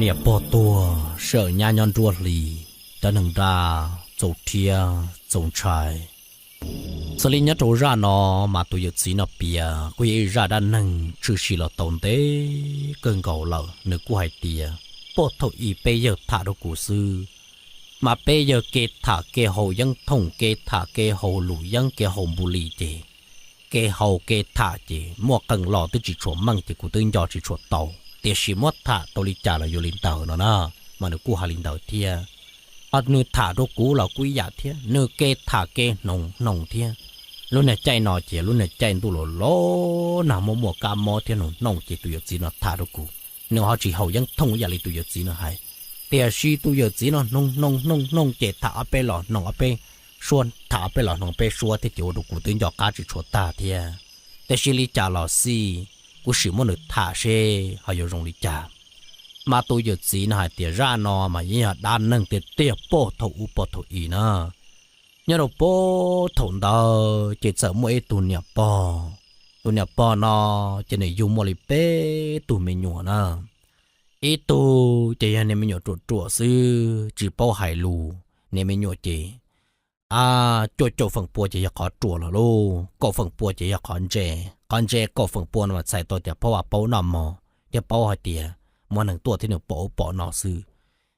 เนี่ยปอตัวเสือญาญอนรัวลีตะหนึ่งดาโจเทียจงชายสลิญญาโจรานอมาตัวยึดสีนอเปียกุยราด้านหนึ่งชื่อชีลตนเต้เกินเก่าเหล่านึกกูให้เตียปอทอีเปเยถาดกูซื้อมาเปเยเกถาเกหยังทงเกถาเกหหลุยังเกหบุรีเจเกหเกถาเจมัวกังหล่อตัวจิชวมั่งจิกูตึงยอจิชวเตาเตียชิมดถาตัวลิจาเราอยู่ลินเตาเนาะนะมานึกกูหาลินเตาเทียอัดนึกถาดกูเรากุยอยากเทียนึกเกถาเกนงเทียรุ่นเนี่ยใจนอเจรุ่นเนี่ยใจตุโลโลหนามัวกามอเทียนงเจตุยจีนถาดกูเนื้อเขาจีเขายังทงยาลิตุยจีนให้เตียชีตุยจีนนงเจถาไปหล่อนงไปชวนถาไปหล่อนงไปชัวที่เจียวดูกูตึงยอกาจิชัวตาเทียแต่ชิลิจาหล่อซีกูสิมันนึกถาเชเขาอยู่รงลิจามาตุยจีนให้เตียร่านอมาเยี่ยด้านนึงเตียโปทอุปทอีนะเนี่ยเราโปถงดาเจจะมวยตัวเนี่ยปอนอจะเนี่ยอยู่มอลิเป้ตัวเมญนะอีตัวจะยังเนี่ยเมญจั่วซื้อจีเป้าไฮลูเนี่ยเมญเจโจฝั่งปัวจะอยากขอจั่วละลูก็ฝั่งปัวจะอยากขอนเจก็ฝั่งปัวมาใส่ตัวเดียวเพราะว่าเป้านำมอเดี๋ยวเป้าหอยเตียมันหนึ่งตัวที่หนึ่งปอนอซื้อ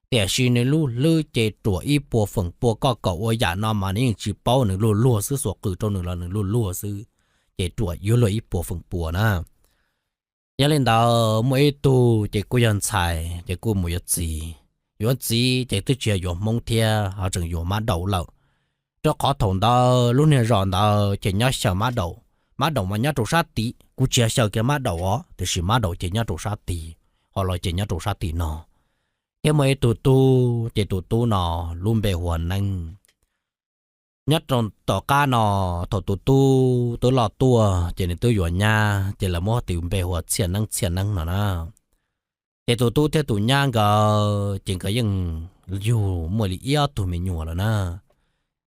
แต่ชีในลู่ลื้อเจตัวอีปัวฝั่งปัวก็เกาะว่าอย่านอมานี่จีเป้าหนึ่งลั่วซื้อสวกคือตัวหนึ่งละหนึ่งลั่วซื้อเจตัวยุ่เลยอีปัวฝั่งปัวนะยังเล่นดาวมวยตูเจกุยันชายเจกุมวยจีเจตุเจียอยู่มงเทียเขาจึงอยู่มาเดาเหล่าเจ้าขอถงดาวรุ่นเนี่ยรอนดาวเจยักษ์เสียมาเดามันยักษ์ตัวชาติกูเจียเสียแกมาเดาอ๋อแต่สิมาเดาเจยักษ์ตัวชาติhọ nói chuyện nhớ trục sát tì nọ cái mấy tụ nọ luôn bề hoàn anh nhất trong tỏ ca nọ thọ tụ lọ tua chỉ nên tôi dọn nha chỉ là mua tìm bề hoàn xiên năng nọ na cái tụ theo tụ nha gờ chỉ cái những dù mua lý yếu tụ mình nhua rồi na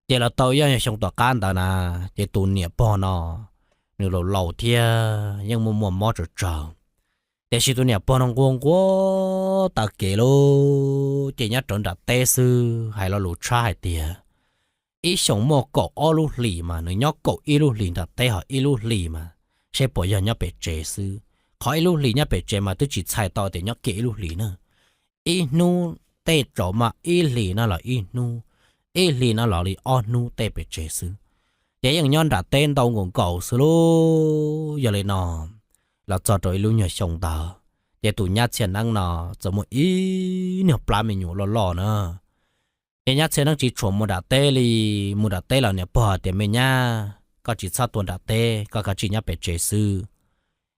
chỉ là tôi yang trong tỏ ca đó na chỉ tụ nhẹ bỏ nọ nếu lâu thia nhưng mua trởแต่สิตัวเนี่ยปอนงวงกัวตาเกโลเจียจนดัดเตซื้อให้เราหลุดชายเตียอีสงโมกออลูหลีมาหนึ่งยอกกอีลูหลีดัดเตหออีลูหลีมาใช่ปอยยันยอเป็ดเจซื้อขออีลูหลีเนี่ยเป็ดเจมาตัวจิตชายต่อแต่ยอกเกอีลูหลีเนอะอีนูเตะจอมาอีหลีน่ะหรออีหลีน่ะหรอลีอ้อนูเตะเป็ดเจซื้อเดี๋ยวยังย้อนดัดเต้นตองงเก่าซื้อลูอย่าเลยนอเราจอดโดยลุงอย่าชงตาเดี๋ยวตัวญาติเชียนนั่งนอจะมัวเนี่ยปลาไม่อยู่หล่อๆนะเดี๋ยวญาติเชียนนั่งจีชมมุดาเต้เราเนี่ยพอเดี๋ยวไม่ญาก็จีซาตัวดาเต้ก็จีญาเป็ดเจซื้อ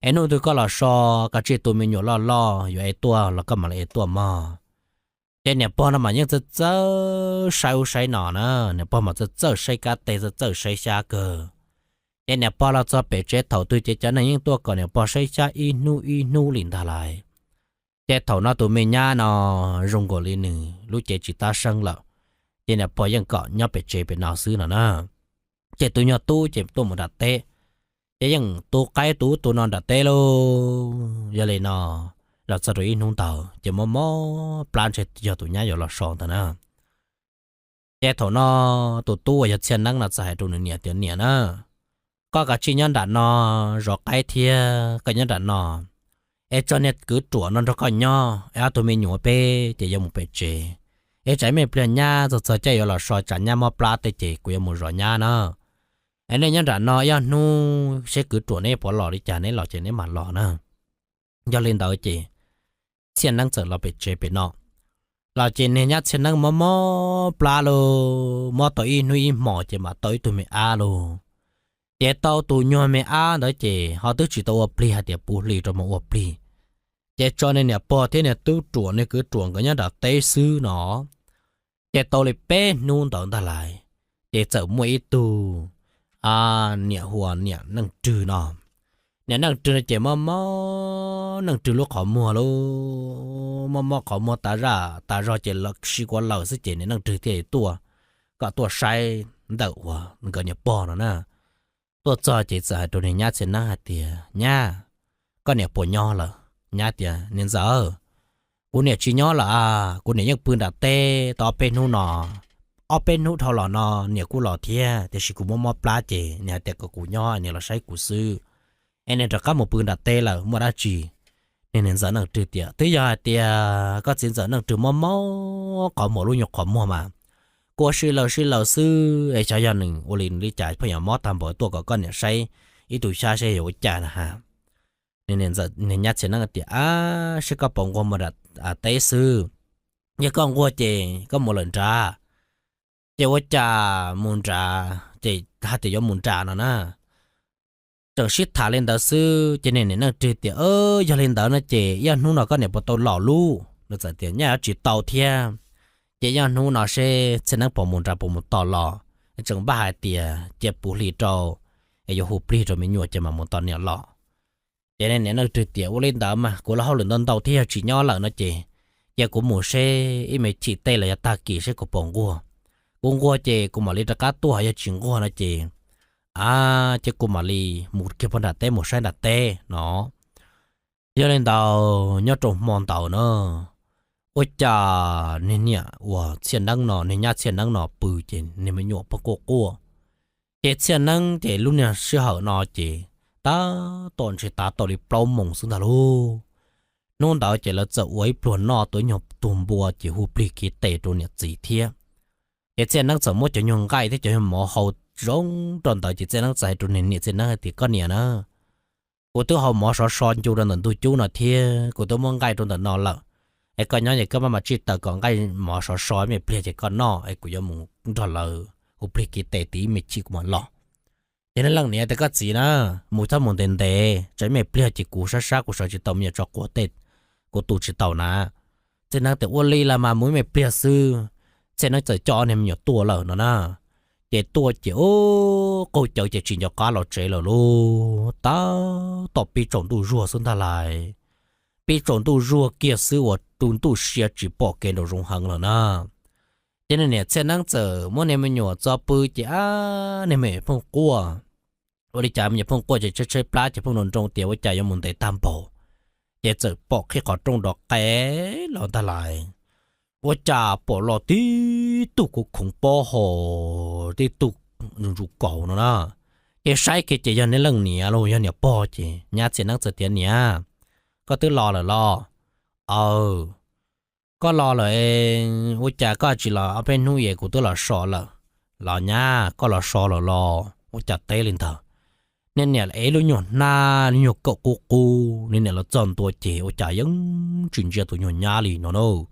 ไอ้นู่นตัวก็หล่อชอก็จีตัวไม่อยู่หล่อๆอยู่ไอ้ตัวแล้วก็มาไอ้ตัวมาเดี๋ยวเนี่ยพอน่ะมันยังจะเจอใช้หนอนะเนี่ยพอมาจะเจอใช้กาเต้จะเจอใช้ชาเกอเนี่ยพอเราจะไปเจ็ดเท่าตัวเจ็ดนั้นยังตัวก่อนเนี่ยพอใช้ชาอีนูลินทลายเจ็ดเท่านั้นตัวเมียนอรงกอลินึรู้เจ็ดจิตาสังละเนี่ยพอยังก่อนเนี่ยไปเจ็ดเป็นนาซื้อนะเจ็ดตัวเนี่ยตู้เจ็ดตัวมันดัดเตะยังตัวไก่ตัวนอนดัดเตะโลอย่าเลยนอเราจะดูอีนุ่งเต่าเจ็ดมอปลาเจ็ดเยอะตัวเนี่ยอยู่ละสองแต่นะเจ็ดเท่านั้นตัวอย่าเชียนนั่งน่ะจะให้ตัวเนี่ยเดี๋ยวเนี่ยนะก็กะชิยันดันนอรอกไอเทียก็ยันดันนอเอจอนเน็ตคือตัวนั่นรอกก็ย่อเอตัวมีหนูเป้จะยังมุเปเจเอใจไม่เปลี่ยนย่าจะใจอยู่หล่อซอยจันย่ามอปลาเตเจกูยังมุรอย่าเนาะเอเนี่ยยันดันนอย่านูเชคือตัวนี้พอหล่อดิจานนี้หล่อเจนี้มันหล่อนะอย่าเล่นดาวเจเชียนนั่งเจอเราเปเจเป็นนอเราเจเนี่ยยัดเชียนนั่งมอปลาโลมอตัวอีนุยหมอเจมาตัวตัวไม่อาโลเจ้าตัวยัวไม่อ้าเด้อเจ้เขาตัวจิตตัวปลีหาเดียปูลีจะมาอวปลีเจ้าจอเนี่ยพอที่เนี่ยตัวจวนเนี่ยคือจวนก็ยังดักเตะซื้อเนาะเจ้าตัวเลยเป้นู่นต่อตาลายเจ้าเจอมวยตัวเนี่ยหัวเนี่ยนั่งจืดเนาะเนี่ยนั่งจืดเจ้ามอนั่งจืดลูกขอมัวลูมอขอมัวตาร่าเจ้าลักชีกว่าเราสิเจ้าเนี่ยนั่งจืดเจ้าตัวก็ตัวใช้เด้อวะมันก็เนี่ยปอนะตัวจอจีจ่าตัวนี้ญาติเชนนั่งหาเตียญาก็เนี่ยปวดย่อเหรอญาติเนี่ยเน้นเจอ กูเนี่ยชิญอล่ะกูเนี่ยยังปืนดาเต้ต่อเป็นหูนอเอาเป็นหูเท่าหล่อนอเนี่ยกูหล่อเทียแต่สิกูมอปลาเจเนี่ยแต่ก็กูย่อเนี่ยเราใช้กูซื้อไอ้เนี่ยจะก็หมปืนดาเต้ล่ะมัวดาจีเนี่ยจะนั่งตื่นเตียตื่นยาเตียก็จินจะนั่งตื่นมอก็หมลุยกขอมัวมากูซื้อเราซื้อไอ้ชายหนึ่งโอลินริจ่ายพยายามมอตามบ่ตัวก็เนี่ยใช้อีตุชาใช้อยู่จ่านะฮะเนี่ยจะเนี่ยยัดเสนั่งเตียชิก็ปงกูมาดัดเต้ซื้อยังก็งัวเจก็หมลันจ้าเจว่าจ่ามุนจ่าเจถ้าเจยมุนจ่านะจะชิดถาเล่นดาซื้อเจเนี่ยนั่งเตียอย่าเล่นดานะเจย่านู้นก็เนี่ยปตหล่อลู่นึกจะเตียเนี่ยจีเตาเทียเจย่านู้นเช่เสนั่งปมุนจ่าปมุนต่อหล่อจังบ้าเตียเจ็บปุรีโจไอ้ยหูปรีโจไม่หยวดจะมามุนตอนเนี่ยหล่อเจเนี่ยนั่งเตียว่าเล่นดามากูเล่าเรื่องตอนเตาเทียจีย่อหล่อนะเจgiờ cũng mua xe ý mấy chị tây là ta kỳ sẽ có bông qua chị cũng mà lấy ra cá tua hay chuyện qua là chị chị cũng mà lấy một cái phần đặt tê một sai đặt tê nó giờ lên tàu nhớ trộm mòn tàu nữa ôi chà nên nhỉ wow tiền năng nó nên nhá tiền năng nó bự chị nên mới nhọ bắt cô chị tiền năng chị lúc này sẽ hở nó chị ta tổn chị ta tổn đi plau mông xuống ta luôn nôn đạo chỉ là dậu ấy buồn nọ tối nhọc tùm bùa chỉ hụp lì kỳ tệ đồ nhật gì thiê để trên năng dậu mỗi chỗ nhung gai thế chỗ mỏ hậu rong tròn đạo chỉ trên năng giải đồ nền trên năng thì có nhẹ nữa của tôi hậu mỏ sọ son chú đơn tôi chú nó thiê của tôi muốn gai tròn đạo nọ lợ ấy còn nhớ vậy cơ mà chỉ tờ còn gai mỏ sọ soi mày bịa chỉ còn nọ ấy của tôi muốn tròn lợ hụp lì kỳ tệ tí mày chỉ của lọ thế nên lần này tôi có gì nữa một trăm một tiền tệ trái mày bịa chỉ cú sát của sọ chỉ tao mày cho của tệ của tụi chỉ tàu na trên năng tự uốn li là mà mũi mày bịa sư trên năng tự cho em nhiều tua lợ nó na để tua chỉ cô cháu chỉ cho cá lò chế lợ luôn ta tập bị trộn tụ rùa xuống ta lại bị trộn tụ rùa kia sư của tụi tụ xia chỉ bỏ cái đồ rung hăng lợ na cho nên nè trên năng tự muốn em nhiều cho bự chỉ em mày phong cua tôi đi chạm mình phong cua chỉ chơi plá chỉ phong nón trong tiểu với chạy muốn tới tam bộ để giờ bỏ khi có trong đó cái lon ta lại, tôi chả bỏ lọ tí tụ cũng không bỏ hồ tí tụ rủ cổ nó na, cái sai cái chỉ nhận lần nè rồi nhận bỏ chứ, nhà chỉ năng giờ tiền nè, có thứ lò là lò, có lò là tôi chả có chỉ là ở bên nuôi của tôi là sò là nha, có là sò là lò, tôi chả tay lên thở. Nên nè ấy lúc nhỏ na lúc nhỏ cậu cô nên nè là chọn tuổi trẻ ở trái những chuyện chia tuổi nhỏ nhà lì nó đâu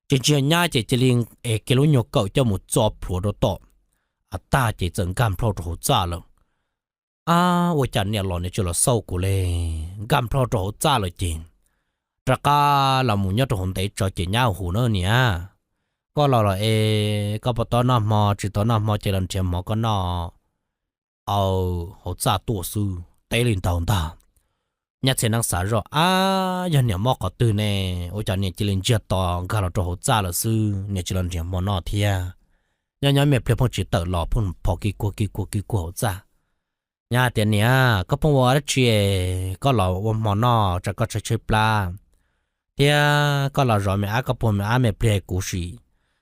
chuyện chia nhà chỉ liên ấy cái lúc nhỏ cậu cho một job pro đó to ta chỉ整干 pro 就好炸了我讲nè lò này就là sâu của lên干 pro 就好炸了chị ra cả là một nhớ cho hồn đấy cho chị nhau hù nữa nè có là có bắt tao nằm mò chỉ tao nằm mò chỉ làm chuyện mò con nọ họ trả tổ sư tay lên tàu ta nhắc trên năng xả rồi giờ nhà mò có từ nè ôi chả nhà chỉ lên chia to cả là cho họ trả là sư nhà chỉ làm chuyện mò nọ thia nhà mẹ phải phong chỉ tự lò phong bỏ kỳ của họ trả nhà tiền nè có phong vào đó chia có lò mò nọ chắc có chơi pla thia có lò rồi mẹ có phong mẹ phải cú gì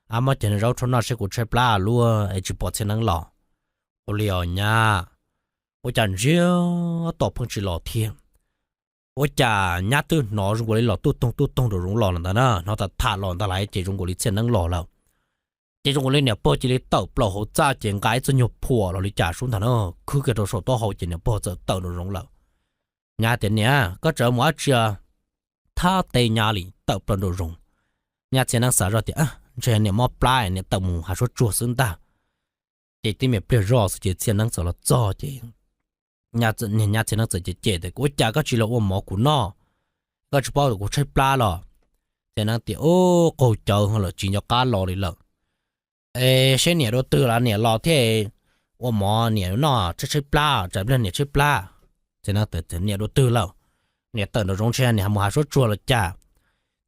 mà chuyện rau thôn nọ sẽ cú chơi pla luôn ấy chỉ bỏ trên năng lò liều nha, tôi chẳng riêng tập phong chỉ lò thiên, tôi chả nhát tư nó dùng cái lò tu tông rồi dùng lò là đó, nó ta thả lò ta lại chỉ dùng cái chân năng lò là, chỉ dùng cái này bao chỉ lấy tàu lò hỗ trợ chuyện cái cho nhiều phùa rồi lấy trả xuống thằng nó, cứ cái đồ sổ to hậu chỉ này bao giờ tàu nó dùng lò, nhà tiền nhá, có trở mỗi chưa, tha tây nhà lì tàu đồ dùng, nhà tiền năng xả ra thì chuyện này móp lại này tàu mù hà số chuột xuống ta. Chị tìm hiểu biết rõ sự chuyện năng sợ là do chị nhà tiền năng sợ chị để của cha có chỉ là ôm máu của nó có chỉ bao được của chơi pla rồi tiền năng tiền cô chờ hơn là chỉ cho cá lò đi lợ xe nhẹ đầu tư là nhẹ lò thế ôm máu nhẹ nó chơi pla chạy lên nhẹ chơi pla tiền năng tiền nhẹ đầu tư lợ nhẹ tận nó rong xe nhẹ một hai số chua là cha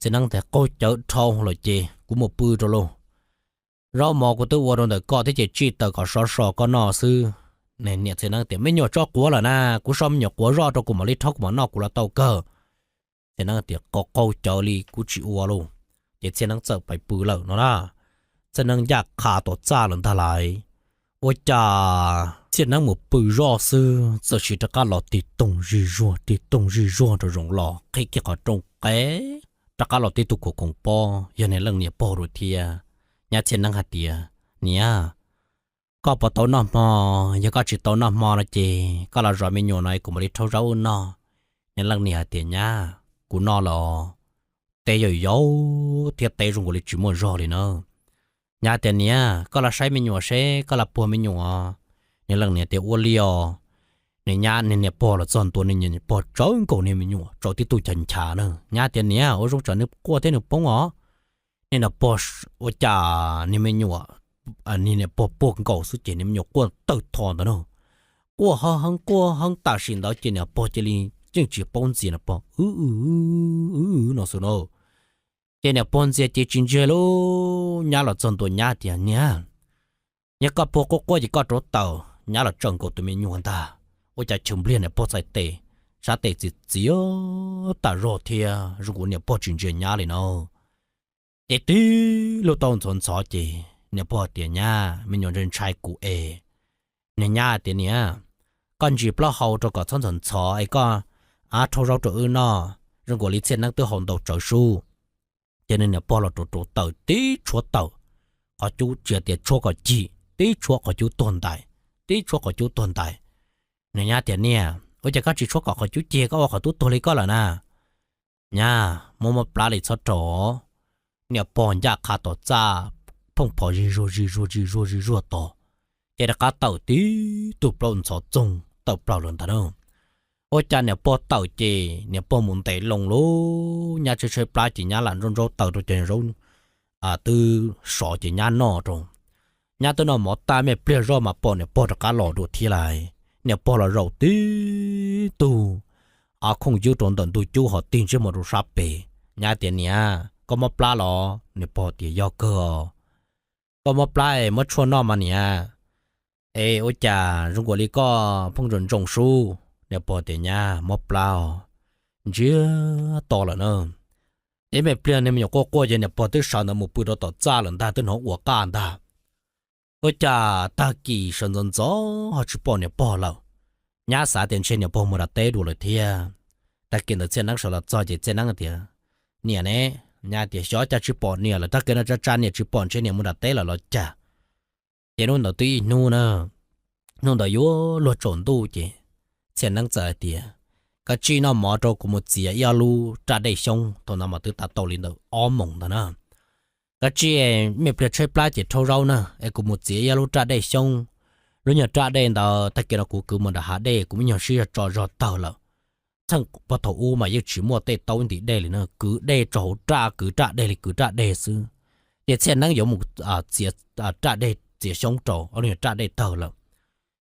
tiền năng tiền cô chờ thâu là chị cũng một bự rồi luôn rau mò của tôi vào trong đời có thể chỉ tờ có sò có nọ sư nên nhận thế năng tiền mấy nhỏ cho của là na cú xóm nhỏ của rau cho của mà lấy thóc mà nọ của là tàu cờ จะนั่งเตียก็เกาเจ้าลีกูจิอัวโลจะนั่งเจอไปปื้อแล้วเนาะนะจะนั่งอยากขาตัวจ้าหลังทลายโอ้จ้าจะนั่งหมู่ปื้อรอซื้อจะชิตะการหลอติดตรงรีรัวติดตรงรีรัวจะรงหลอใครเกี่ยวกับตรงแกตะการหลอติดตุกของปอยังในเรื่องเนี่ยปอรูเทียญาเช่นนั่งหัดเตียเนี่ยก็พอตัวน้ำมอยังก็จิตตัวน้ำมอละเจก็เรารอไม่หน่อยกูไม่ได้เท่าเราเนาะในเรื่องเนี่ยเตียเนี่ยกูนอหรอเตยอยู่เทียบเตยรงกูเลยจุ่มรอเลยเนาะญาเตียเนี่ยก็เราใช้ไม่หน่อยใช้ก็เราปัวไม่หน่อยในเรื่องเนี่ยเตียอ้วนเลี้ยวในญาเนี่ยปอละจอนตัวเนี่ยปอเจ้ากูเนี่ยไม่หน่อยเจ้าที่ตู้จันชาเนาะญาเตียเนี่ยโอ้รู้จักนึกกลัวเต้นนึกป้องอ๋อเนี่ยนะปอโอ้จ่าเนี่ยไม่หน่อยอันนี้เนี่ยปกเก่าสุดเจนี่มันอยู่กวนตึกทอนตัวเนาะกลัวหังตาสินดาวเจเนี่ยปอเจลิจึงจีปนจีนะปอเนาะสุโนเจเนี่ยปนเจเจจินเจโลญาละจนตัวญาเตียเนี่ยก็ปกก็จะก็รถเต่าญาละจังก็ตัวมีหยวนตาโอ้จะชุมเลียนเนี่ยปอใจเตะชาเตะจิเจียวตารอเทียรู้กูเนี่ยปอจินเจญาเลยเนาะเจตีโลต้องสนสอเจเนี่ยพอเตียเนี่ยมันอยู่เรื่องชายกูเนี่ยเตียเนี่ยก่อนจีบเราเขาจะก็ท่อนสนชอไอ้ก็ทเราตัวอื่นเนาะเรื่องกว่าลิเซนนั่งตัวหงตัวเจ้าสู้เตียเนี่ยพอเราตัวเต่าตีชัวเต่าเขาจูเจียเตียชัวก็จีตีชัวก็จูต้นตายตีชัวก็จูต้นตายเนี่ยเตียเนี่ยว่าจะก็จีชัวก็เขาจูเจียก็ว่าเขาตัวเล็กก็แล้วนะเนี่ยมัวมาปลาเลยชดจ่อเนี่ยปอนยากขาต่อจ้าพงพอรีรัวต่อเจตกาเต่าตีตุปลนสอจงเต่าเปล่าหล่นตาเนาะโอจานเนี่ยปอเต่าเจเนี่ยปอมุนเตะลงโลญาเฉยปลาจีญาหลันรเต่าตัวเจนรตือสอจีญานอตรงญาตัวนอหมอตาไม่เปลี่ยนรอมาปอเนี่ยปอตะกาหล่อดูทีไรเนี่ยปอละเราตีตูคงยูตรงตอนดูจูหอติงจะมาดูซับเปญาเตียเนี่ยก็มาปลาหรอเนี่ยปอเตียยอเกอก็มาปลายมาชวนนอมาเนี่ยโอจ่าจงกว่าลีก็พุ่งจนจงสู้เนี่ยปอเตียเนี่ยมาปลาเจ้าต่อแล้วเนาะไม่เปลี่ยนเนี่ยมันอยู่ก็จะเนี่ยปอที่สาวเนี่ยมุปุโดต่อจ้าหลังได้ต้นหัวก้านได้โอจ่าตากี่สันจนจ้อเขาจะปอเนี่ยปอแล้วเนี่ยสาเตียนเช่นเนี่ยปอมันเตะดูเลยเทียแต่กินแต่เช่นนักสาวจ้าจะเช่นนักเดียเนี่ยญาติชอจะชิปอนเนี่ยแล้วถ้าเกิดจะจานเนี่ยชิปอนเช่นเนี่ยมุดเตะแล้วจ้ะเดี๋ยวนู้นตัวนู้นนะนู้นตัวยัวรถจนตู้เจเช่นนั่งใจเดียก็จีน่าหมอโจกุมุจียาลูจ่าได้ชงตัวนั้นมาตัวตัดตัวลินตัวอ้อมมงตัวนะก็จีไม่เปลี่ยนใช้ปลาเจ็ดเท่าเรานะกุมุจียาลูจ่าได้ชงรู้เนี่ยจ่าได้แต่ถ้าเกิดกูคือมันหาได้กูไม่อยากเชื่อจ่อเต่าแล้วทั้งปฐอูมายังชิมัวเตะต้นตีได้เลยนะคือได้โจจ่าคือจ่าได้เลยคือจ่าได้ซื้อเดี๋ยวเช่นนั้น有มุเสียจ่าได้เสียชงโจเอาเนี่ยจ่าได้เต่าแล้ว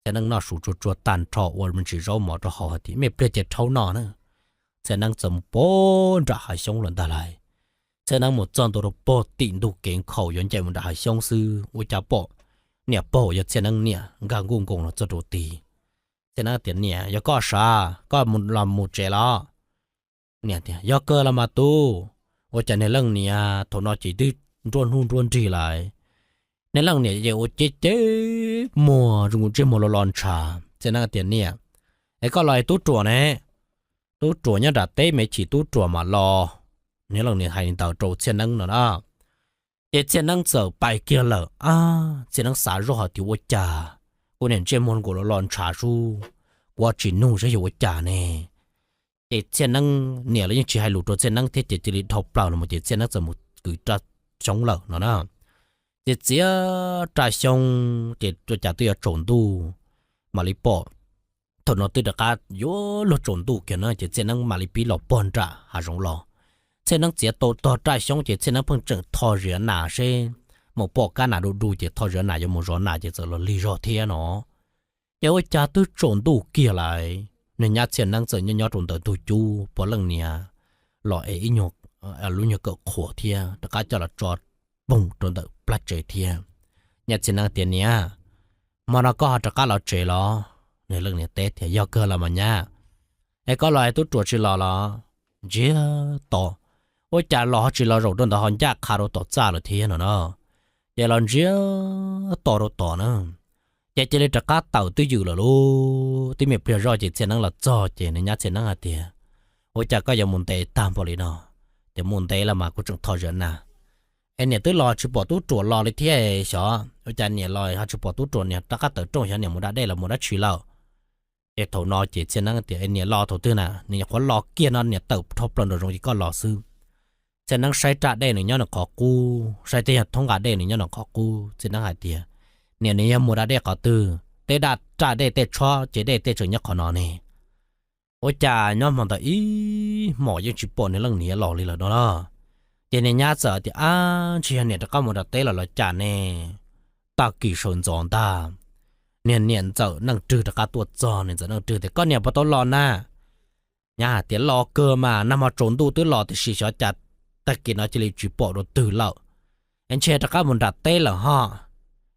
แต่นั่งน่าสูจัวตันทอว่ามันจะเราหมอจะหอที่ไม่เปลี่ยนจะเท่าหนอนะแต่นั่งจำปนจะหายชงหลังตาลายแต่นั่งหมดจอนตัวปอตินดูเก่งเขาย้อนใจมันจะหายชงซื้อวิจาปอเนี่ยปออย่าเช่นนั่งเนี่ยกางกุ้งกงเราจะดูตีเจ้าเตียนเนี่ยยาก็ชาก็มุนลำมุเจล้อเนี่ยเตียยาเกอละมาตู้ว่าจะในเรื่องเนี่ยทนอจีดื้อร่วนจีไหลในเรื่องเนี่ยเยาเจ๊มัวจงเจมัวร้อนชาเจ้าเตียนเนี่ยไอ้ก็ลอยตู้จั่วเนี่ยตู้จั่วเนี่ยดัดเต้ไม่ฉีตู้จั่วมารอในเรื่องเนี่ยให้เต่าโจเช่นนั้นนะเจ้านั่งเจอไปเกี่ยวเลยเจ้านั่งสารรอที่ว่าจ่ากูเนี่ยเจมอนกูร้อนชาชูว่าจีนู่จะอยู่ว่าจ่าเนี่ยเจนั่งเนี่ยแล้วยังจีให้หลุดตัวเจนั่งเทจิริทบเปล่าหรือมันเจนั่งจะมุดคือจะชงเหล่านั่นนะเจจะชงเจตัวจ่าตัวโจนดูมาลิปอถนนตัวเด็กโย่รถโจนดูกันนะเจนั่งมาลิปีหล่อปอนจ่าหาจงหล่อเจนั่งเจโตจ่าชงเจนั่งเพิ่งจึงทอเรียนหนาเช่một bộ cá nào đủ chỉ thôi giờ nào cho một rõ nào chỉ giờ là lý do thế nó nếu cha tôi trộn đủ kia lại nên nhát tiền năng giờ nhát trộn tới tôi chú bỏ lần nè loại ấy nhok lúc nhok cỡ khổ thế tất cả cho là trọt bùng trộn tới plát chế thế nhát tiền năng tiền nè mà nó có tất cả là chế lo nên lần này tết thì do cơ là mà nha ấy có loại tôi trộn chỉ lo เจียต่อว่าจะรอจีรอเราโดนต่อหันยากคาเราต่อจ้าเลยทีเนาะเดี๋ยวเราเจียต่อเราต่อนะจะเลยจะก้าเต่าตื้ออยู่แล้วลูที่มีเพื่อรอจีเจนังละจ่อเจในยัดเจนังอาเตียว่าจะก็ยังมุนเตตามพอลีเนาะแต่มุนเตละมากูจึงทอจนะไอเนี่ยตื้อรอจีปอตู้ตรวจรอเลยที่ไอ้ชอว่าจะเนี่ยรอฮะจีปอตู้ตรวจเนี่ยตะก้าเต่าจ้องฉันเนี่ยมุดได้ละมุดชีเล่าเอถนอเจเจนังเตียไอเนี่ยรอถตื้อน่ะเนี่ยคนรอเกียร์นั่นเนี่ยเติบทบปลนโดยตรงที่ก็รอซื้อเจนังใช้จ่าได้หนึ่งย้อนขอกูใช้เตียท้องกาได้หนึ่งย้อนขอกูเจนังหายเตียเนี่ยนี่มุดได้ก็ตื้อเตดัดจ่าได้เตชัวเจได้เตจยักขอนอนี่โอ้จ่าย้อนมันแต่อีหมอยังจีปนในเรื่องนี้หล่อเลยเหรอเนาะเจเนี่ยญาติเสือที่เชียเนี่ยจะก็มุดเตละจ่าเน่ตากี่ชนจอนตาเนี่ยเจ้านั่งจืดตะกาตัวจอเนี่ยจะนั่งจืดแต่ก็เนี่ยพอต้องรอหน้าญาติเดี๋ยวรอเกินมานำมาโจนดูตื้อรอที่ชีชอจัดตะกินเอาจะเลยจีปอโดนตื่นแล้วเอ็นเชียตะกามุดเตละฮะ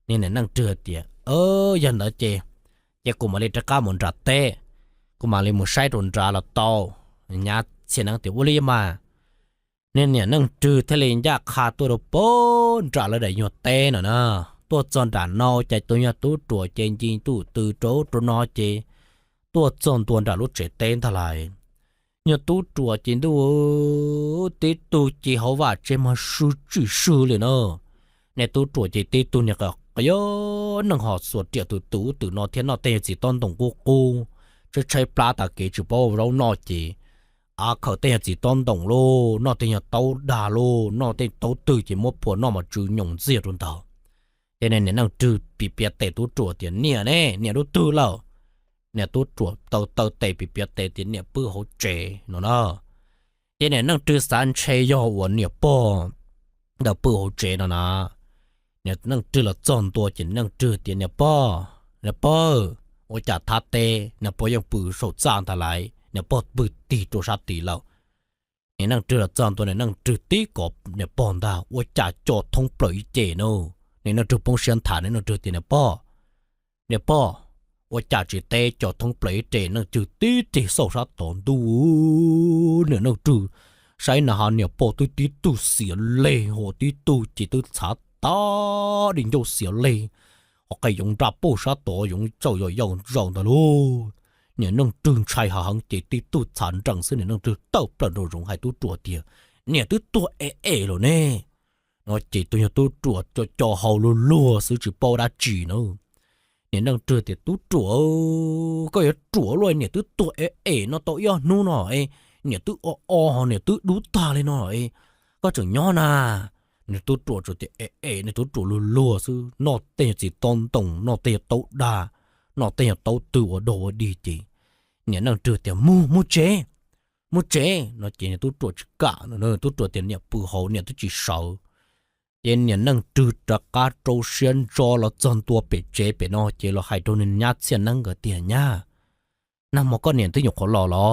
เนี่ยนั่งจืดเดียยันเดเจกูมาเลยตะก้ามุนรัดเต้กูมาเลยมุใช้ตุนจาละโตญาเสียนังเตียวลีมาเนี่ยนั่งจืดทะเลยากขาตัวเราป้นจาละได้หยดเต้น่ะนะตัวจอนด่านนอใจตัวเนี่ยตัวตัวเจนจีตัวตื่นโจตัวนอเจตัวจอนตัวด่าลุเจเต้นทลายเนี่ยตัวเจนตัวติดตัวเจเขาว่าเจมาสู้เลยเนาะเนี่ยตัวเจติดตัวเนี่ยก็ยนังหอสวดเดียวตื่นนอเทียนนอเตจีต้นตรงกูจะใช้ปลาตะเกจิโป้เรานอจีเขาเตจีต้นตรงโลนอเตียโตดาโลนอเตโตตื่นจีมดผัวนอมาจูหยงเสียจนเต่าเดี๋ยวเนี่ยนั่งจืดปีเปียเตตัวจั่วเตียเนี่ยรู้ตื่นแล้วเนี่ยตัวจั่วเตเตปีเปียเตเตียเนี่ยปื้อเขาเจเนาะเดี๋ยวเนี่ยนั่งจืดสารเชยอวันเนี่ยป้อเดาปื้อเขาเจนะเนี่ยนั่งจืดละจอนตัวจินนั่งจืดเตียเนี่ยป้อโอจ่าทัดเตเนี่ยป้อยังปื้อโสดจางทลายเนี่ยป้อปื้อตีตัวชาตีแล้วเนี่ยนั่งจืดละจอนตัวเนี่ยนั่งจืดตีกบเนี่ยป้อนดาโอจ่าจอดทงปล่อยเจโนเนี่ยนั่งจืดปงเชียนฐานเนี่ยนั่งจืดเตียเนี่ยป้อโอจ่าจีเตจอดทงปล่อยเจนั่งจืดตีโสดชาตอนดูเนี่ยนั่งจืดใช้หน้าเนี่ยป้อตีตู้เสียเล่หัวตีตู้จีตู้ชาตาดิ่งโยเสียเลยโอเคยงรับปูชาตัวยงเจ้าย่องร้องตะลูเนี่ยนั่งตึงชายหางจีตีตู้ฉันจังซึ่งเนี่ยนั่งตึเต้าปลาโดรงให้ตัวเดียวเนี่ยตัวหรอเนี่ยน้อยจีตัวตัวจ่อเฮาลัวซื้อจีปอดาจีเนาะเนี่ยนั่งเจอแต่ตัวก็อย่าจั่วเลยเนี่ยตัวเนาะตัวย่อนู่นหน่อยเนี่ยเนี่ยดูตาเลยหน่อยก็จะย่อน่ะเนี่ยตัวจะเนี่ยตัวลัวซื้อนอเตะจีต้นตรงนอเตะโตดานอเตะโตตัวโดดีจีเนี่ยนั่งเจอแต่มูเจนอเจเนี่ยตัวจะกะเนอะตัวเตียเนี่ยปือเขาเนี่ยตัวจีเสาเย็นเนี่ยนั่งจืดตะกาโจเชียนจอเราจนตัวเป็ดเจเป็ดนอเจเราให้ตัวนึงยัดเสียนั่งก็เตียเนี่ยน้ำมันก็เนี่ยตัวอยู่คนรอ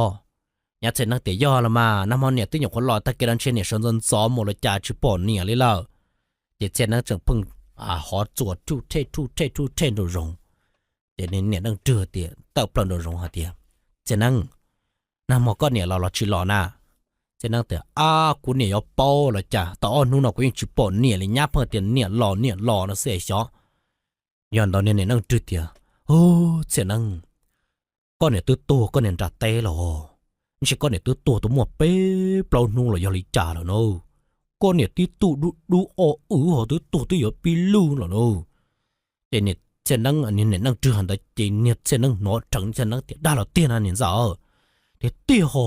ยัดเสียนั่งเตียย่อละมาน้ำมันเนี่ยตัวอยู่คนรอตะเกียงเชียนเนี่ยจนซ้อมหมดเลยจ่าชิปอนเนี่ยเลยแล้วเจ็ดเสียนั่งจังพึ่งหอจวดทูเทโดรงเดี๋ยวนี้เนี่ยนั่งเจอเตียเต่าปลนโดรงหาเตียเจนั่งน้ำมันก็เนี่ยเราชิลอหน้าเจนั่งเตียกูเนี่ยยอป้อเลยจ้ะต่อนู่นกูยังชิปอนเนี่ยเลยยับเพื่อเตียเนี่ยหล่อนะเสียชอย้อนตอนนี้เนี่ยนั่งเจอเตียโอ้เจนั่งก็เนี่ยตัวก็เนี่ยจัดเตะหรอไม่ใช่ก็เนี่ยตัวหมดเป๊ะเปล่านู่นเลยยอลิจ่าแล้วเนาะก็เนี่ยที่ตู้ดูหัวตัวอย่าปีลูหรอเนาะเจเนี่ยเจนั่งอันนี้เนี่ยนั่งเจอหันแต่เจเนี่ยเจนั่งหนอจังเจนั่งเตียได้แล้วเตียนั่นเนี่ยจ้าเดี๋ยวเตี้ยหอ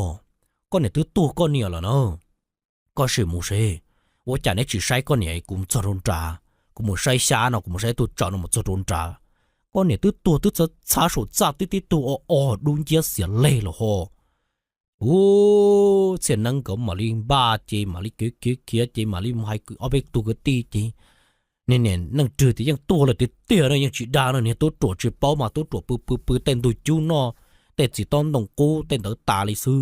ก็เนี่ยตัวก็เนี่ยแล้วเนาะก็是没事我讲的只晒个เนี่ยกูจะโดนจ่ากูไม่ใช่ช้าเนาะกูไม่ใช่ตัวจ่าเนาะมันจะโดนจ่าก็เนี่ยตัวจะช้าสุดจ่าตัวดูเยอะเสียเลยหรอฮะโอ้เสียนั่งก็มาลิบ้าเจมาลิเกี้ยเจมาลิไม่คือเอาไปตัวก็ตีเจเนี่ยนั่งเจอที่ยังตัวเลยเตี้ยเลยยังจีดาเนี่ยตัวจีเป้ามาตัวปื้เต้นตัวจูนอแต่จีต้นตรงกูเต้นตัวตาเลยซื้อ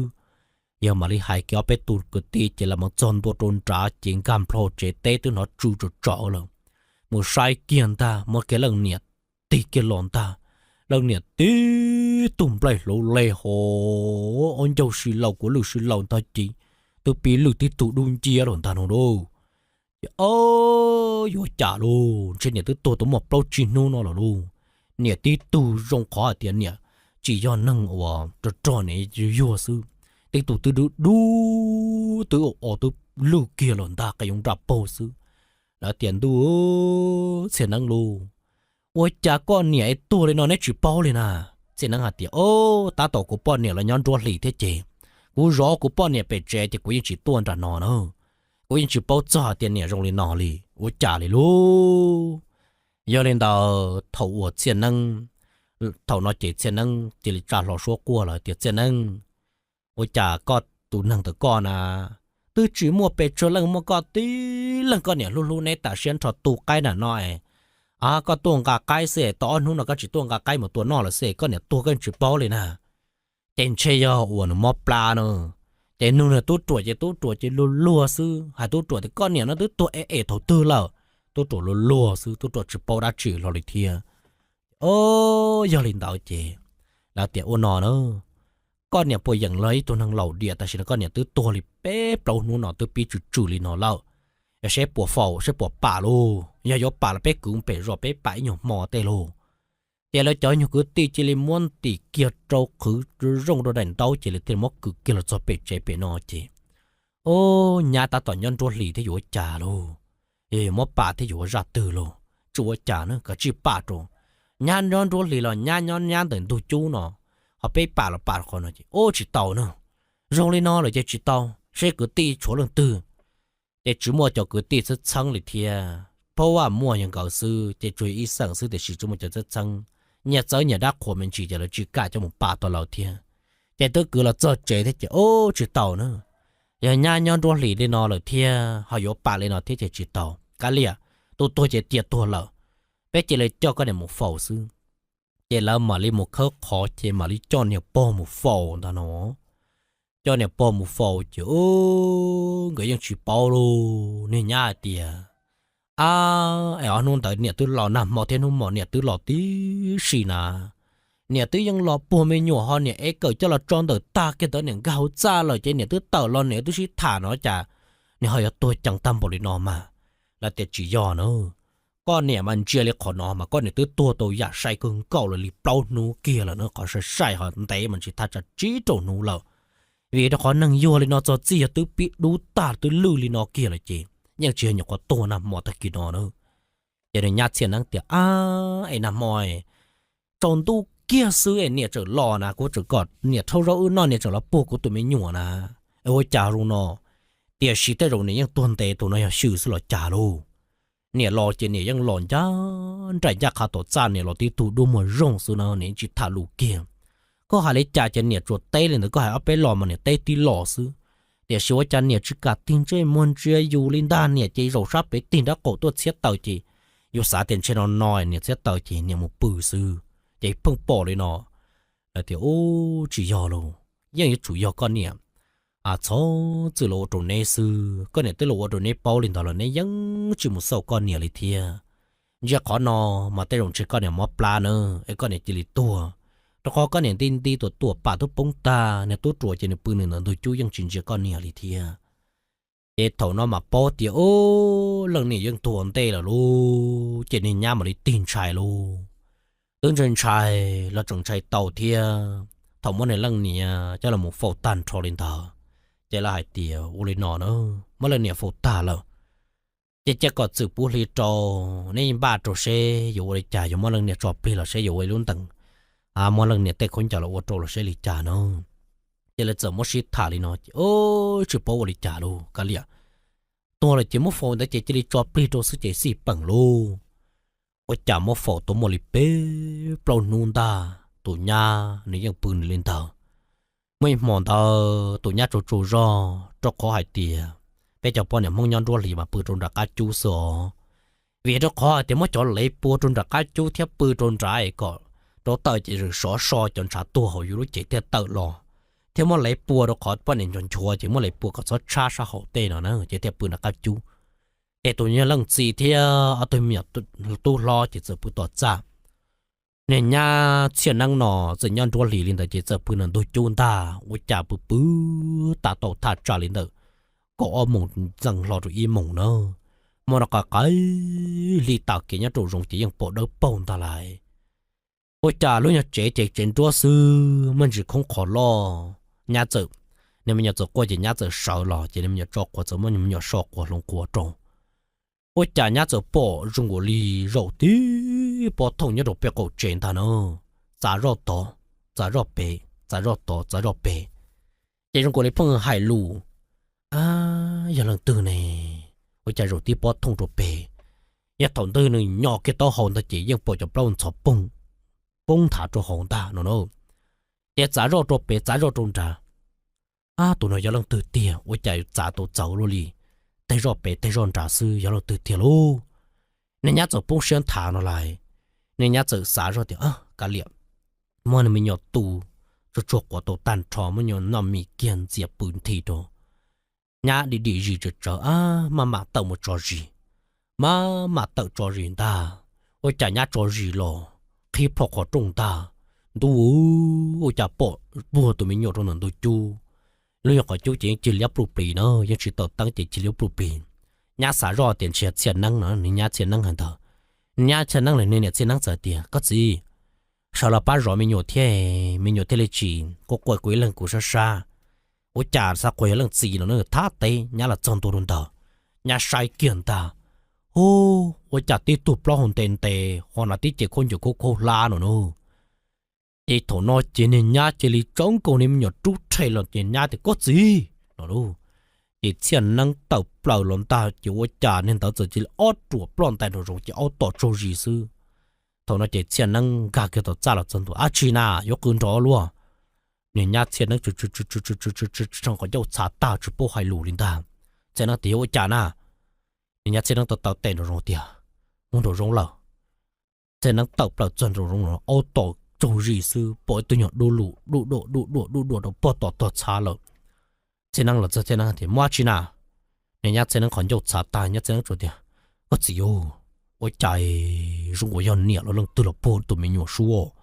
ยังมาลิหายเกี่ยวไปตัวก็ตีเจละมันจนตัวโดนจ่าจิงการโปรเจเต้ตัวหนอจูจ่อเลยมัวใช้เกียนตามัวแกเรื่องเนี่ยตีเกลอนตาเรื่องเนี่ยตี ตุ่มไปโลเลโหอันเจ้าสิเหล่ากูหรือสิเหล่าตาจีตัวปีหรือที่ตุดุนเจียหล่นตาโนโดโอ้ยจ่าโลเช่นเนี่ยตัวหมดเปล่าจีโน่นอโลเนี่ยที่ตูรงขอเตียนเนี่ยจีย้อนนั่งว่าจะจอเนี่ยจะยั่วซื้อที่ตัวดูตัวออกตัวลูกเกียร์หล่นตาก็ยังรับโปซื้อแล้วเตียนดูเสียนั่งโลว่าจากก้อนเนี่ยไอตัวเลยนอนในจีเป้าเลยนะเสียนั่งหาเตียโอ้ตาโตกูป้อนเนี่ยแล้วย้อนรัวหลีเทเจกูรอกูป้อนเนี่ยไปเจจะกูยังจีตัวนอนเนอะกูยังจีเป้าจ่าเตียนเนี่ยรงเลยนอนเลยว่าจ่าเลยลู要领导头我才能头那这才能这里查老说过了这才能我家ก็ตูนังตะก้อนะตื้อจื้อมัวเป็ดเจอลังมัวก็ตีลังก็เนี่ยลู่ๆในตาเชียนถอดตูใกล้น่ะน้อยก็ตัวกาใกล้เสตอนนู้นก็จิตัวกาใกล้หมดตัวนอกละเสก็เนี่ยตัวกันจิเป้าเลยนะเจนเชียอ้วนมอปลาเนอะเจนนู้นเนี่ยตัวตัวจะลัวซื้อหาตัวแต่ก้อนเนี่ยนะตัวเอถอตื้อแล้วตัวลัวซื้อตัวจิเป้าได้จื้อเราเลยเทียโอ้ยอลินดาวเจแล้วเตียโอนอเนอะก้อนเนี่ยป่วยอย่างไรตัวนางเหล่าเดียแต่ฉันก็เนี่ยตัวลิเป๊ะเปล่านู้นนอตัวปีจู่ๆลินอเล่าอย่าใช้ปวดเฝ้าใช้ปวดป่าโลอย่ายกป่าละเป๊ะกึ่งเป๊ะรอเป๊ะไปหยกหมอเตโลแต่แล้วจอยหยกตีจิลิม้วนตีเกียร์โจคือรงโดดันเต้าจิลิเตมกคือเกียร์จะเป๊ะใจเป๊ะนอเจโอ้ญาตาต่อนย้อนตัวหลีที่อยู่จ่าโลมอป่าที่อยู่รัดตื่นโลจัวจ่าเนอะก็จีป่าโจญาย้อนตัวหลีหรอญาตื่นดูจูเนาะเขาไปป่าละป่าคนเนาะจีโอ้จีเต่าเนาะรงเลยนอเลยจะจีเต่าใช้ก็ตีชัวร์ลงตื่นแต่จุมัวจะก็ตีจะชังเลยเทียเพราะว่ามัวยังเก่าซื้อจะช่วยอีสังซื้อแต่สิจุมัวจะชังเนี่ยเจอเนี่ยดักขวมันจีจะเลยจีกาจะมุ่งป่าตัวเราเทียแต่ตัวคือเราเจอเจที่จะโอ้จีเต่าเนาะอย่างญาย้อนตัวหลีเลยนอเลยเทียเขาอยู่ป่าเลยนอที่จะจีเต่ากะเลียตัวจะเตียตัวเราไปเจเลยเจ้าก็เนี่ยมุ่งเฝ้าซื้อเจแล้วมาลิมุ่งเขาขอเจมาลิจ้อนเนี่ยป้อมุ่งเฝ้าตาเนาะcho nên bỏ một phao chứ ngườiยังchỉ bao luôn nên nhá tiệt ở nông tại nè tôi lò nằm mò thiên nông mò nè tôi lò tí xì nà nè tôiยังlò bùa mê nhổ họ nè ấy cởi cho là tròn tới ta cái tới nè gạo cha rồi chứ nè tôi tờ lò nè tôi chỉ thả nó chả nè họ tôi chẳng tâm bỏ đi nó mà là tiệt chỉ do nữa con nè mình chia lấy khỏi nó mà con nè tôi giả sai cưng cậu là lì bao nú kia là nó có sai họ tay mình chỉ thắt chặt trí trổ nú lợ vì đó có năng vô lên nó cho gì tôi bị đủ tả tôi lư lên nó kia là chị nhưng chưa nhọc có tô nằm mò ta kia nó nữa giờ này nhát tiền năng tiệt ấy nằm mòi tròn tu kia xứ ấy nè trở lò nè của trở gọt nè thâu rau nó nè trở là bố của tụi mình nhủa nè ôi chả luôn nó tiệt xí tới rồi nè nhưng tuần tệ tụi nó hiểu xử sự là chả luôn nè lò chị nè nhưng lòn cha trái giá khá tốt cha nè lò tí tụ đu mà rong sự nó nè chỉ thả lù kiaก็หาเลยจ่าจะเนี่ยจวดเต้เลยนะก็หาเอาไปหล่อมันเนี่ยเต้ตีหล่อซื้อเดี๋ยวชัวจันเนี่ยจิกาติ้งเจมอนเจียอยู่ลินดาเนี่ยจีเราชอบไปติ้งดักโกตัวเสียเต่าจีอยู่สาเต็นเชนอนน้อยเนี่ยเสียเต่าจีเนี่ยมันปื้อซื้อจีเพิ่งปอเลยเนาะแล้วเดี๋ยวโอ้จียอโลยังอยู่จุยอก็เนี่ยช้อจือโลตรงนี้ซื้อก็เนี่ยตัวโลตรงนี้เป้าลินดาเลยเนี่ยยังจีมุสเอาก็เนี่ยเลยเทียจะขอนอมาเต้ลงเชก็เนี่ยมอปลาเนอะไอ้ก็เนี่ยจีลิตัวตะคอก็เนี่ยตีตัวป่าตัวปงตาเนี่ยตัวตัวจะเนี่ยปืนเนี่ยโดยจู้ยังจริงๆก็เนี่ยลิเทียเอ็ดเท่านั้นมาปอเตียโอ้เรื่องนี้ยังตัวเต้ละลูเจนี่ย่ามาลิตีนชายลูตื่นจนชายแล้วจงชายเต่าเทียถามว่าในเรื่องนี้จะละหมูโฟตันทรอลินตาเจละหายเตียอุลินอนเมื่อเนี่ยโฟตาแล้วจะกอดสืบปุริโจในบ้านโจเชอยู่ในจ่ายอยู่เมื่อเรื่องเนี่ยจอบปีละเชอยู่ไว้ลุ้นตังมอลังเนี่ยแต่คนจะเราอดโตเราใช้ลิจาเนาะเจริญจะมั่วชิดถ่ายเลยเนาะโอ้ชิบปวลิจาลูกะเลียตัวเลยจะมั่วโฟนแต่เจริญจอบปลีโตสุเจสีปังลูว่าจะมั่วโฟตัวมั่วลิเป้เปล่านูนตาตัวญาเนี่ยยังปืนเล่นเตาไม่หมอนเตาตัวญาจู่รอจอกคอหายเตียไปจับปอนเนี่ยมองย้อนรัวหลีมาปืนโดนดักกาจูสอวีจอกคอแต่มั่วจอเลยปูโดนดักกาจูเทียบปืนโดนใจก็ตัวเต่าจะรึสอซอจนชาตัวเขาอยู่รู้เจตเต่าหล่อเที่ยวมันไหลปัวเราขอป้อนเห็นจนชัวจะมันไหลปัวก็ซอชาเขาเตะเนาะนะเจตปืนนักจูแต่ตัวนี้ลังสีเที่ยวเอาตัวเมียตัวรอจะเจอปืนต่อจ้า เนี่ยญาเชียนังหนอจะย้อนตัวหลีลินแต่เจอปืนนั้นโดยจูนตาว่าจ่าปื้อตาโตตาจ่าลินเดอก็อ้อมงจังรอตัวอีมงเนอะมันก็ไกลลีตาเกียร์ตัวรงจียังปวดเดือปนตาไหลว่าจ่าลุยเจนตัวซื้อมันจะคงขอรอญาเจอเนี่ยมันจะกว่าจะญาเจอสาวหล่อจะเนี่ยมันจะจอกกว่าจะมันจะชอกกว่าลงกว่าตรงว่าจ่าญาเจอปอรงกว่าลีเราตีปอทงเนี่ยเราเปียกเจนตาเนอะจ่ารอต่อจ่ารอเปจ่ารอต่อจ่ารอเปเจรงกว่าเลยเพิ่งหายลูอย่าลังตื่นเน่ว่าจ่ารอตีปอทงตัวเปอย่าถอนตื่นหนึ่งหยอกแกต่อหอนตะจียังปอจะปล้นชอบปงถาตัวหอนตาเนอะเดี๋ยวจ่ารอตัวเปจ่ารอตรงจ่าตัวน้อยอย่าลังตื่นเตี้ยว่าจ่าจ่าตัวเจ้าลุลีแต่รอเปแต่รอนจ่าซื้ออย่าลังตื่นเตี้ยลูในญาติปงเชียนถาหน่อยในญาติสารเดียวกะเลียมันไม่ยอดตูจะจกว่าตัวตันทอมันยอดนำมีเกียนเจียปืนทีโตญาดีจีจะเจอมาเต่ามาจอจีมาเต่าจอจีตาว่าจะญาจอจีหรอที่พอขอตรงตาดูว่าจะปอบัวตัวไม่ยอดตรงนั้นดูจูเรื่องของจูจริงจีเลี้ยปลุกปีเนาะยังชิดต่อตั้งใจจีเลี้ยปลุกปีญาสารอเตียนเชียนั่งเนาะนี่ญาเชียนั่งหันเถอะญาเชียนั่งเลยเนี่ยเชียนั่งเจอเตียก็จีชาวละป้ารอไม่หยุดเที่ไม่หยุดเที่เลยจีก็กวยกุยเรื่องกูช้าว่าจ่าสักกวยเรื่องจีเนาะท่าเตยญาละจงตัวรุนเถอะญาใช้เกียนตาโอ้ว่าจ่าตีตุบปล้องเต็นเตหอนาตีเจ้าคนอยู่โคลาเนาะไอ้ถอนอเจเนี่ยญาเจลิจ้องกูนี่มันหยุดจุดเทลเนี่ยญาแต่ก็จีเนาะอีเชียนนั่งเต่าเปล่าหลอนตาจะว่าจ่าเนี่ยเต่าจะจีอ้อตัวปล้อนแต่เราจะเอาต่อโจรีซื้อตอนนั้นเชียนนั่งกาเกตัวจ่าละจนตัวอาชีนายกขึ้นรอลัวเนี่ยญาเชียนนั่งจุช่างก็ยกชาตาจุโป้ให้หลูลินตาเจ้านั่งเดี๋ยวจ่าน่ะเนี่ยญาเชียนนั่งเต่าเต้นเราเดียมันโดนร้องแล้วเจ้านั่งเต่าเปล่าจนเราร้องเอาต่อโจรีซื้อปล่อยตัวหยดดูเราปอต่อชาเลยเจ้านั่งเราจะเจ้านั่งเดี๋ยวมัวชีน่าเนี่ยญาเชียนนั่งขอนยกชาตาเนี่ยเจ้านั่งจุดเดียก็จิโอ我在如果要捏了能得了波都没有说，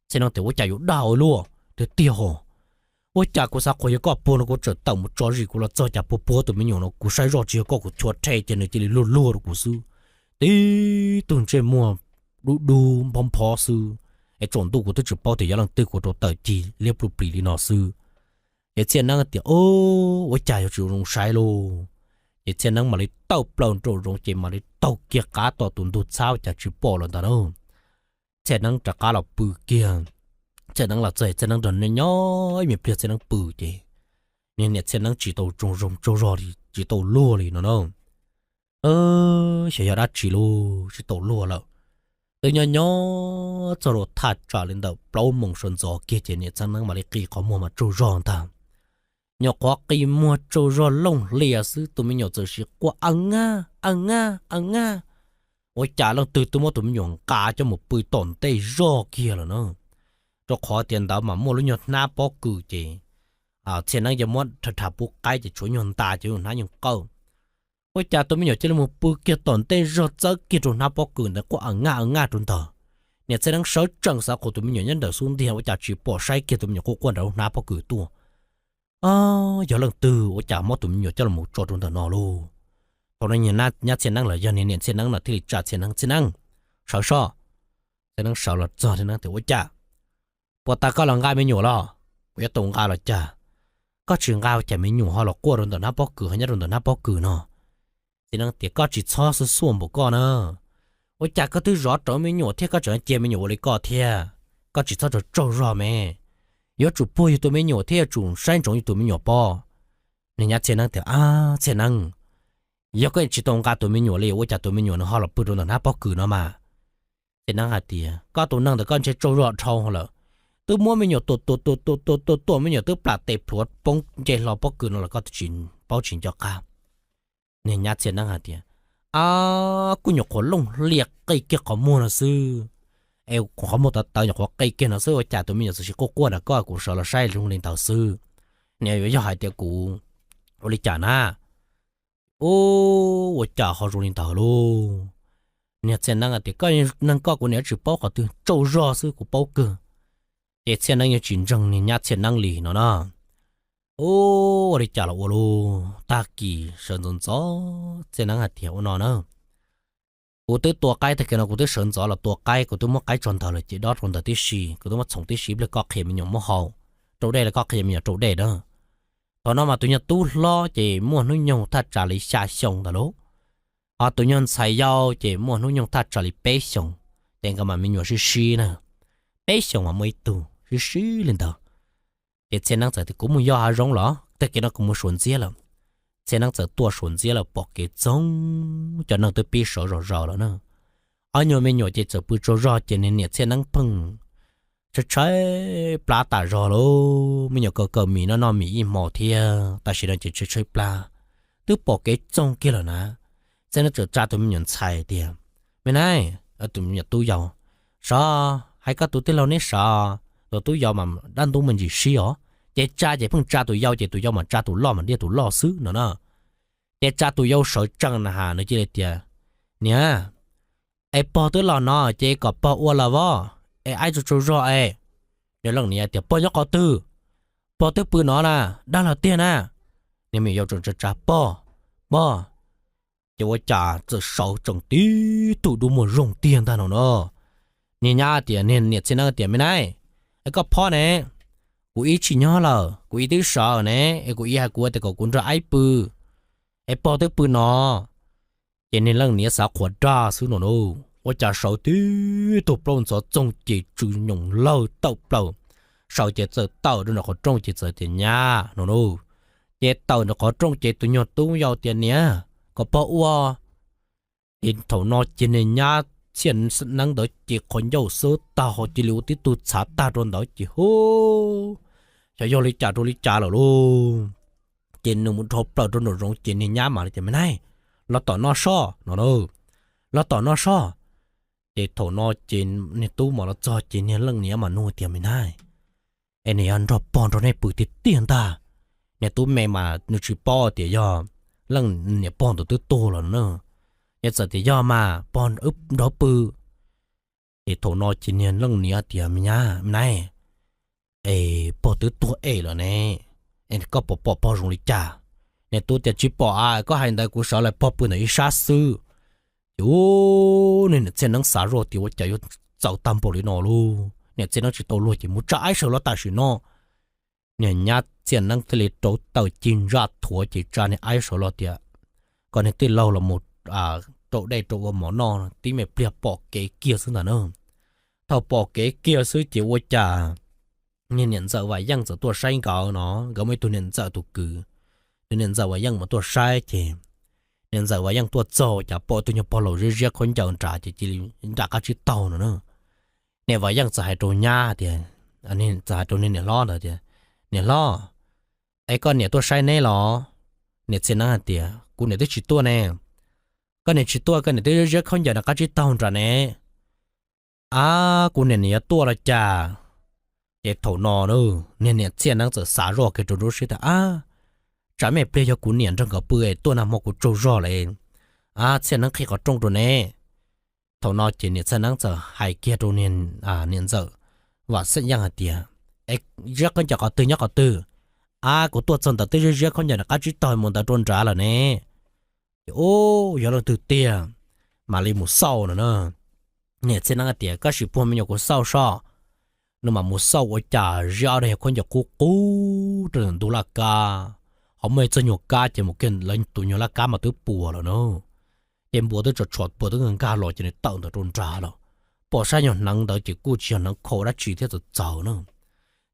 才能对我家有道路的地方。我家个啥可以搞波那个这到我早日过了早家波都没有了，古晒肉只搞个错拆进来这里落的故事，诶，等这么路碰跑事，哎，转度我都只包的要让对我都到底列不比的那事，哎，这那个的哦，我家有这种晒咯。อีเช่นนั้นมาเลยเต้าเปล่าโจรงเจมาเลยเต้าเกียกาต่อตุนดูเช้าจากชิปอลตาโนเช่นนั้นจากกาเราปือเกียงเช่นนั้นเราเช่นนั้นโดนน้อยมีเพียงเช่นนั้นปือเจเนี่ยเช่นนั้นจีโตจงโจรอดีจีโตลัวเลยเนาะเสียดายจีโลจีโตลัวแล้วแต่น้อยจะรอทัดจ่าลินเดาเปล่ามงชนจอเกียเจเนี่ยเช่นนั้นมาเลยกีขอมัวมาโจรอนตามnhọ quá cây mua trâu rò lông lìa sư tụi mình nhọ giờ chỉ qua ăn nga ôi chả lần từ tụi mình nhọ cá cho một bụi tổn tê rò kia rồi nó cho khó tiền đó mà mua lúc nhọ na bó cử chị tiền năng giờ mua thật buộc cái chỉ chúa nhọ ta chứ nó nhọ câu ôi chả tụi mình nhọ chỉ là một bụi kia tổn tê rò giờ kia rồi na bó cử nó qua ăn nga trốn tờ nè tiền năng sáu trăng sao của tụi mình nhọ nhân đời xuống thì ôi chả chỉ bỏ sai kia tụi mình nhọ quan đâu na bó cử tua giờ lần từ ở chả mót tụi mình cho là một trò trong tờ nọ luôn, còn đây nhà tiền năng là do nên tiền năng là thì trả tiền năng, sao tiền năng sao là cho tiền năng thì ở chả, bọn ta có là ngay mới nhổ lo, bây giờ tổng ngay là chả, có chuyện ngay chả mới nhổ họ là qua trong tờ nắp bó cử hay nhá trong tờ nắp bó cử nọ, tiền năng thì có chỉ cho sự xuồng một con nữa, ở chả có thứ rõ trở mới nhổ thế có chuyện tiền mới nhổ lấy có thế, có chỉ cho trâu rõ mẹ. yếu chủ bôi tụi mình nhỏ thế chủ sáng trọng tụi mình nhỏ bò nên nhát tiền năng thì tiền năng yếu cái chỉ tông cả tụi mình nhỏ liền, ôi chả tụi mình nhỏ nó họ là bự rồi nó bóc cử nó mà tiền năng hạt tiền có tụi năng thì con chơi trâu rọt trâu rồi tụi mua mình nhỏ tụi mình nhỏ tụi plạt tệp thuốc bông chơi lò bóc cử nó là có chuyện bao chuyện cho cả nên nhát tiền năng hạt tiềnกูnhỏ khổ lông liệt cây kia có mua là sư có một tàu nhỏ cây kia nó xưa trả tụi mình là sự cố là có cũng sợ là sai luôn lên tàu sư nếu như hai tiếng cụ oli trả na ô trả họ luôn lên tàu luôn เนี่ยเช่นนั้นแต่ก็นั่งก็กูเนี่ย只包个的周热是กู包个也เช่นนั้น有竞争你伢เช่นนั้น里เนาะโอ้我的家了我喽大几生存早เช่นนั้นเดียวเนาะกูตัวตัวไก่แต่ก็กูตัว生早了ตัวไก่กูตัวมาไก่จน到了只到中到第四กูตัวมา从第四了ก็เข็มมันยังไม่好做ได้แล้วก็เข็มมันยัง做ได้เนาะตอนนั้นมาตัวเนี่ยตู้ล้อจะมั่วนุ่งยงถ้าจ่าเลย下乡的喽ตัวยันใช้ยาวเจมั่วนุ่งยงถ้าจ่าเลยเป๊ะชงแต่ก็มันมีอยู่ชื่อนะเป๊ะชงว่าไม่ตัวชื่อเลยต่อเจนั่งจากที่กูไม่ยอหาร้องหรอแต่ก็นั่งกูไม่สนใจแล้วเจนั่งจากตัวสนใจแล้วบอกเกจงจะนั่งตัวปีศาจรอแล้วนะอันนี้ไม่อยู่เจจะปีศาจรอเจเนี่ยเจนั่งพึ่งจะใช้ปลาตารอแล้วไม่อยู่ก็มีน้องมีอีหมอเทียแต่ฉันจะใช้ปลาตัวบอกเกจงกี่แล้วนะเจนั่งจะจ่าตัวมีอย่างใช่เดียวไม่ได้ตัวมีอย่างตัวยาวซาให้ก็ตัวที่เราเนี่ยซาตัวตัวยาวมันด้านตัวมันจีซี่อ๋อเจจ่าเจเพิ่งจ่าตัวยาวเจตัวยาวมันจ่าตัวล่อมันเรียกตัวล่อซื้อเนาะเจจ่าตัวยาวสวยจังนะฮะนี่เจเลยเดียวเนี่ยไอ้ปอตัวเราเนาะเจก็ปออ้วนละวะไอ้จะรอไอ้เดี๋ยวหลังนี้เดี๋ยวปอยกตื้อปอตื้อปืนเนาะนะด้านเราเตี้ยนะเนี่ยมี要จะจ่าปอจะว่าจ่าจะเสาจังตีตูดูมันรงเตียงตาเนาะเนี่ยญาเตียเนี่ยเช่นนั้นเตียไม่ได้ไอ้ก็พ่อเนี่ยกูอีชิญอละกูอีตื้อสาวเนี่ยไอ้กูอีหากูแต่ก็กูจะไอ้ปืนไอ้ปอตื้อปืนเนาะเจเนี่ยหลังนี้สาวขวดด่าซื้อเนาะว่าจะเสาตีตัวปล้นจะจงจีจุยงเล่าเต่าเปล่าเสาจะเจอเต่าด้วยนะเขาจงจีเจอเตียญาเนาะเจเต่านะเขาจงจีตัวยอดตัวยาวเตียเนี่ยก็เพราะว่าอินทนอจีนญาเชียนนังดอจีคนเยาเสือตาหอจีเหลียวที่ตุชาตาโดนดอจีโฮจะยอลิจ่าโดลิจ่าหรอลูจีนนุ่มทบเปล่าโดนรงจีนญามาเลยจะไม่ได้เราต่อนอช่อเนาะเราต่อนอช่อเจทนอจีนในตู้หมอเราจอจีนเนี่ยเรื่องนี้มาโน้เตียไม่ได้ไอ้เนี่ยอันรอบปอนเราในปืนติดเตียนตาในตู้แม่มานึกชื่อป้อเตียยอเรื่องเนี่ยป้อนตัวโตแล้วเนอะเนี่ยจะเตียยอมาป้อนอึบดอปือไอ้ทนอจีนเนี่ยเรื่องนี้เตียไม่ได้ไม่ได้ไอ้ป้อตัวแล้วเนี่ยไอ้ก็ป้อรงลิจ่าเนี่ยตัวจะชิปป้อก็ให้ได้กูสอนเลยป้อปืนไอ้ชาซื้อโอ้เนี่ยเจนังสารที่ว่าจะอยู่เจ้าตามบริโนลูเนี่ยเจนังจิตโตลูจิมุจ้าไอเสลตาชิโนเนี่ยญาติเจนังทะเลโตเต่าจินรัดถั่วจิจาเนี่ยไอเสลเตียก่อนที่เราละหมดโตได้โตว่าหมอนอนที่ไม่เปรียบปอกเกเกียซึ่งน่ะเนอะถ้าปอกเกเกียซื้อจิว่าจ่าเนี่ยจะว่ายังจะตัวใช้เก่าเนาะก็ไม่ตัวเนี่ยจะตัวกือเนี่ยจะว่ายังมาตัวใช้เจเนี่ยจะว่ายังตัวโจจะปอตัวเนี่ยปอเราเรียกคนเจ้าจ่าจะจีจ่าก็ชิดเต่าเนอะเนี่ยว่ายังจะให้ตัวหญ้าเดียอันนี้จะให้ตัวเนี่ยล้อเดียเนี่ยล้อไอ้ก้อนเนี่ยตัวใช้แน่หรอเนี่ยเซน่าเดียกูเนี่ยได้ชิดตัวแน่ก็เนี่ยชิดตัวก็เนี่ยได้เรียกคนเจ้าก็ชิดเต่าจ่าแน่กูเนี่ยตัวละจ่าเจ็บ头นอเนอะเนี่ยเสียนั่งจะสารอเกิดรู้สิแต่จะไม่เปลี่ยนกูเนี่ยจังกับเปื่อยตัวนำมากูโจรอเลยเสียนั่งขี้ก็จงตัวเน่头นอจีเนี่ยเสียนั่งจะหายเกียตัวเนี่ยเนี่ยจะว่าเสียยังเดียเอ็กเรียกคนจะก็ตื่นก็ตื่นกูตัวจนแต่ตื่นเรียกคนจะก็จิตต่อยมันแต่โดนจ่าแล้วเนี่ยโอ้ยเราตื่นเตี้ยมาเลยมุเศร้าเนอะเนี่ยเสียนั่งเดียก็สิพวกมันอยู่กูเศร้าซ้อนึกมามุเศร้าว่าจ่าเรียกอะไรคนจะกูจนดูละกาเขาไม่จะหยกกาจะมุกันเลยตัวหยกละกามาตัวปัวแล้วเนาะเอ็มบัวตัวจดบัวตัวเงินกาหล่อจะในเต่าตัวโดนจ่าแล้วปอใช้หยกนังเดี๋ยวจะกู้เชียนังโคราชีที่จะเจ้าเนาะ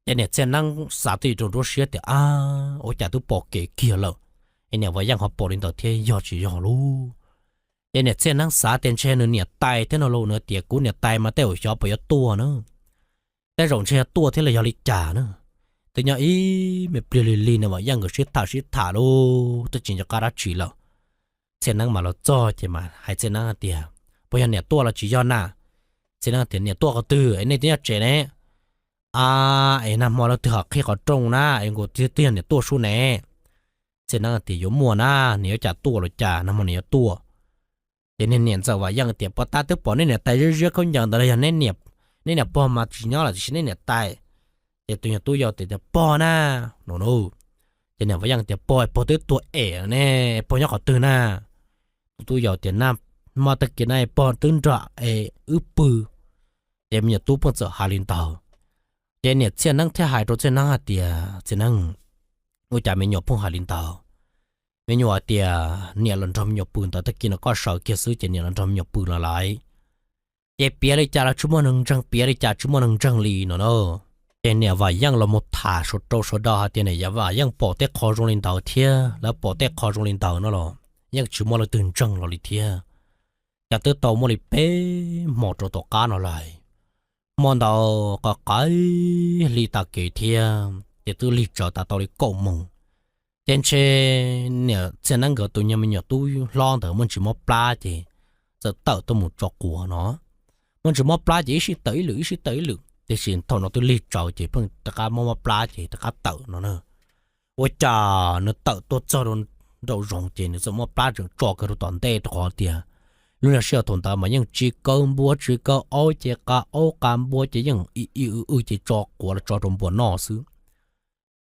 เนี่ยเจ้านังสาธิตตัวเสียแต่โอ้จ่าตัวปอเกี่ยวแล้วเนี่ยว่ายังเขาปอลินตัวเที่ยอดจียอรู้เนี่ยเจ้านังสาเต็นเชนเนี่ยตายเท่านั้นโลเนื้อเตี้ยกูเนี่ยตายมาแต่หัวไปตัวเนาะแต่หลงเชียตัวที่เรายอลิจ่าเนาะแต่เนี่ยไม่เปลี่ยนลีนะว่ายังก็ชิดถาโลตัวจริงจะการัดชีแล้วเช่นนั้นมาเราจ่อจะมาให้เช่นนั้นเดียวเพราะอย่างเนี่ยตัวเราจียอหน้าเช่นนั้นเดียวเนี่ยตัวก็ตื้อไอ้เนี่ยเจเนี่ยไอ้น้ำมอเราถือแค่เขาตรงหน้าไอ้กูเตี้ยเนี่ยตัวชูแน่เช่นนั้นเดียวมัวหน้าเนี่ยจัดตัวเราจ่าน้ำมันเนี่ยตัว để nên niệm giờ và yang tiệp ta tức bỏ nên là tay rứa không nhận tới nên niệm nên là bỏ mà chỉ nhớ là chỉ nên là tay để tụi nhà tôi giờ thì bỏ na no để nên và yang tiệp bỏ tới tuổi nè bỏ nhớ khỏi từ na tôi giờ tiền nam mà tất cái này bỏ tương trợ bự để mình tôi bỏ giờ hà linh tàu để nên chuyện năng theo hai đôi chuyện năng hạt tiền chuyện năng ngồi trả mình nhớ phong hà linh tàu mình nhớ tiền nhiều lần trong nhớ bự tao tất kia nó có sợ kia xứ chuyện nhiều lần trong nhớ bự là lại để bia đi trả là chúng mình nâng trăng bia đi trả chúng mình nâng trăng lì nó tiền này và yang là một thả số trâu số đo tiền này và yang bỏ tết khó trong linh tàu thia là bỏ tết khó trong linh tàu nó rồi yang chúng mình là từng trăng rồi thia cả tới tàu mới bé một trâu tàu cá nó lại món đầu có cái lì ta kể thia để tôi lì cho ta tàu đi cầu mông trên trên nè trên năng tụi nhà mình tôi lo được mình chỉ mua pla chứ giờ tàu tôi một chọc của nó mình chỉ mua pla chỉ tới lưỡi để xin thằng nó tôi lì cho chỉ phân tất cả mua pla chỉ tất cả tàu nó nữa ôi chà nó tàu tôi cho nó đầu rồng chỉ nó mua pla chỉ cho cái toàn tê đó tiền lúc nào siêu thằng ta mà những chỉ có ôi chỉ cả ôi cam búa chỉ những chỉ cho của là cho trong búa nọ xứ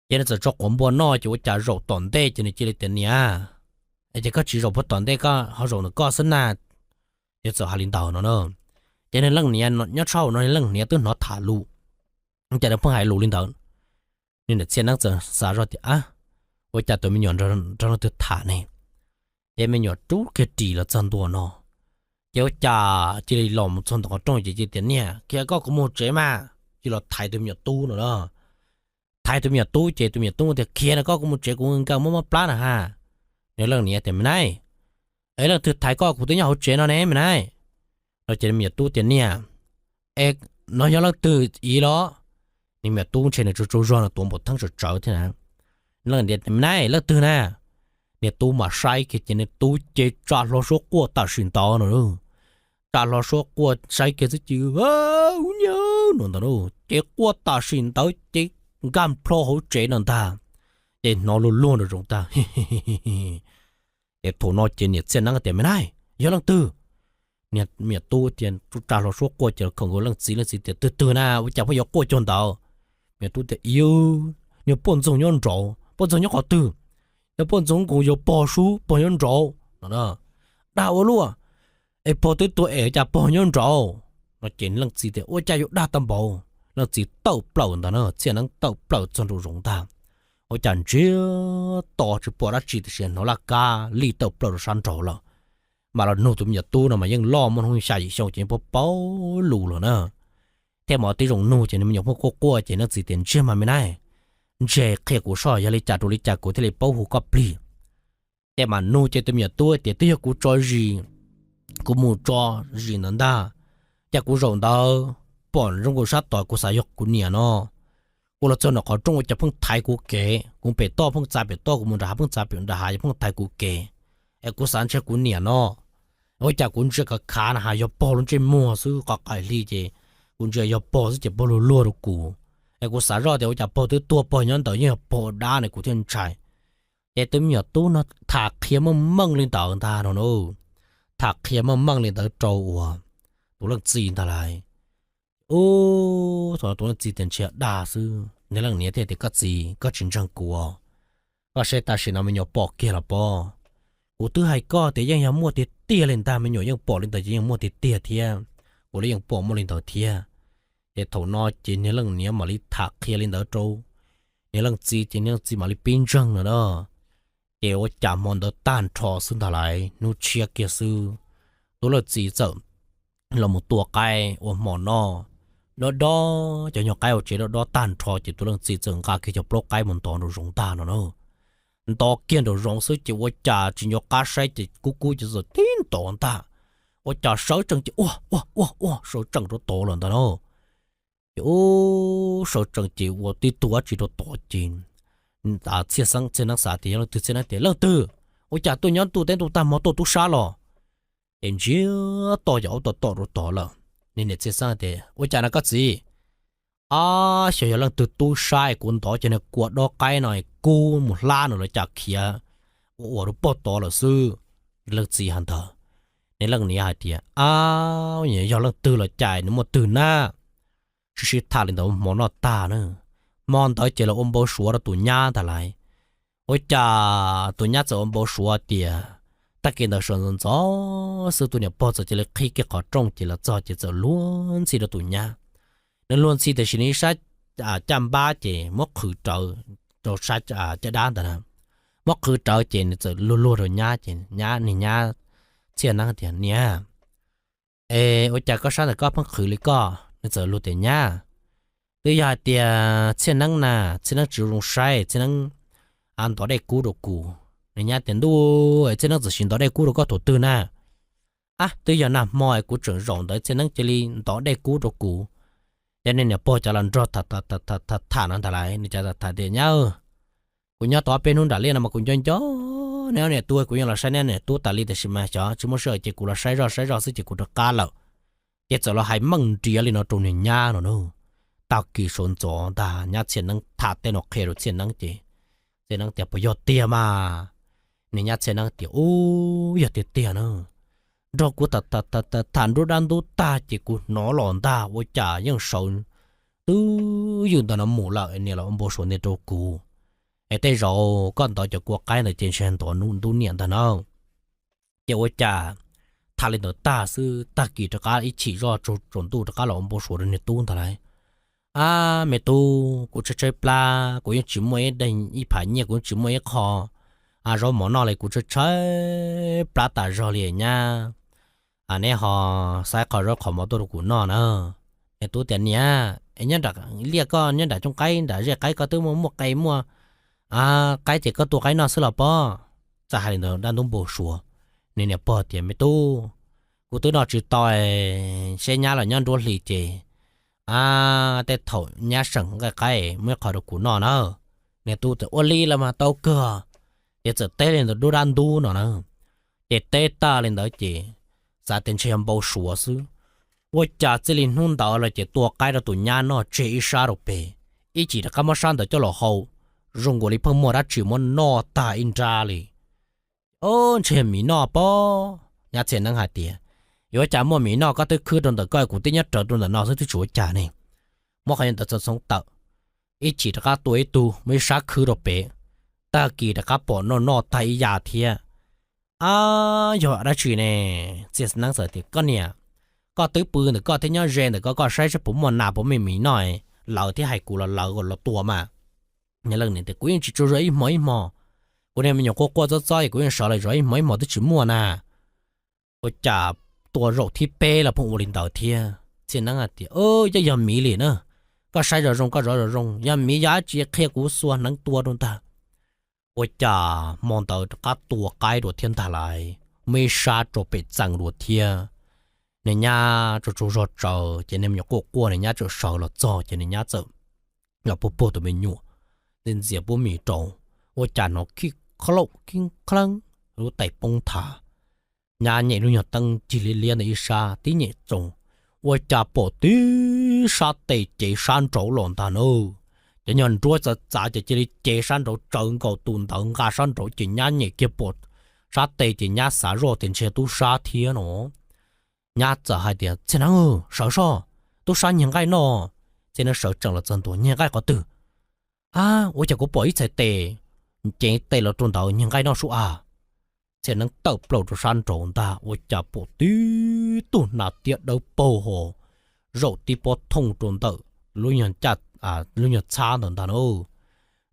cho nên cho của búa nọ chỉ trả rổ toàn tê cho nên chỉ là tiền nha chỉ có chỉ rổ búa toàn tê có họ rổ nó có sân na để cho hà linh tàu nó nữa cho nên lần này nó nhớ sau nó lần này tôi nó thả lù cho nên phong hải lù linh tàu nên là xem năng giờ xả ra thì ôi chả tụi mình nhọn cho nó tự thả này để mình nhọn trú cái gì là chân đùa nó kéo chả chỉ là lòng chân đó trong chỉ tiền nha kia có một chế mà chỉ là thay tụi mình tu nữa đó thay tụi mình tu chế tụi mình tu thì kia nó có một chế cũng cao mất plá nè ha nếu lần này thì mình này ấy là thực thay có của tụi nhau chế nó nè mình này nó chế mình tu tiền nha nó nhớ là từ ý đó nhưng mà tu chế này cho là tu một tháng rồi trở thế nào lần này thì mình này là từ nè để tu mà sai cái chuyện này tu chế trả lo số của ta xin tao nữa trả lo số của sai cái gì chứ nhớ nữa đâu chế của ta xin tao chế gam pro hỗ trợ nữa ta để nó luôn được chúng ta để thủ nó chế nhiệt sen năng cái tiền mới này nhớ lần tư nhiệt miệt tu tiền tu trả lo số của chỉ không có lần gì tiền từ na chẳng phải có của chọn tao miệt tu tiền yêu nhiều bốn种nhân trâu bốn种nhân họ từ要不总共有报数帮人做，那大我路报对对就帮人做，那见能知的我家有大担保，那只斗不了的呢，只能斗不了真正容大，我讲这到是报了知的先，那家里斗不了山走了，嘛了弄怎么多了嘛，因老么东西下一小钱不包路了呢，但嘛这种弄钱你们有不过钱那只点钱嘛没来。chế kia của soi ya lấy trả đồ lấy trả của thế lấy bảo hộ cấp li,แต่mà nuôi chế tụi mình tôi thì tôi cũng cho gì cũng muốn cho gì nữa da, chắc cũng rộng đâu, bọn trong cuộc sát tỏi của xã hội của nhà nó, của là cho nó có trong cái phong thái của kế, cũng bị to phong giá bị to cũng muốn ra phong giá bị ra hai phong thái của kế, của sản xuất của nhà nó, ôi chắc cũng chưa có khả năng hay bỏ luôn trên mua số có cái gì chứ, cũng chưa bỏ chỉ bỏ luôn được củaกูสารอเดี๋ยวจะพอตัวพอยันต่อยังพอด้าในกูเทียนใจแต่ตัวมีตัวน่ะถักเขียมันมั่งลินต่อกันตาเนาะถักเขียมันมั่งลินต่อโจวตัวเรื่องจีนอะไรโอ้ตัวเรื่องจีนเชียด่าซื้อในเรื่องนี้ที่ก็จีก็จริงจังกูก็ใช้ตาสินะมันอยู่ปอกเกล่ะปอกูตื้อให้ก็แต่ยังมัวติดเตี้ยลินตามันอยู่ยังปอกลินต่อยังมัวติดเตี้ยเทียกูเลยยังปอกมัวลินต่อเทียđể thầu nó chỉ những lần nhớ mà đi thạc kia lên đó trâu những lần chỉ những mà đi pin trăng nữa đó để tôi chạm món đó tan trò xuống thà lại nu chia kia sư tôi là chỉ sợ là một tua cay ở món nó đó cho nhỏ cay ở chế đó tan trò chỉ tôi là chỉ sợ cả khi cho bốc cay một tòn rồi rụng ta nó to kia rồi rụng sư chỉ tôi chả chỉ nhỏ cá say chỉ cú chỉ rồi tin tòn ta tôi chả sáu trăng chỉ sáu trăng rồi to lần ta nó ô số trăng chỉ我对多只都多钱，打切生切那啥的，了对切那的了的，我家对人都大毛都杀了，人家多有都多了，你那切生的，我家那个子，小有人都杀，滚多就那过到街内，过木拉那了家去啊，我都不多了是，了子很多， ในเรื่องนี้เตียเนี่ยยอเรื่องตื่นละใจนึกว่าตื่นหน้าชิทาลินตัวหมอนอตาเนอะมอนต่อยเจละอมโบชัวละตุญญาแต่ไรโอ้จ่าตุญญาจะอมโบชัวเตียตะเกียนเดชนจอซื้อตัวเนี่ยพอจะเจละขี้เกี่ยวกับจงเจละจอจะล้วนสิละตุญญานั่นล้วนสิแต่ชนิดชัดจำบ้าเจมกคือเจอชัดจะด้านแต่นะมกคือเจอเจนจะล้วนๆเลยญาเจนญานี่ญาเชียนั่งเตียเนี่ยโอ้จ่าก็ชัดแต่ก็เพิ่งคือเลยก็นี่จะรู้แต่ญาตัวอย่างเตียเช่นนั้นน่ะเช่นนั้นจิรงใช้เช่นนั้นอันต่อได้กูดูกูเนี่ยเตียนดูเช่นนั้นจะสินต่อได้กูดูก็ถูกตื่นน่ะตัวอย่างน่ะมอยกูจึงรองได้เช่นนั้นจะลีต่อได้กูดูกูแต่เนี่ยพอจะลันรอท่านั่นแต่ไรนี่จะท่าเดียวกูเนี่ยต่อเป็นหุ่นด่าเลี้ยนมากูย้อนย้อนเนี่ยตัวกูยังละใช้เนี่ยตัวตาลีแต่ชิมาจ้าชิมเชื่อจะกูละใช้รอสิจะกูจะกาแล้วเดี๋ยวจะเราให้มั่งเดียลีนอตรงเนี่ยย่าเนาะตากีสนจอดาญาเชียนนังถาเตนอเครุเชียนนังเจเชียนนังเตียประโยชน์เตียมาเนี่ยญาเชียนนังเตียโอ้ยเตียเนาะดอกกูตัดฐานดูดันดูตาเจกูหนอหลอนตาว่าจ่ายังสนยืนตอนนั้นหมู่ละเนี่ยเราอมโบสวนในตัวกูแต่เราก็ต่อจากกูใกล้ในเจนเชนตัวนู้นดูเนี่ยแต่เนาะเจ้าว่าจ่าทาเลนตาซื้อตากีตะการอีฉีรอจนตู้ตะการเราอมโบสวนในตู้แต่ไรเมตูกูจะใช้ปลากูยังจิ้มไว้ได้อีผายเนี่ยกูจิ้มไว้คอเราหมอนอเลยกูจะใช้ปลาตาเราเลยเนี่ยเนี่ยฮอใส่คอเราขอมาตัวกูนอเนอะตัวแต่เนี่ยเนี่ยดักเรียกก็เนี่ยดักจงไก่ดักเรียกไก่ก็ตัวมัวไก่มัวไก่เจ็กก็ตัวไก่นอสลับป้อจะให้เราด้านตรงโบชัวเนี่ยป้อเตียเมตูกูตัวนอจืดต่อยเชียร์เราเนี่ยดูหลีเจแต่ถอยญาสังใกล้ๆเมื่อขอดูกูนอนเนี่ยตู้จะอ้วนลีแล้วมาเต้าเกลือเดี๋ยวจะเต้เล่นตัวดูดันดูเนาะเดี๋ยวเต้ตาเล่นตัวเจสาเต็นเชียมเบาชัวซื้อว่าจะจะลินหุ่นดาวเลยเจตัวใกล้เราตัวญาเนาะเจอิชาโรเปอีจีตะกำมาชันแต่เจ้าหล่อเขารงกุลิเพิ่งมัวรัดจิมันนอตาอินจาเลยโอ้เชียมีนอปอญาเชียนนั่งหาเตีย有家莫米闹个对客中的盖古定要找中的闹是去做家呢，莫看人的这种道，一起的个对度没啥客了白，大几的个把闹太压天，有那去呢，这是能说的个呢，个对ปืน的个对要人的个ใช้是不莫拿不没米闹诶，老天还顾了老个了多嘛，你那年的古人去做热一毛一毛，古人没有过着早一古人少了热一毛一毛的去莫呢，我家。ตัวโรคที่เป้ละพงอุลินดาวเทียเช่นนั้นเดียยังมีเลยเนอะก็ใช้ระรงก็ระงยังมียาเจียเคียกูส่วนนั้นตัวโดนตาโอ้จ่ามองตัวก็ตัวไกลโดดเทียนทลายไม่ชาโจเป็ดจังโดดเทียเนี่ยจะจูรอเจอจะเนี่ยมันก็กลัวเนี่ยจะสาวเราจ่อจะเนี่ยจะเราปุ๊บตัวเป็นหนูเดินเสียปุ๊บมีจงโอ้จ่าnóคิดคลกคิดคลังรู้ไต่ปงถาnhà nhẹ luôn nhặt tăng chỉ liên này xa tí nhẹ trồng, và cha bỏ tí xa tệ chế san trổ lòn ta nô, cho nhận chúa sẽ trả chỉ chế san trổ trơn cầu tuần tận cả san trổ chỉ nhà nhẹ kia bỏ, xa tệ chỉ nhà xả rồi tiền xe tu xa thiên nó, nhà trả hai tiền, thế nào sợ tu xa những cái nó, thế nó sợ chẳng là chân tu những cái có từ, và cha có bỏ ít sai tệ, chế tệ là tuần tận những cái nó sốเช่นนั้นเติบโตจะสั้นโจนตาว่าจะปวดตีตุนาเตียดโปโหโรตีปวดทงโจนเตอลุยยันจัดลุยยันช้าตนตาโน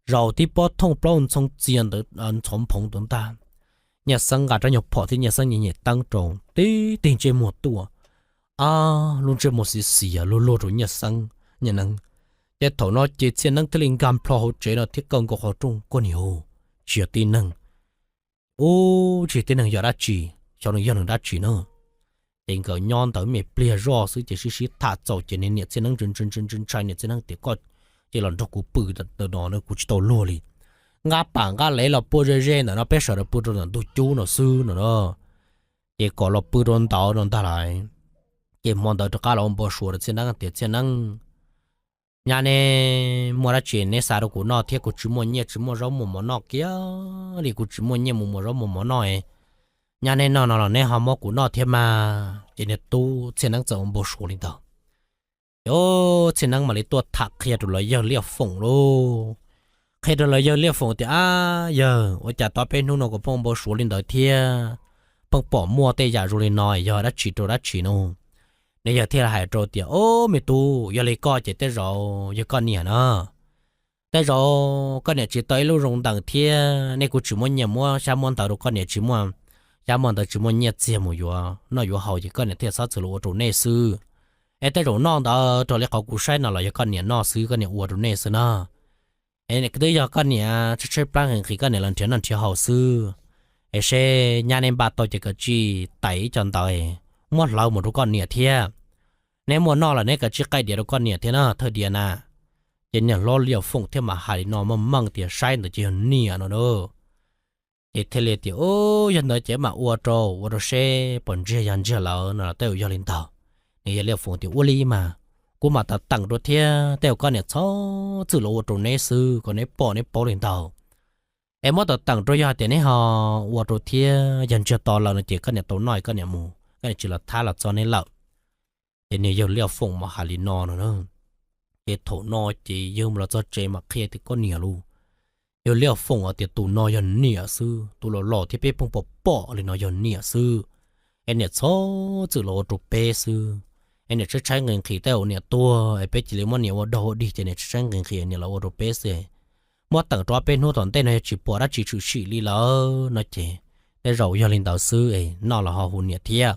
โรตีปวดทงปล้นทรงเจียนเตอันสมพงตนตาเนี่ยสังกัดจะหยกพอที่เนี่ยสังเนี่ยตั้งโจงตีติงเจหมดตัวลุงเจหมดเสียลุโลรุเนี่ยสังเนี่ยนังเจ้าถอนเจเช่นนั้นทลิงกำพลอเจนที่กังก็ขอจงก็เหนียวเชียตีนังโอ้chỉ tên nàng giờ đã chỉ cho nàng giờ nàng đã chỉ nữa tên cỡ nhon tới mẹ bia rò sự chỉ sĩ thả dầu chỉ nên nhiệt năng chân trai nhiệt năng tiệt có chỉ là nó cũng bự từ đó nó cũng chỉ tàu lùa đi ngã bảng ngã lấy là bự rơi nó bé sợ là bự rồi nó chú nó sư nó chỉ có là bự rồi tàu rồi ta lại chỉ mong tới cả là ông bố sủa chân năng tiệt chân năng nhà này mua ra chuyện này sao cũng nó thiết cũng chỉ mua nhẹ chỉ mua rau mua nó kia thì cũng chỉ mua nhẹ mua rau mua nó ấy nhà này nó là nên họ mua của nó thêm mà chỉ nên tu chỉ năng dùng bộ số linh đạo yo chỉ năng mà lấy tua thạc khi được lấy giờ liệp phồng lô khi được lấy giờ liệp phồng thì giờ tôi trả tao bên nó có phong bộ số linh đạo thia phong bỏ mua tây giả rồi nói giờ đã chỉ nó nếu giờ thia là hải rồi thì mày tu giờ lấy coi chỉ tới rồi giờ con nhỉ nó tới rồi con nhỉ chỉ tới lúc rong đằng thia nên cũng chỉ muốn nhỉ mua sao muốn tao được con nhỉ chỉ muốn giá mòn tờ chỉ muốn nhẹ chiêm một vừa nó vừa hậu chỉ con này thiệt sát từ lúa trồng nê sư em tới rồi non đó cho lấy khẩu củ sai nó là cho con này nó sư con này uo trồng nê sư nó em này cái đấy giờ con này chơi plan hình khi con này lần trước lần trước hậu sư em sẽ nhà nên bà tôi chỉ có chi tẩy chọn tỏi mua lâu một đứa con này thiệt nếu mua nó là nếu cái chiếc cây đĩa đứa con này thiệt nó thời điểm nào chỉ nhận lo liều phụng thêm mà hải nó mà mang tiền sai nó chỉ hơn nè nó đâu thế lệ thì dân nói chế mà uo trâu xe bọn trẻ dân trẻ lão nó tao cho lên tàu này liệu phụng thì uo li mà cú mà ta tặng đôi thia tao con này cháu từ lúa trâu nấy sư còn nấy bỏ lên tàu em mất ta tặng đôi giờ thì nấy họ uo trâu thia dân trẻ to lão nó chỉ con này tàu nói con này mù cái này chỉ là tha là cho nên lão thì này giờ liệu phụng mà hà lì nó nữa cái thổ nó chỉ dùng là cho trẻ mà kia thì con nhiều luôn yo liao phong ở tiệt tụ nói yon nia sư tụ lò thì bé phong bỏ lên nói yon nia sư anh nhớ số chữ lò tụ bé sư anh nhớ chắc chắn người khi tao nhớ tua anh bé chỉ lấy món nhiều đồ đi cho nên chắc chắn người khi nhớ là tụ bé sư mỗi tầng cho bé nuôi toàn tên này chỉ bỏ ra chỉ chữ chỉ li lỡ nói chứ để rồi yo lên đạo sư ấy nó là họ hùn nhớ thiệt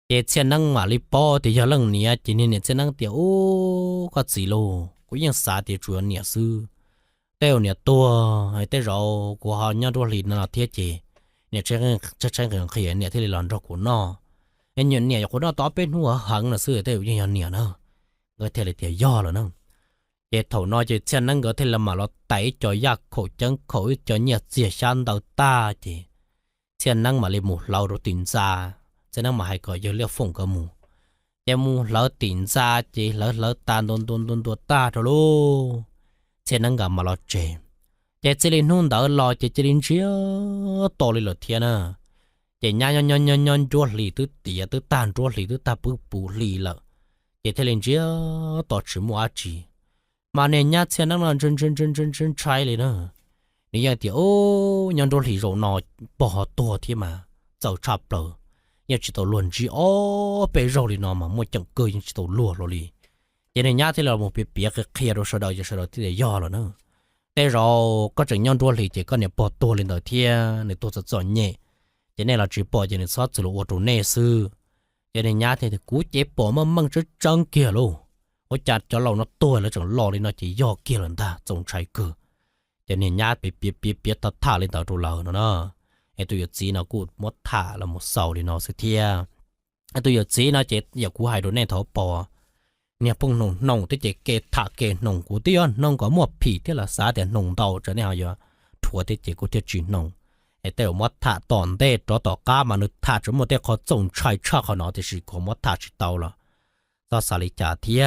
để chân năng mà li bỏ thì giờ lần nia chỉ nên chân năng tiểu có gì lô cũng như xã thì chủ nhớ sư tao nè tua hay tao rồi của họ nhau đua lì nó thiết gì nè chắc chắn cái khi nè thì làm cho của nó anh nhận nè của nó tao bên hùa hẳn là xưa tao như nè nó cái thế là tiền do rồi nó để thầu nói chỉ chân năng cái thế là mà nó tẩy cho giặc khổ chân khổ cho nhiệt diệt san đầu ta chỉ chân năng mà lấy một lâu rồi tỉnh ra chân năng mà hay có giờ liều phồng cái mù em mù lỡ tỉnh ra chỉ lỡ tan đôn ta rồi luôn thế năng gặp mà lo chè chỉ lên hôn đỡ lo chỉ lên chia to lên là thiên à chỉ nhon chúa lì tứ tía tứ tan chúa lì tứ ta bù lì lợ chỉ thế lên chia to chỉ mua chỉ mà nè nhát thế năng là chân trái lên nữa nếu như thì nhon chúa lì rồi nó bỏ to thế mà giàu chập lợ nhưng chỉ tao luôn chỉ bé rồi thì nó mà mua chẳng cười nhưng chỉ tao lùa rồi cho nên nhát thì là một việc cái kia rồi sau đó thì để do rồi nữa thế rồi có chừng nhau đua thì chỉ có niệm bỏ tua lên đầu thiên này tôi sẽ chọn nhẹ cho nên là chỉ bỏ cho nên sót từ lỗ trốn nè sư cho nên nhát thì cú chế bỏ mà mang chút trăng kia luôn我chặt cho lâu nó tôi là chẳng lo lên nó chỉ do kia lần ta trông trái cử cho nên nhát bị ta thả lên tàu trâu lầu nó em tôi gì nó cũng một thả là một sầu thì nó sẽ thia em tôi gì nó chỉ giờ cú hai đứa này tháo bỏ nè phong nồng tới chỉ thả nồng của tiêu nồng có một phỉ thế là xã để nồng đầu cho nên giờ thua tới chỉ có thể chỉ nồngไอ้เต่ามัดถาตอนเด็ดต่อก้ามันถาจนหมดแต่เขาจงใช้ชาเขาเนาะที่สิเขามัดถาจิตเตาละก็สาลิจ่าเทีย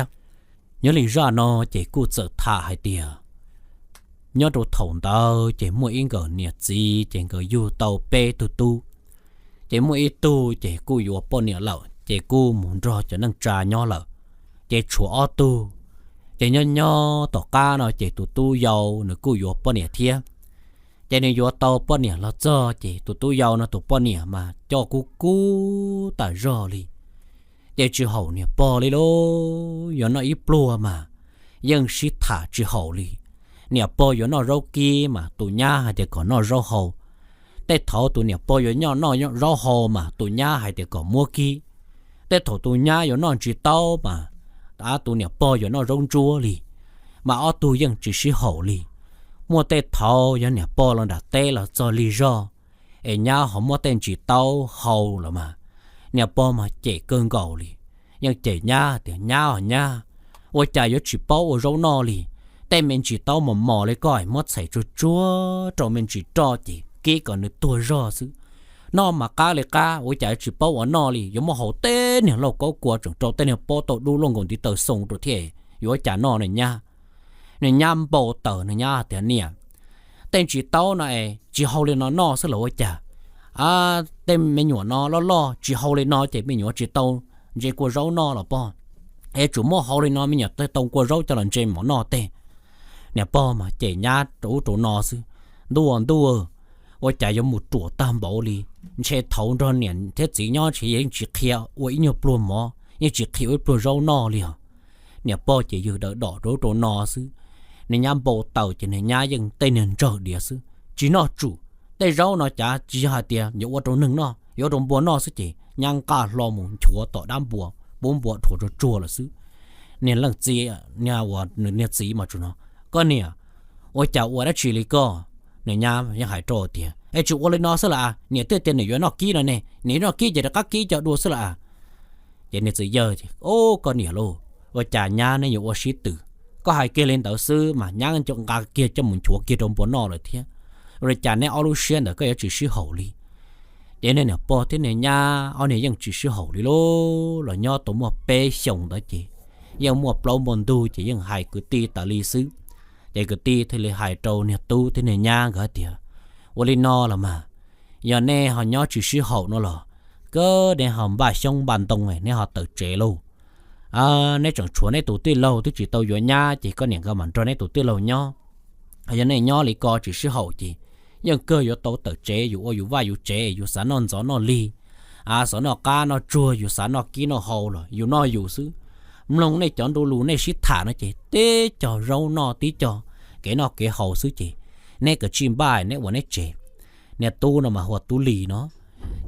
nhớ lý ra nó chỉ cố tự thả hai tia nhớ đồ thòng tao chỉ mua ít cái nhiệt gì chỉ cái du tàu pe tu chỉ mua ít tu chỉ cố du bao nhiêu lợ chỉ cố muốn cho năng trà nhỏ lợ chỉ chúa tu chỉ nhớ tàu cá nó chỉ tu giàu nó cố du bao nhiêu thia chỉ nên du tàu bao nhiêu là cho chỉ tu giàu nó tu bao nhiêu mà cho cố tại rồi để chỉ hậu nè bỏ đi lô, giờ nó ít plua mà, nhưng chỉ thả chỉ hậu đi, nè bỏ giờ nó rau kia mà tụi nhá hay để còn nó rau hậu, để thầu tụi nè bỏ giờ nó rau hậu mà tụi nhá hay để còn mua kia, để thầu tụi nhá giờ nó chỉ tao mà, đã tụi nè bỏ giờ nó rau chua đi, mà ở tụi nhưng chỉ hậu đi, mua để thầu giờ nè bỏ là đã té là cho lý do, ở nhá họ mua tên chỉ tao hậu là mà. Nhà bò mà chạy cơn gầu li, nhưng chạy nha thì nha, ôi chạy chỉ bao ở rau no li,แต่mình chỉ tao mà mò lấy coi mất xảy chúa, rồi mình chỉ cho chỉ kia còn được tua rò xứ, nó mà cá lấy cá, ôi chạy chỉ bao ở no li, giống mà hậu tên nè lâu có qua trong trâu tên nè bao tàu đu lông còn đi tàu sông rồi thế, ôi chạy no này nha bao tàu này nha thì nè, tên chỉ tao này chỉ hậu lên nó no xứ là ôi chạy. tên mấy nhỏ nó lo chỉ hậu lên nó thì mấy nhỏ chỉ tàu chỉ qua rau nó là bao ai chủ mua hậu lên nó mấy nhỏ tới tàu qua rau cho lần trên món nó tê nè bao mà chạy nhá chỗ nó sư đua我家有木做担保哩，且头着年，这只要是人只看，我一年不毛，也只看一不肉闹了。你包就有的打着闹是，你家包到就你家人对人着的是，只那煮，但肉那家只下点，有我都能那，有种包那是的，人家老母戳到单包，包戳着做了是，你冷子，你我子嘛就那，个你啊，我家我的处理个。nè nhà nhà hải trò tiền, ai chịu lên nó sao là, nè tới tiền này nó kỹ rồi nè, nè nó kỹ chỉ là các kỹ cho đua sao là, vậy nên bây giờ thì, con nè lô, và trả nhà này nhiều sĩ tử, có hai kia lên đầu sư mà nhà anh chọn cả kia cho mình chúa kia trong bốn nọ rồi thế, rồi trả này ở lúc xuyên được cái chỉ sĩ hậu đi, vậy nên nè bỏ thế này nhà, ở này vẫn chỉ sĩ hậu đi lô, là nhau tụi một bé sống đó chị, nhưng một lâu một đu chỉ vẫn hai cứ ti tại lý sư. để cái ti thì lại hải trâu nè tu thế này nha cái tiệt, ôi nó là mà, giờ này họ nhớ chỉ sư hậu nó là, cứ để họ bài xong bàn tông này nên họ tự chế luôn, nên chẳng chúa này tụ tiền lâu thì chỉ tàu vừa nha chỉ có những cái mảnh cho này tụ tiền lâu nhá, giờ này nhớ lại coi chỉ sư hậu chỉ, nhưng cơ vừa tàu tự chế vừa vai vừa chế vừa sáng non gió nó ly, sáng nó cá nó chua vừa sáng nó kí nó hậu rồi vừa nó vừa xứ mông này chọn đồ lù này xít thả nó chị tê cho rau nó tí cho cái nó cái hậu xứ chị nè cái chim bài nè bọn nè chị nè tu nó mà hoạt tu lì nó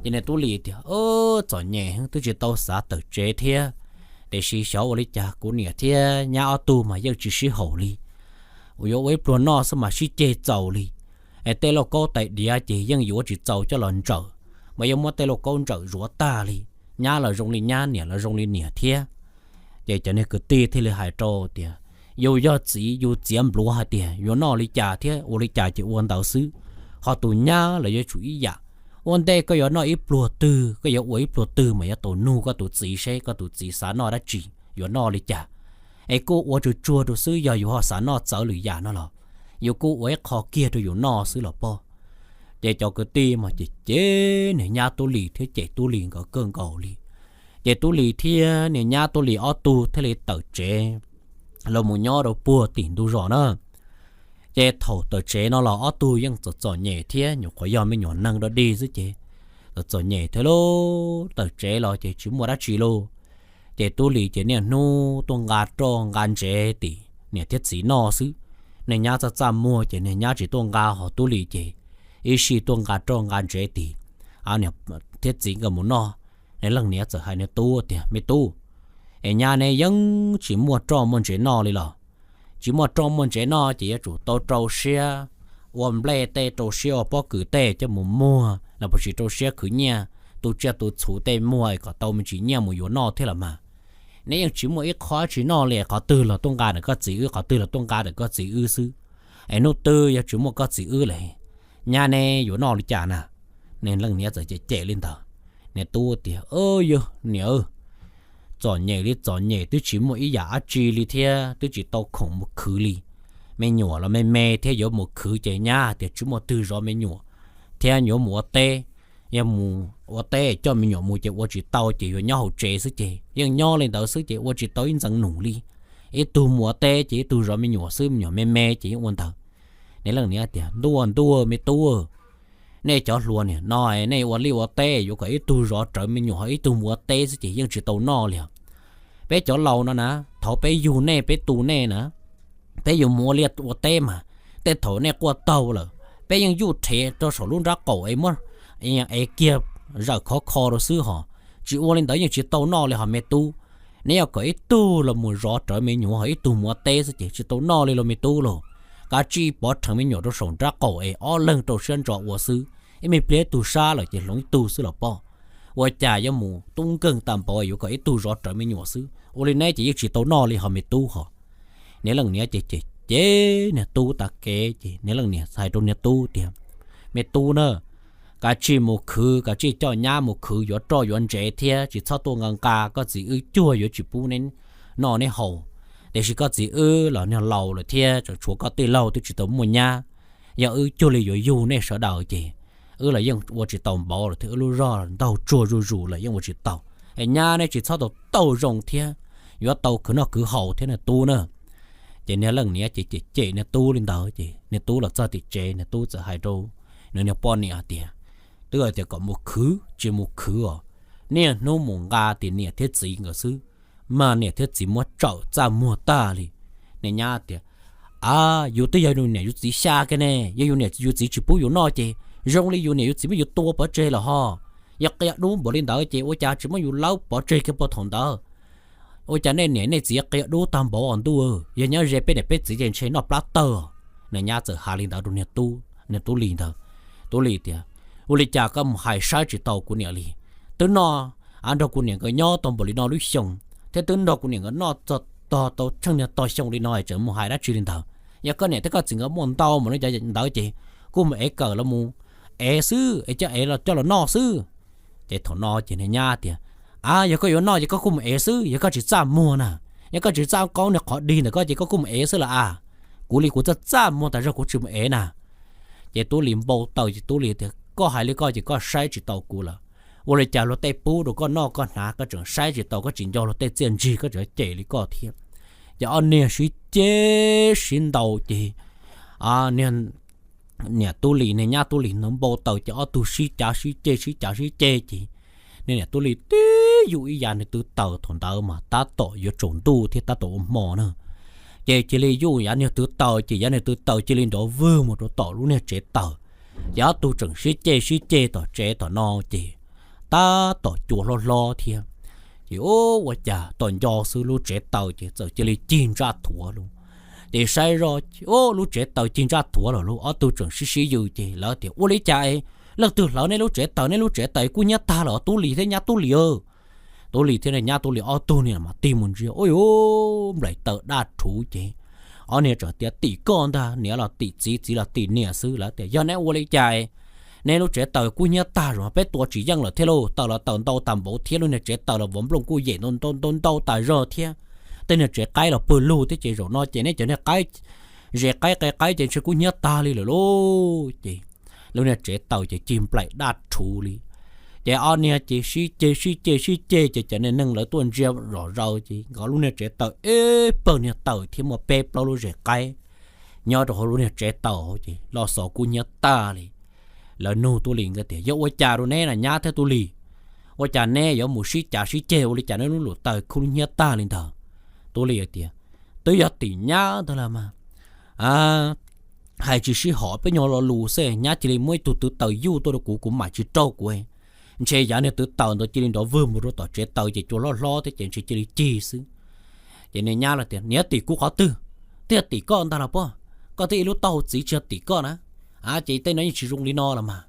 vậy nè tu lì thì chọn nhẹ tôi chỉ tao xả tự chế thế để xí xấu ở đây cha của nè thế nhà ở tu mà giờ chỉ xí hậu lì ủa với pro nó sao mà xí chế giàu lì tê lo có tại địa chị nhưng yếu chỉ giàu cho lần trở mà giờ mua tê lo con trở rửa ta lì nhà là rong lì nhà nè là rong lì nè thế vậy cho nên cái tê thì là hải trâu thì yêu do chỉ yêu chiếm lúa hạt thì yêu nó lấy trả thế ô lấy trả chỉ uốn đầu xứ họ tụ nhá là yêu chủ ý giả uốn đây có yêu nó ít lúa tư có yêu ít lúa tư mà yêu tụ nu có tụ chỉ xe có tụ chỉ sáng nó đã chỉ yêu nó lấy trả ai cô uốn chua chua tụ xứ giờ yêu họ sáng nó trở lười giả nó là yêu cô uốn khó kia tụ yêu nó xứ là po để cho cái tê mà chỉ chế này nhà tụ lì thế chế tụ lì có cơn cầu lì để tu lì thia nè nhà tu lì ở tu thế là tự chế là một nhỏ đâu bùa tiền tu rõ nữa để thầu tự chế nó là ở tu nhưng tự nhẹ thia nhiều khó do mấy nhỏ năng đó đi chứ chế tự nhẹ thế lô tự chế là chỉ mua đã chỉ lô để tu lì chế nè nu tuần gà tròn gan chế tỷ nè thiết sĩ nó xứ nè nhà ta chăm mua chế nè nhà chỉ tuần gà họ tu lì chế ý sĩ tuần gà tròn gan chế tỷ nè thiết sĩ cái muốn nó nên lần này giờ hai này tu thì mới tu, ở nhà này vẫn chỉ mua trâu muốn chế nọ đi là, chỉ mua trâu muốn chế nọ chỉ chủ tàu trâu xe, ôm lê tê trâu xe ở bao cử tê cho muốn mua, là bởi chỉ trâu xe cứ nhà, tu chơi tu chủ tê mua có tàu mình chỉ nhà mua yếu nọ thế là mà, nếu chỉ mua ít khó chỉ nọ liền có tư là tung gà được có gì ư, có tư là tung gà được có gì ư xứ, ở nô tư giờ chỉ mua có gì ư lại, nhà này yếu nọ đi chả nè, nên lần này giờ chạy lên tàu nè tu thì ơi nè chọn nhẹ tôi chỉ một ý giả chi li thế tôi chỉ tao khổng một khứ li mẹ nhỏ là mẹ thế có một khứ chạy nha thì chúng một tư rõ mẹ nhỏ thế nhỏ một tê em một tê cho mẹ nhỏ một chạy chỉ tao chỉ vào nhau hậu chế sức chế nhưng nhau lên tao sức chế chỉ tao in rằng nụ li ít tu một tê chỉ tu rõ mẹ nhỏ sức nhỏ mẹ chỉ quan tao nên lần này thì đua mẹ tu nè cho luôn nè nói nèวันliu têอยู่cái tu rõ trở mình nhỏ ít tu mua tê chứ chỉ chỉ tàu no liền bé cho lâu nó nè thọ béอยู่nè bé tu nè nè béอยู่mua liệtตัวtê mà tê thọ nè qua tàu rồi bé ยังอยู่เทcho số luôn ra cổ ấy mất ấy kia giờ khó rồi xứ họ chỉ uống lên tới những chỉ tàu no liền họ mẹ tu nè cái tu là mua rõ trở mình nhỏ ít tu mua tê chứ chỉ tàu no liền là mẹ tu rồi cả chi bỏ thằng mình nhỏ đó sống ra cổ ấy ở lần đầu tiên trọ của sư em mình biết tu xa là chỉ lối tu sư là bao và trả cho mù tung cưng tạm bao ấy có ít tu rõ trở mình nhỏ sư ô lên này chỉ tàu no li họ mình tu họ nếu lần này chỉ chế nè tu ta kế chỉ nếu lần này sai trong nè tu tiền mình tu nữa cả chi một khứ cả chi cho nhà một khứ có cho yuan chế thế chỉ sau tu ngang cả có gì ư chua có chỉ bu nên nó nên hậu để chỉ có gì ư là nó lâu là thế cho chúa có tiền lâu thì chỉ tốn một nhà giờ ư chua là dù này sợ đầu chị là yên我只tàu bảo了，他路绕到做入了，因我只tàu，哎伢呢只操到tàu rong thiên，有tàu可能cứ hậu thế này tu nữa，chỉ này lần này chỉ này tu lên đầu chỉ này tu là cho thì chế này tuจะให้ดูเนี่ยเนี่ยป้อนเนี่ยเดียตัวเดียก็มุคือchỉมุคืออ๋อเนี่ยนู้มงกาตีเนี่ยเทียจีก็ซื้อมาเนี่ยเทียจีมัวเจ้าจ้ามัวตาเลยเนี่ยญาติอยู่ตัวอยู่เนี่ยอยู่จีชากันเนี่ยอยู่เนี่ยอยู่จีจีปูอยู่นอเจรงเลยอยู่เนี่ยอยู่จีไม่อยู่ตัวปอเจละฮะอยากอยากดูบ่เล่นดาวเจว่าจ่าจีไม่อยู่เล้าปอเจกับปอทองดาวว่าจ่าเนี่ยจีอยากอยากดูตามบ่อ่อนตัวอย่างเงี้ยเรเป็นเนี่ยเป็นจีเจนเชนนอปลาเตอร์เนี่ยญาติหาลินดาวดูเนี่ยตู้ลินดาวตู้ลิเดียอุลิจ่าก็หายใช้จีเตากูเนี่ยลีตัวนออันดอกกูเนี่ยก็ย่อตอมบริโนลุชงแต่ตัวดอกกูเนี่ยก็นอต่อช่างเนี่ยต่อชงลิโนไอเจ๋อมูหายได้จีลินดาวอยากก็เนี่ยถ้าก็จึงก็มวนเตามันเลยจะดาวเจกูมาเกิดแล้วมูซื้อเจ้าเราเจ้าเรานอซื้อเจ้าถอนนอเจเนี่ยญาติอยากก็อยู่นออยากก็กูมาซื้ออยากก็จีจ้ามัวน่ะอยากก็จีจ้าก้อนเนี่ยขอดีเนี่ยก็จีก็กูมาซื้อละกูลีกูจะจ้ามัวแต่เรากูจีมาน่ะเจ้าตัวลิมโบเตาเจ้าตัวลิเดียก็หายเลยก็จีก็ใช้จีเตากูละ我哋家落地ปูดูก็นอกก็หนาก็จังใช้จิตก็จินยอ落地เจียนจีก็จะเจลิก็เทียบอย่าอันเนี่ยสิเจสินดาวจีเนี่ยตุลีเนี่ยญาตุลีน้ำโบเต่าจะเอาตุสิจ่าสิเจจีเนี่ยตุลีตีอยู่อีอย่างเนี่ยตุเต่าถอนเต่ามาตาต่ออยู่จงตู้ที่ตาต่อหมอเนอะเจจิลีอยู่อย่างเนี่ยตุเต่าจีอย่างเนี่ยตุเต่าจิลินดอเวอร์หมดตัวต่อรู้เนี่ยเจเต่าอย่าตุจังสิเจต่อเจต่อนอจีta tỏ chùa lo thiệt thì ô chả toàn do sư lu trẻ tàu chỉ giờ chỉ lấy chín ra thua luôn để sai rồi lu trẻ tàu chín ra thua rồi lu ở tu trường sĩ dư chỉ lỡ thì ô lấy chạy lỡ từ lỡ này lu trẻ tàu cú nhát ta lỡ tu lì thế nhát tu lì thế này nhát tu lì ở tu này mà tìm một riêng ôi lại tờ đa thú chỉ ở này trở tiệt tỷ con ta nếu là tỷ chỉ là tỷ nè sư là để do này ô lấy chạy nên lúc trẻ tàu cú nhát ta rồi bé tua chỉ dân là thế lô tàu là tàu tạm bổ thế luôn này trẻ tàu là vốn lông cú dễ tôn tàu tại rồi thế tên là trẻ cái là bự lù thế chị rồi nó chị này cái trẻ cái chị sẽ cú nhát ta đi rồi lô chị lúc này trẻ tàu chị chìm lại đắt thủ đi chị anh này chị cho nên nâng lại tuần riêng rồi chị có lúc này trẻ tàu bờ này tàu thì một bếp lâu trẻ cái nhớ được lúc này trẻ tàu chị lo sợ cú nhát ta đi là nô tu liền cái tiền, dẫu cha rồi nè là nhá theo tu lì, cha nè dẫu một sĩ cha sĩ treo đi cha nó lụt tay không nhớ ta lên thở, tu lì cái tiền, tới giờ tiền nhá thôi là mà, hai chỉ sĩ họ với nhau là lù xe nhá chỉ mới từ tàu du tôi cũng mãi chỉ trâu của em, chơi giá này từ tàu tôi chỉ lên đó vừa một đôi tàu chơi tàu chỉ cho lo thế chuyện chỉ chi xứ, vậy nên nhá là tiền, nếu tỷ cũng khó tiền tỷ con ta là po, có thể lúc tàu chỉ chưa tỷ con á. Chị tên nó chỉ dùng lý no là mà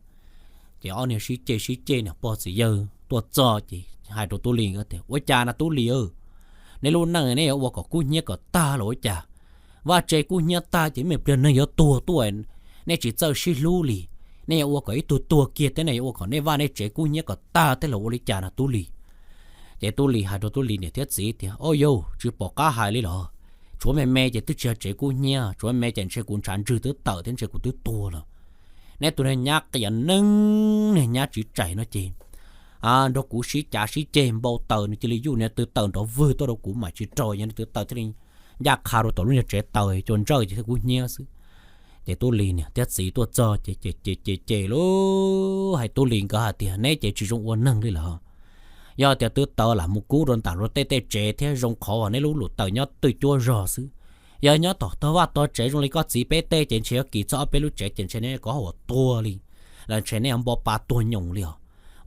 chị ở này xí chê nè bỏ gì giờ tôi cho chị hai đồ tôi liền có thể ôi cha là tôi liền nên luôn năng này ở có cú nhớ có ta lỗi cha và chơi cú nhớ ta chỉ mệt lên này ở tuổi nên chỉ chơi xí lu lì nên ở có ít tua kia thế này ở còn nên va nên chơi cú nhớ có ta thế là ôi cha là tôi lì để tôi lì hai đồ tôi lì này thiết gì thì ôi yo chỉ bỏ cá hai lý rồi chúa mẹ chỉ tức chơi cú nhớ chúa mẹ chỉ chơi cú chán trừ tức tờ đến chơi cú tức tua rồi nè tụi này nhát cái nâng này nhát chỉ chạy nó chìm đó cú xí chả xí chìm bao tờ này chỉ lý dụ này từ tờ đó vừa tôi đâu cú mà chỉ trôi nhưng từ tờ thế này nhát khá rồi tụi nó trẻ tờ chôn rơi chỉ cú nhớ xứ để tôi liền nè tết gì tôi cho chị lố hay tôi liền cả hạt tiền nè chị chỉ dùng uốn nâng đi là do tiền từ tờ là một cú rồi tạo rồi tê trẻ thế dùng khó nè lú lụt tờ nhát từ chua rò xứ giờ nhớ taoว่าตัวเจ๋งเลยก็จีเป้เต้เจ๋งเชียวกี่จ้าเป้รู้เจ๋งเชียวเนี่ยก็หัวตัวเลยแล้วเชียวเนี่ยบอกปลาตัวหยงเลย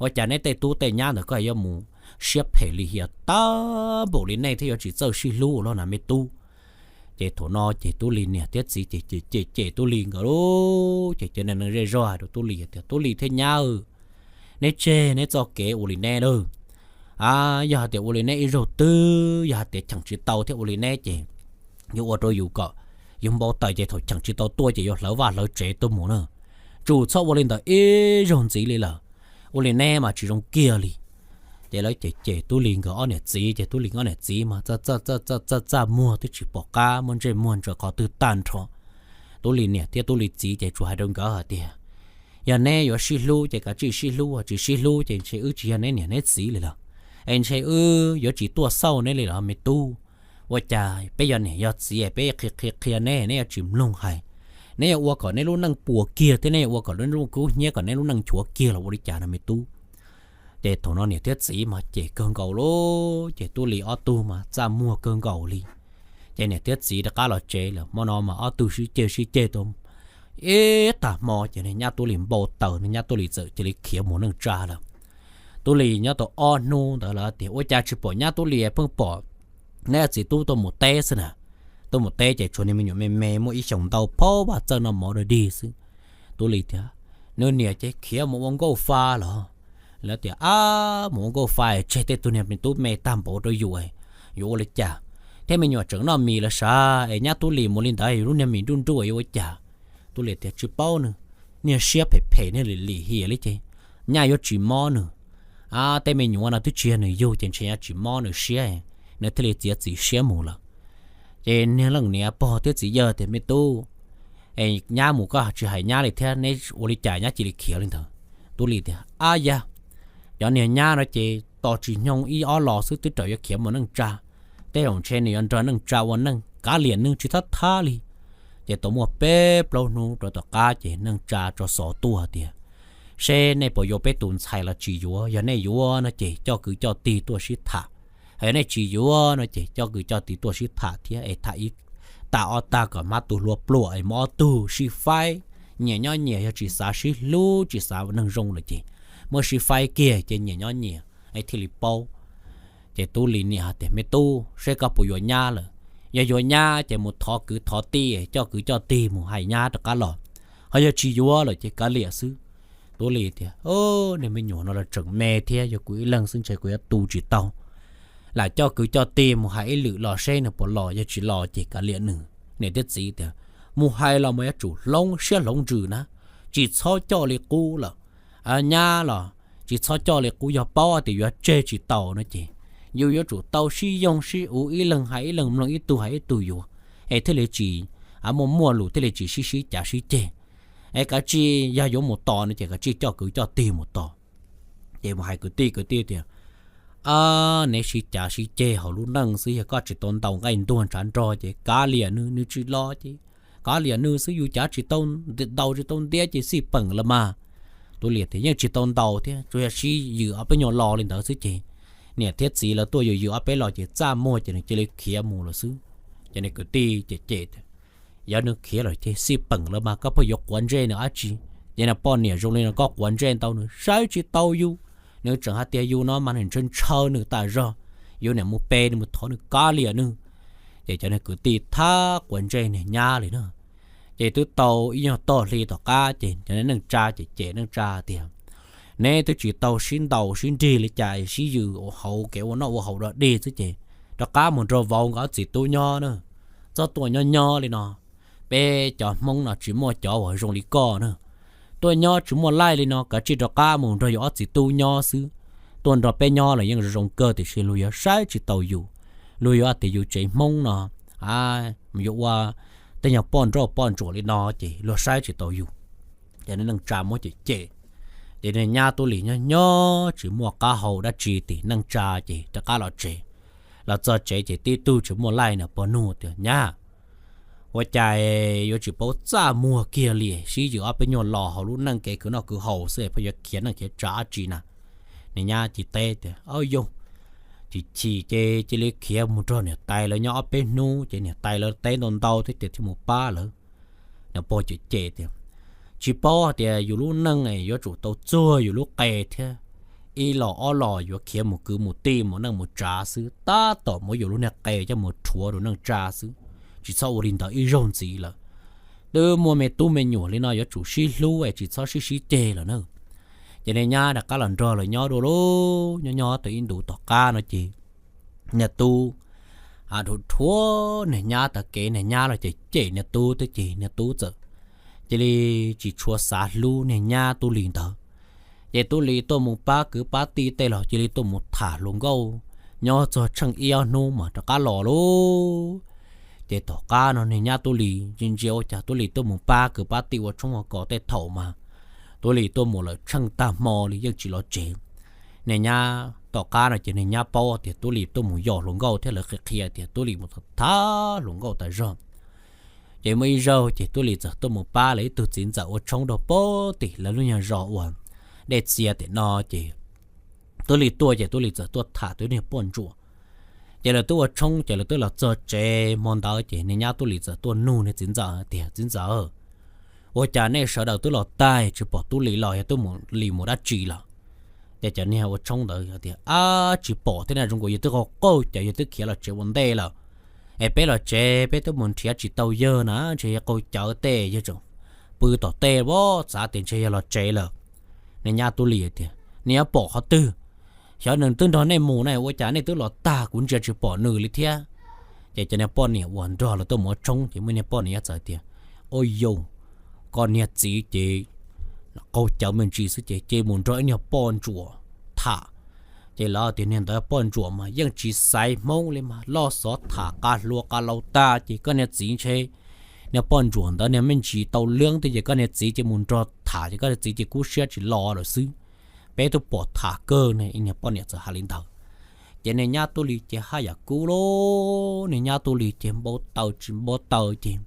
ว่าจากนั้นเต้ตู้เต้ย่าเนี่ยก็ยังมูเชียบเพลีเฮียตาบุรีเนี่ยที่เราจีเจ้าชิลูแล้วนะไม่ตู้เจถั่วนอเจตู้ลีเนี่ยเตี้ยจีเจตู้ลีก็รู้เจเนี่ยเนี่ยรอดูตู้ลีเตี้ยตู้ลีเที่ยย่าเนี่ยเจเนี่ยจะเก๋อุลีเนี่ยเลยอย่าเตี้ยอุลีเนี่ยอีโรตื้ออย่าเตี้ยchẳng chỉ tàuเตี้ยอุลีเนี่ยเจอยู่ở đâyอยู่ก็ยังบอกแต่ใจถอยchẳng chỉ tao tôi chỉ có lỡ và lỡ trẻ tôi muốn nữa chủ sau vô lên tại rong gì lên là vô lên nè mà chỉ rong kia li để lấy trẻ tôi liền có anh gì trẻ tôi liền anh gì mà za mua tôi chỉ bỏ cá muốn chơi muốn cho có từ tan thôi tôi liền nè thì tôi liền gì trẻ chủ hai đồng có hả tiền ya nè yo xí lu chỉ cả chỉ xí lu chỉ chỉ nè nè nè xíเลยล่ะanh chỉ yo chỉ tua sau nèเลยล่ะไม่ตู้ว่าจ่ายไปยันเนี่ยยอดเสียไปเคลียแน่เนี่ยจิ้มลงให้เนี่ยว่าก่อนเนี่ยรู้นั่งปัวเกียร์ที่เนี่ยว่าก่อนเรื่องรู้กูเนี่ยก่อนเนี่ยรู้นั่งชัวเกียร์เราบริจาคนะไม่ตู้เด็ดถนนเนี่ยเทียสีมาเจเกินเก่าโลเจตู้ลีออตู้มาจ้ามัวเกินเก่าลีเจเนี่ยเทียสีตะก้าเราเจเลยมอนอมาออตู้ชื่อเจตมตามอเจเนี่ยญาตู้ลีโบเตอร์เนี่ยญาตู้ลีเจอลีเขียวหมูนึ่งจ้าแล้วตู้ลีเนี่ยตัวอ้อนนู่นแต่ละเดี๋ยวว่าจะชิบปอญาตู้ลีเพิ่งปอแน่สิตู้ตัวหมูเต้สินะตัวหมูเต้จะชวนนี่มันอยู่แม่มัวอีชงเตาพ่อว่าเจอน้ำหมอดีสิตัวลีเถอะเนื้อเนี่ยจะเขียวหมูวงก็ฟ้าเหรอแล้วเดี๋ยวหมูก็ฟ้าเช็ดตัวเนี่ยเป็นตู้แม่ตามโบตัวอยู่เลยจ้ะถ้าไม่หยอดจังน้ำมีละซาไอ้ญาตัวลีมูลินได้รู้เนี่ยมีดุนด้วยอยู่จ้ะตัวลีเดี๋ยวชิบเป้าเนี่ยเสียเพ่เนี่ยหลีเฮียเลยเจ้ญาอยู่จีมอแต่ไม่หยอดนะตัวเชียเนี่ยอยู่เจนเชียจีมอเสียในทะเลเจียสีเสียหมูละเจนเนี่ยหลังเนี่ยพอเทียสีเยอะแต่ไม่ตู้ไอ้ย่าหมูก็จะหายย่าเลยเท่าในโอริจ่ายย่าจีริเขียวเลยเถอะตัวลีเดียยาย้อนเนี่ยย่าเราเจต่อจีนงอีอ้อหล่อซื้อติดต่อยเขียวมันนั่งจ้าแต่ของเชนเนี่ยย้อนจอนั่งจ้าวันนั่งกาเหรียญนึงชิทัดท่าลีเจตัวมัวเป๊ะเปล่านูตัวต่อกาเจนั่งจ้าจอสอตัวเดียเชนในปอยเปตุนใส่ละจียัวย้อนในยัวนะเจเจ้าคือเจ้าตีตัวชิถาไอ้ในจียัวนะเจเจ้าคือเจ้าตีตัวชิถาเทียไอ้ท่าอีตาออตาก็มาตัวรัวปลัวไอ้หมอตู้ชีไฟเนี่ยย้อนเนี่ยจะจีสาชิลูจีสานั่งรงเลยเจเมื่อชีไฟเกี่ยเจเนี่ยย้อนเนี่ยไอ้ที่ลิปเจตู้ลีเนี่ยแต่ไม่ตู้ใช้กับปุยญาเลยอย่าโยญาเจหมดทอคือทอตีเจ้าคือเจ้าตีหมู่หายญาตะกันหรอเขาจะจียัวเลยเจกาเลียซื้อตัวลีเทียเนี่ยไม่หยวนเราจังแม่เทียอย่ากุยลังซึ่งใช้กุยตูจีเตาหลายเจ้าคือเจ้าตีหมู่หายหรือหล่อเช่นปลออย่าจีหล่อเจกาเลียหนึ่งเนี่ยเด็ดสีเทียหมู่หายเราไม่จู่ลงเชี่ยลงจืดนะจีช้อเจ้าเลยกูหรอญาหรอจีช้อเจ้าเลยกูอย่าป้อแต่อย่าเจจีเตานะเจอยู่จู่เตาชียงชีอูอีหลังหายหลังลงอีตัวหายตัวอยู่ไอ้เทเลจีมัวหลุเทเลจีชีจ่าชีเจไอ้กะจียาโยหมดต่อนะเจกะจีเจ้าคือเจ้าตีหมดต่อเจมาให้กูตีเดียวในชีจ่าชีเจเขารู้นั่งซื้อก็จีต้นเตาไงตัวฉันรอเจกาเลียนึจีรอเจกาเลียนึซื้ออยู่จ่าจีต้นเตาจีต้นเดียจีสิปังละมาตัวเลียที่ยังจีต้นเตาที่ตัวชีอยู่เอาไปหยอรอเลยเตาซื้อเจเนี่ยเทียสีแล้วตัวอยู่เอาไปรอเจจ้าโม่เจเนี่ยจะเลยเขียมูละซื้อเจเนี่ยกูตีเจยานึกเขียเลยเจสิปังละมาก็พยกวันเจเนี่ยอาจียันป้อนเนี่ยโรงเรียนก็วันเจนเตาเนื้อใช้จีเตาอยู่เนื้อจังหาเตียอยู่เนาะมันเห็นจนเช่าเนื้อตายรออยู่เนี่ยมูเป้เนี่ยมูทอเนื้อกาเลียเนื้อเจจะเนี่ยกูตีท่าวันเจเนี่ยยาเลยเนาะเจตัวเตาอีเนี่ยต่อรีต่อกาเจจะเนี่ยนั่งจ้าเจนั่งจ้าเตียเนี่ยตัวจีเตาชิ้นดีเลยใจชี้อยู่เขาเกี่ยวเนาะว่าเขาเราดีสิเจต่อกาเหมือนเราวงก็จีตัวย่อเนาะเจ้าตัวย่อเลยเนาะเป้จอมงเนาะจีมัวจ่อหัวตรงลีก้อเนาะตัวย่อจุ่มไล่เลยเนาะก็จีดก้ามุนเราอยู่จีตู้ย่อซื้อตัวเราเป็นย่อเลยยังรงเกิดแต่เชื่อลุยใช้จีเตาอยู่ลุยแต่อยู่ใจมงเนาะมันอยู่ว่าแต่ยังป้อนรอป้อนโจเลยเนาะจีเราใช้จีเตาอยู่อย่างนั้นนั่งจามว่าเจเดี๋ยวเนี่ยตัวหลีย่อจุ่มก้าเขาได้จีตีนั่งจ่าจีจะก้าเราเจเราจะเจตีตู้จุ่มไล่เนี่ยปนูเดียวเนี่ยว่าใจอยู่จีบจ้ามัวเกียร์เลยชี้อยู่เอาไปโยนหล่อเขารู้นั่งเกคือน่าคือเขาเสียพยเขียนนั่งเขียนจ้าจีน่ะในย่าจีเต้เดียวเอาโยจีเจเล็กเขียนมุดเนี่ยตายแล้วย่อเอาไปนู้เจเนี่ยตายแล้วเต้นเตาที่เด็ดที่หมู่ป้าเลยเนี่ยพอจีเดียวจีป้อเดียวอยู่รู้นั่งไงอยู่จู่เตาจั่วอยู่รู้เกยเท่าอีหล่ออยู่เขียนหมู่คือหมู่ตีหมู่นั่งหมู่จ้าซื้อตาต่อหมู่อยู่รู้เนี่ยเกยจะหมู่ชัวรู้นั่งจ้าซื้อchỉ sau rin đó ít rong gì là đứa mua mẹ tu mẹ nhỏ lên nói chủ xí lú ấy chỉ sau xí chê là nữa cho nên nha đã cá lần rồi là nhỏ đồ lô nhỏ từ in đủ tọt ca nó chị nhà tu đồ thua này nha ta kể này nha là chỉ nhà tu tới chỉ nhà tu giờ chỉ chua xả lú này nha tu liền đó vậy tu liền tu một ba cứ ba ti tê là chỉ tu một thả luôn câu nhỏ cho chẳng yêu nu mà đã cá lò lô để tỏ ca nó này nha tôi lì trên chiếu chả tôi lì tôi muốn ba cứ ba tiêu ở trong họ có thể thầu mà tôi lì tôi một là trăng ta mò lì dân chỉ lo chế này nha tỏ cá là chỉ này nha bao thì tôi lì tôi một giò lồng gâu thế là kia thì tôi lì một thá lồng gâu tại rong chỉ mấy rau chỉ tôi lì giờ tôi một ba lấy từ chín giờ ở trong đó bó thì là lúc nhà rõ hoàn để chia thì nó chỉ tôi lì giờ tôi thả tôi này bón chùa chỉ là tôi ở trong chỉ là tôi là giờ chế món đó chỉ này nha tôi lì giờ tôi nu này chín giờ ôi cha này sợ đầu tôi là tai chỉ bỏ tôi lì lòi tôi muốn lì một đắt chỉ là để cho nên ở trong đó thì chỉ bỏ thế này trong cái tôi có câu chỉ tôi kia là chỉ vấn đề là em bé là chế bé tôi muốn thiệt chỉ tàu giờ nữa chỉ câu chở tê chứ chồng bự tỏ tê bó giá tiền chơi là chế là nên nhà tôi lì thì nếu bỏ họ tư cho nên tôi đó này mù này ôi cha này tôi là ta cũng chỉ bỏ nửa lít thia để cho nên bỏ này hoàn rõ là tôi muốn trong thì mới nên bỏ này giờ tiền ôi yo con nhà chị câu cháu mình chỉ sẽ chị muốn rồi nhà bón chùa thả chị lo tiền hiện tại bón chùa mà nhưng chỉ sai mông lên mà lo xót thả cá lúa cá lâu ta chỉ có nhà chị chơi nhà bón chùa đó nhà mình chỉ tàu lương thì chỉ có nhà chị muốn cho thả chỉ có nhà chị cú xe chỉ lo rồi xứ bé tôi bỏ thả cơ này nhà bón nhà giờ hà linh thầu chị này nhà tôi đi chị hai giờ cú lô này nhà tôi đi chị bố tàu chị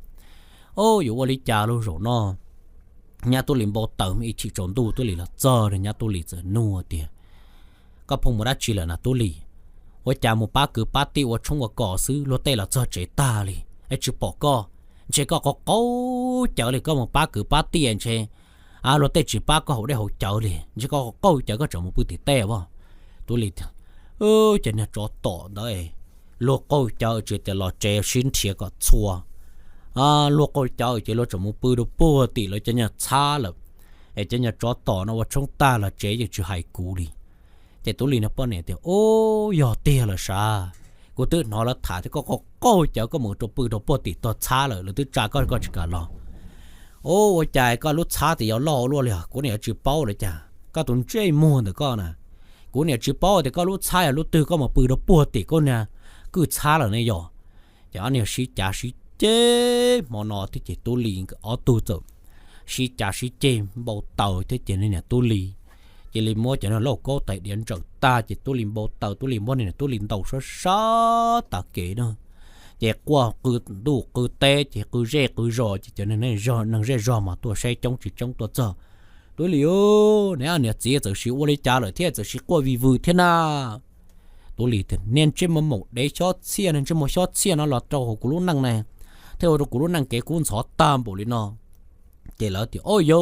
ô dù đi chả luôn rồi nó nhà tôi liền bao tàu mi chỉ trốn tu tôi liền là giờ rồi nhà tôi liền giờ nua tiền có phong một đã chỉ là tôi liền ôi cha một ba cứ ba tiêu ở trong một cỏ xứ lúa tê là giờ chế ta liền ấy chỉ bỏ co chế có câu chở liền có một ba cứ ba tiền chế lúa tê chỉ ba có hậu để hậu chở liền chỉ có câu chở có chở một bữa thì tê vào tôi liền chế này cho tỏ đấy lúa câu chở chỉ để lò chế xin thiệt có chua lúc coi cháu chỉ lo chồng một bữa đồ bùa tỷ lo cho nhà xa了ấy cho nhà chó tỏ nó vào trong ta là chế cho chữ hải cú đi để tôi liền nó bao này thì ô giờ tiền là sao cô tự nó là thả thì có cháu có một đồ bữa đồ bùa tỷ to xa rồi là tôi trả có chỉ cả lo ô chạy có lúc xa thì lo luôn liền cô này chỉ bao rồi chả có tuần chơi mua được con à cô này chỉ bao thì có lúc xa lúc tư có một bữa đồ bùa tỷ con nè cứ xa rồi này giờ chả này xí chả xí chế mà nó thì chỉ tôi liền ở tôi rồi xí chả xí chế bao tàu thì chỉ nên là tôi liền chỉ liền mua cho nó lâu có tại điện trợ ta chỉ tôi liền bao tàu tôi liền mua này tôi liền tàu số ta kể nữa chỉ qua cứ đủ cứ té chỉ cứ rẻ cứ rò chỉ cho nên này rò năng rẻ mà tôi sẽ chống chỉ chống tôi giờ tôi liền nếu anh chỉ giờ xí ô lấy trả lời thế giờ xí qua vì vui thế nào tôi liền thì nên trên một để cho xe nên trên một short xe nó lọt trâu của lúc năng này theo đồ của lúc năng cái cuốn sọ tam bộ lên nó chỉ là thì ôi yo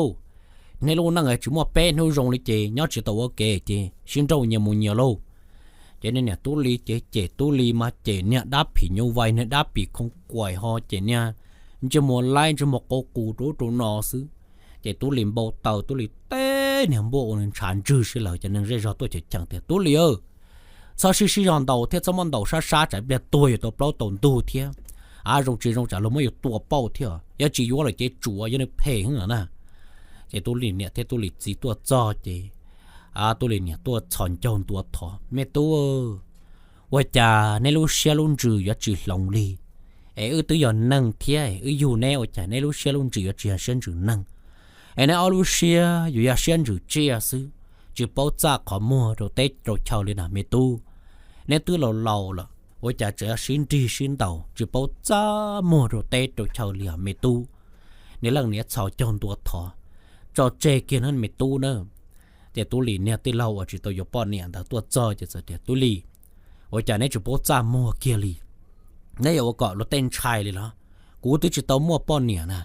nên lúc năng ấy chỉ mua bé nó rong đi chị nhớ chỉ tàu ok chị xin trâu nhiều lâu cho nên nè tôi li chị tôi li mà chị nè đáp bị nhau vay nè đáp bị không quậy ho chị nè chỉ mua like chỉ một cô cụ đồ nọ xứ chị tôi liền bao tàu tôi liền té nè bộ nên sản trừ xí lợi cho nên ra tôi chỉ chẳng thể tôi liền sao xí ròn đầu thế sao món đầu sa chạy biệt tôi bao tổn tu thế rong chỉ rong trả lo mới tua bao thế giờ chỉ vô là cái chủ giờ này phê hơn nè cái tôi liền nè thế tôi liền chỉ tua cho chị tôi liền nè tua chọn chọn tua thọ mẹ tôi vậy cha nên lúc xe luôn trừ giờ chỉ lòng đi tôi giờ năng thế dù nè vậy cha nên lúc xe luôn trừ giờ chỉ sinh trừ năng nên lúc xe giờ sinh trừ chia xứ chỉ bao giá khó mua rồi tết rồi chào lên mẹ tôi nên tôi lâu là ôi cha chỉ xin đi xin đầu chỉ bao giá mua rồi tết rồi chào liền mẹ tôi nếu lần này chào chọn tua thọ cho chơi kia hơn mẹ tôi nữa để tôi lì nè tôi lâu chỉ tôi có bao nhiêu đó tôi cho chỉ để tôi lì ôi cha này chỉ bao giá mua kia lì này ở gọi là tên trai lì đó cú tôi chỉ tao mua bao nhiêu nè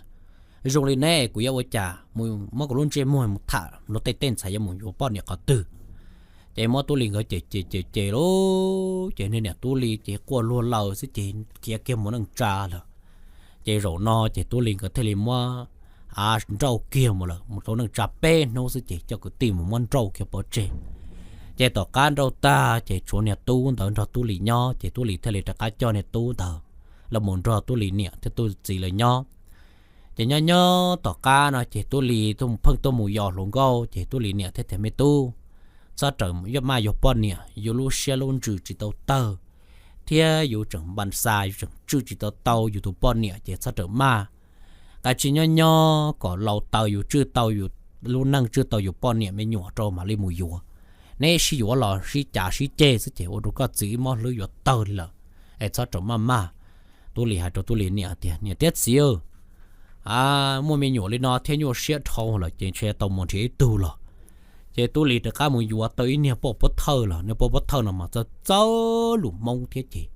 rồi lì này cú yêu ôi cha mua cái luôn chơi mua một thả nó tên trai mua bao nhiêu có từ chạy mua tôi liền gọi chạy lố chạy nên nè tôi liền chạy qua luôn lâu sẽ chạy kia muốn ăn trà rồi chạy rồi no chạy tôi liền có thể liền mua rau kia một số năng trà pe nó sẽ chạy cho cái tìm một món rau kia bỏ chạy tỏ can rau ta chạy chỗ nè tu tao rau tôi liền nho chạy tôi liền theo liền cá cho nè tu tao là một rau tôi liền nè theo tôi chỉ là nho chạy nho tỏ ca nó chạy tôi liền tôi phân tôi mù giò luôn go chạy tôi liền nè theo theo mấy tu sao trời mà mai vô bọn nè vô lu xe luôn trừ chỉ tàu tơ thế vô chẳng bàn sai chẳng trừ chỉ tàu vô tụ bọn nè chạy sao trời mà cái chuyện nho có lầu tàu vô trừ tàu vô luôn năng chưa tàuอยู่ป้อนเนี่ยไม่หยัวโจมาเลยมูยัวเนี่ยสิยัวหล่อสิจ่าสิเจสิเจว่าดูก็จีมอหรือยัวเตอเลยไอ้ชอบจมามาตัวหลีหายตัวหลีเนี่ยเตี้ยเสียวmua mình nhổ lên nó thế nhổ xe thâu là trên xe tàu một thế tu là chế tu lì được cả một vụ tới nè bỏ bớt thơ là nè bỏ bớt thơ là mà cho lụm mông thế chị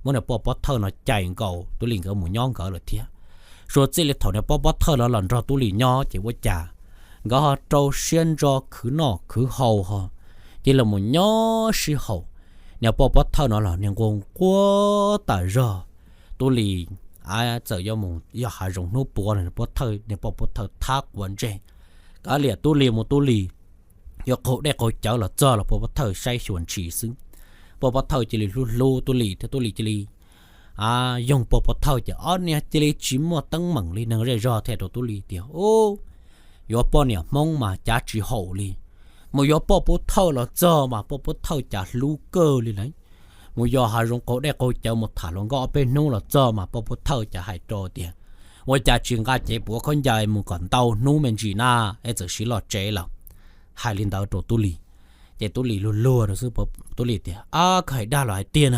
muốn là bỏ bớt thơ nó chạy cầu tu lì cái một nhon cỡ là thế rồi chỉ là thầu nè bỏ bớt thơ là lần ra tu lì nhó chỉ có trả gõ họ trâu xuyên ra khứ nọ khứ hầu họ chỉ là một nhó xí hầu nè bỏ bớt thơ nó là nè con quá tải ra tu lì giờ do mùng do hải rồng nô bùa này bớt thơ nè bỏ bớt thơ thác vấn đề cả liệt tu lì một tu lì do cổ để cổ cháu là cho là bỏ bớt thơ say chuẩn chỉ xứng bỏ bớt thơ chỉ là lu tu lì theo tu lì chỉ lì dùng bỏ bớt thơ chỉ on nè chỉ lì chỉ một tầng mỏng lì nâng rơi ra theo tu lì tiểu ô do bỏ nè mong mà giá trị hậu lì mà do bỏ bớt thơ là cho mà bỏ bớt thơ trả lu cơ lì đấy một giờ hà rong cổ để cô chờ một thả luôn có bên nô là cho mà bỏ bớt thơ trả hai trò tiền tôi trả chuyện cái chế bố con dài một con tàu nô mình chỉ na ấy giờ xí lọt chế là hai linh tàu trổ tu lì chế tu lì luôn luôn rồi sư bố tu lì tiền khởi đa loại tiền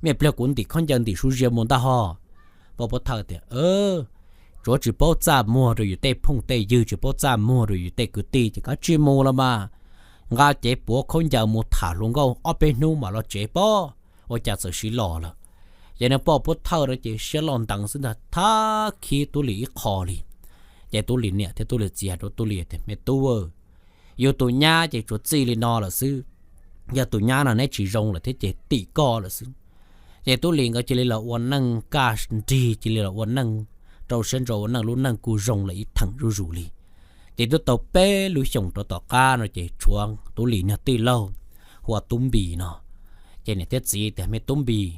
mẹ bây cuốn thì con dân thì số riêng muốn ta ho bỏ bớt thơ tiền chỗ chỉ bỏ ra mua rồi tê phong tê dư chỉ bỏ ra mua rồi tê cứ tì chỉ có chuyên mua là mà ngã chế bố con dài một thả luôn có ở bên nô mà lo chế bỏ我家是洗老了，人家包不透的就洗老当时的他去都里考里，在都里呢，在都里接着都里的没多，有多伢就做自己拿了是，有多伢呢那只用了，他就底高了是，在都里个这里了我能干地，这里了我能周身周我能路能顾用了一趟入里，在都到北路上到家了就窗都里呢对lâu，或东比呢。trên này tiết gì để mấy tôm bì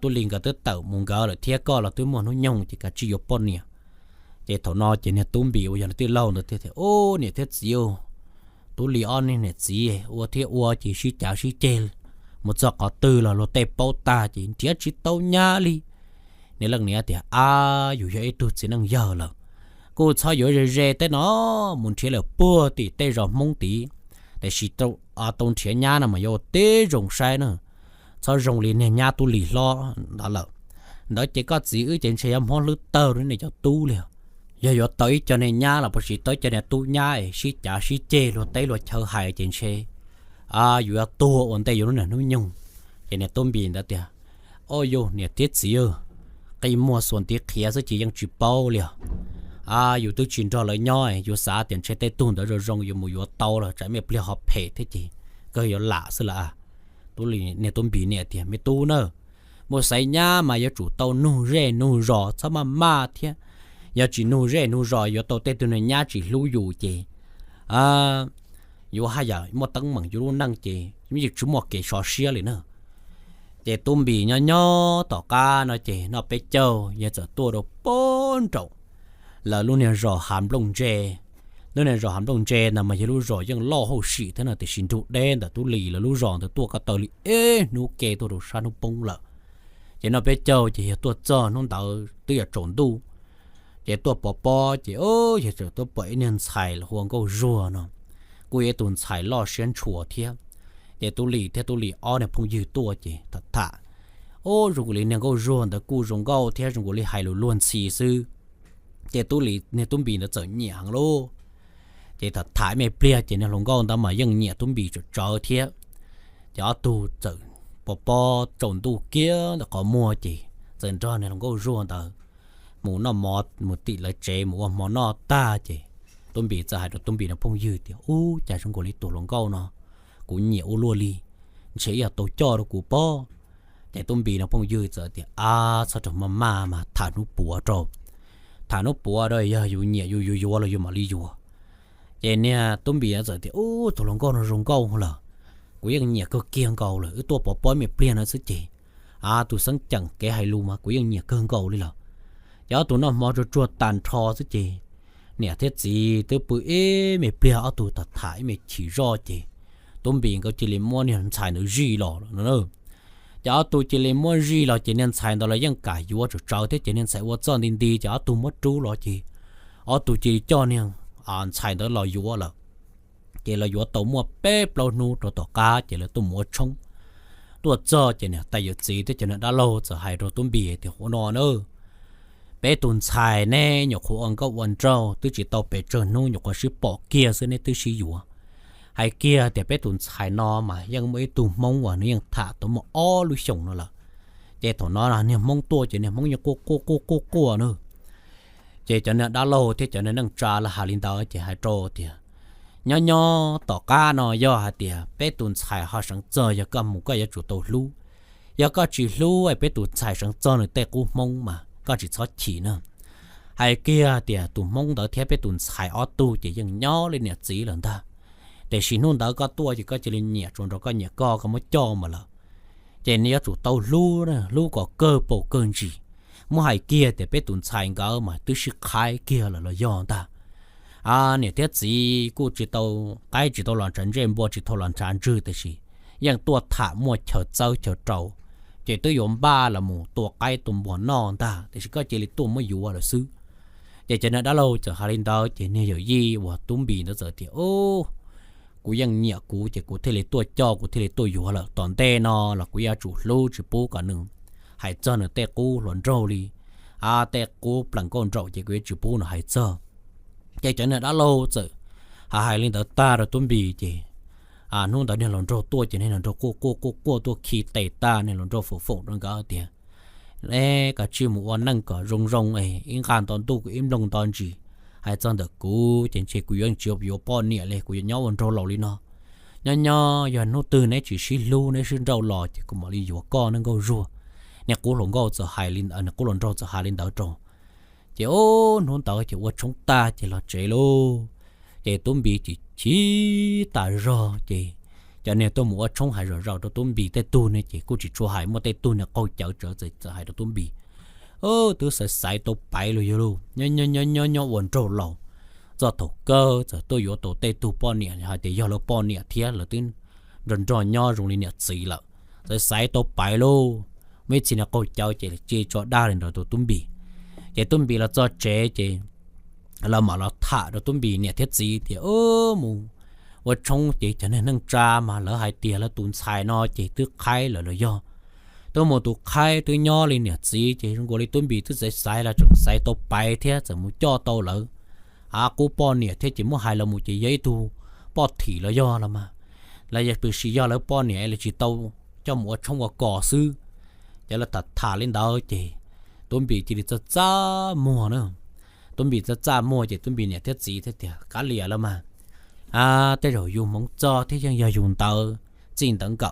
tôi liền cả tới tàu muốn gỡ là thiết co là tôi muốn nó nhung chỉ cả chỉ có bọn nè để thầu nó trên này tôm bì bây giờ nó tới lâu nữa thế ô nè tiết gì ô tôi liền on này gì ô thiết ô chỉ xí cháo xí chê một giọt có từ là nó tê bao ta chỉ thiết chỉ tàu nhá đi nếu lần này thì dù vậy tôi chỉ năng giờ là cô sao rồi rề tới nó muốn thiết là bùa thì tê rồi mông tí để xí tàu tông thiệt nhà nào mà vô tế rồng sai nữa sao rồng liền này nhà tu lì lo đó là đó chỉ có gì ở trên xe em hoa lướt tơ nữa này cho tu liền giờ tới cho nên nhà là bác sĩ tới cho nên tu nhà ấy xí chả xí chê luôn tới luôn chờ hại trên xe giờ tu ổn tay vô nó nhung cho nên tôm biển đó tiệt ôi yo nè tiết gì cái mua xuân tiết kia sẽ chỉ ยัง chỉ bao liềnอยู่ตัวจินรอเลยย่อยอยู่สาเตียนใช้เตตุนแต่เรารงอยู่มืออยู่เตาละใจไม่เปลี่ยนหอบเพจที่จีก็อยู่หล่าสิละตัวลีเนี่ยต้นปีเนี่ยเตียไม่ตู้เนอะหมดใส่ย่ามาอยู่จู่เตานู่เร่นู่รอซะมาเทียอย่าจีนู่เร่นู่รออยู่เตาเตตุนเนี่ยย่าจีรู้อยู่จีอยู่ให้อย่าหมดตั้งมั่งอยู่รู้นั่งจีไม่จีชุ่มหมดเกชอเชียเลยเนอะเจต้นปีย่อต่อการเนาะจีเนาะไปเจ้าอย่าจะตัวเราป้อนเจ้าlà luôn này rõ hàm lông chè lúc này rõ hàm lông chè nằm mà lúc rõ những lo hậu sĩ thế nào thì xin tụ đen là tụ lì là lúc rõ thì tua cả tờ lì nụ kê tôi đồ sao nó bông lợ chỉ nó biết châu chỉ tua cho nó tạo tôi trộn tu chỉ tua bò chỉ chỉ tôi bảy nên xài là hoàng câu rùa nó cô ấy tuần xài lo xuyên chùa thiệt chỉ tụ lì theo tụ lì này phong dư tua chỉ thật thà rồi lì này câu rùa là cô dùng câu theo dùng lì hay luôn xì sư chế tu lì nè tôm bì nó trở nhẹ hàng lô chế thật thái mày bia chế nè lồng con ta mà dân nhẹ tôm bì trở thiệt cho tu trở bò trộn tu kia là có mua chỉ dần cho nè lồng con ruộng ta mù nó mọt một tỷ là chế mù mò nó ta chỉ tôm bì ra hai được tôm bì nó phong dư thì chả trong cổ lý tổ lồng con nó cũng nhẹ lua li chế là tổ cho được của bò để tôm bì nó phong dư giờ thì sao trong mà thả nó bùa rồi thà nó bùa rồi giờ dù nhẹ dù là dù mà đi dù vậy nè tôm bì giờ thì tổ lồng con nó rồng câu là quý anh nhẹ cơ kiêng câu là tua bỏ mẹ pliên nó sẽ chỉ tụi sáng chẳng cái hay luôn mà quý anh nhẹ cơn câu đi là giờ tụi nó mò cho tàn trò sẽ chỉ nè thế gì tôi bự mẹ pliên ở tụi ta thải mẹ chỉ do chỉ tôm bì có chỉ làm mua nè xài nó gì lò nữa giờ tụi chỉ làm mua gì lò chỉ nên xài đó là những cái vua cho trâu thế chỉ nên xài vua cho nên đi giờ tụi mất chú lò chỉ ở tụi chỉ cho nè xài đó lò dúa là chỉ là dúa tàu mua bếp lâu nu rồi tàu cá chỉ là tàu mua trống tua cho chỉ nè tại giờ gì thế cho nên đã lâu giờ hai rồi tôm bì thì khó nọ nữa bé tuần xài nè nhọc khu ăn có quần trâu tôi chỉ tàu bé trơn nu nhọc có sự bỏ kia xưa nên tôi sử dụng hai kia thì bé tuần xài nọ màยังmấy tuần mong và nóยังthả tàu mà ó lui sống nữa là chỉ thằng nó là niềm mong tua chỉ niềm mong như cô nữa chỉ cho nên đã lâu thế cho nên năng trà là hà linh tàu chỉ hai trâu thì nhỏ tỏ cá nó do hạt tiền bé tuần xài họ sáng giờ giờ cầm một cái chủ tàu lú giờ có chỉ lú ai bé tuần xài sáng giờ này tê cú mông mà có chỉ sót chỉ nữa hai kia tiền tụi mông đỡ theo bé tuần xài ở tu chỉ dừng nhỏ lên nhặt gì lần ta để xin hôn đỡ có tua chỉ có chỉ lên nhặt rồi có nhặt co có mới cho mà là chỉ này chủ tàu lú nè lú có cơ bộ cơn gì mua hai kia để bé tuần xài cả mà tôi sẽ khai kia là do ta nè thế gì cô chỉ tàu cái chỉ tàu làm chân trên bộ chỉ tàu làm chân chữ thế gì, yang tua thả mua chờ châu chờ trâu, chỉ tôi dùng ba là một tua cái tôm bò non ta, thì chỉ có chỉ là tôm mới dụ là xứ, chỉ cho nên đã lâu chờ hai linh đó chỉ nên hiểu gì và tôm bì nó giờ thì ô, cú yang nhẹ cú chỉ cú thế là tua cho cú thế là tua dụ là toàn tê nó là cú ya chủ lô chỉ bố cả nương, hay cho nó tê cú luận trâu đi, tê cú bằng con trâu chỉ cú chỉ bố nó hay cho cái chuyện này đã lâu rồi hai linh ta rồi tuân bì chị nung đã nên làm trâu tua chỉ nên làm trâu cô tua khi tẩy ta nên làm trâu phục nó cả tiền lẽ cả chim một năng cả rong ấy in khăn toàn tu của im đồng toàn gì hai chân được cú trên chế quý anh chiếu biểu bọn nè lẽ của nhau làm trâu lò đi nó nhỏ giờ nó từ nãy chỉ xí lu nãy xí trâu lò thì cũng mà đi vừa con nó câu rùa nè cú lồng câu giờ hai linh cú lồng trâu giờ hai linh đỡ trâu chỉ ô nón tao chỉ qua chúng ta chỉ là chế lô chỉ tôm bì chỉ ta rò chỉ cho nên tôi mua trong hải rò đó tôm bì tê tu này chỉ cô chỉ cho hải mua tê tu này câu chở trở hải đó tôm bì tôi sẽ xài tôi bay rồi nhỏ quần trâu lầu do tổ cơ giờ tôi vô tổ tê tu bao nhiêu hay để do nó bao nhiêu thiệt là tin rần rò nhỏ dùng lên nhiệt gì là rồi xài tôi bay luôn mấy chỉ là câu chở chỉ là chỉ cho đa lên rồi tôi tôm bì chỉ tôm bì là cho chế chỉ là mà nó thả rồi tôm bì nè thiết gì thì mù và trong chỉ cho nên nâng tra mà lỡ hai tiền là tụi xài nó chỉ tước khai là do tôi một tụi khai tôi nho lên nè gì chỉ trong gọi là tôm bì tôi sẽ xài là trong xài tôi bay thế giờ muốn cho tôi lỡ cú po nè thế chỉ muốn hai là một chỉ giấy tu po thì là do là mà là giờ bị xì do lỡ po nè là chỉ tàu cho một trong một cỏ sư chỉ là thả lên đó chỉ tôm bì chỉ để cho mua nữa tôm bì cho mua chỉ tôm bì này thiết gì thế thì cá lìa là mà thế rồi dùng món cho thế nhưng giờ dùng tàu xin tận cỡ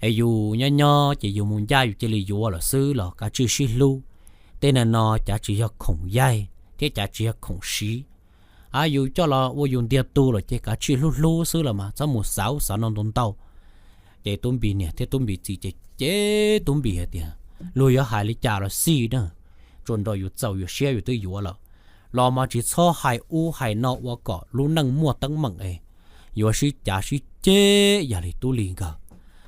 ấy dùng nhỏ chỉ dùng món dai chỉ là dùng là sư là cá chữ xí lu tên là nó chả chỉ là khổng dai thế chả chỉ là khổng xí dùng cho là vô dùng tiền tu là chỉ cá chữ lu sư là mà cho một sáu non tôm tàu để tôm bì này thế tôm bì chỉ chế tôm bì hết tiền lùi ở hai lý trả là xì nữa rồi đòiอยู่giàuอยู่xeอยู่tớiอยู่là lo mà chỉ cho hai u hai nọ và cọ lu năng mua tăng mặn ấyอยู่xí trả xí chế giờ thì tu liền cả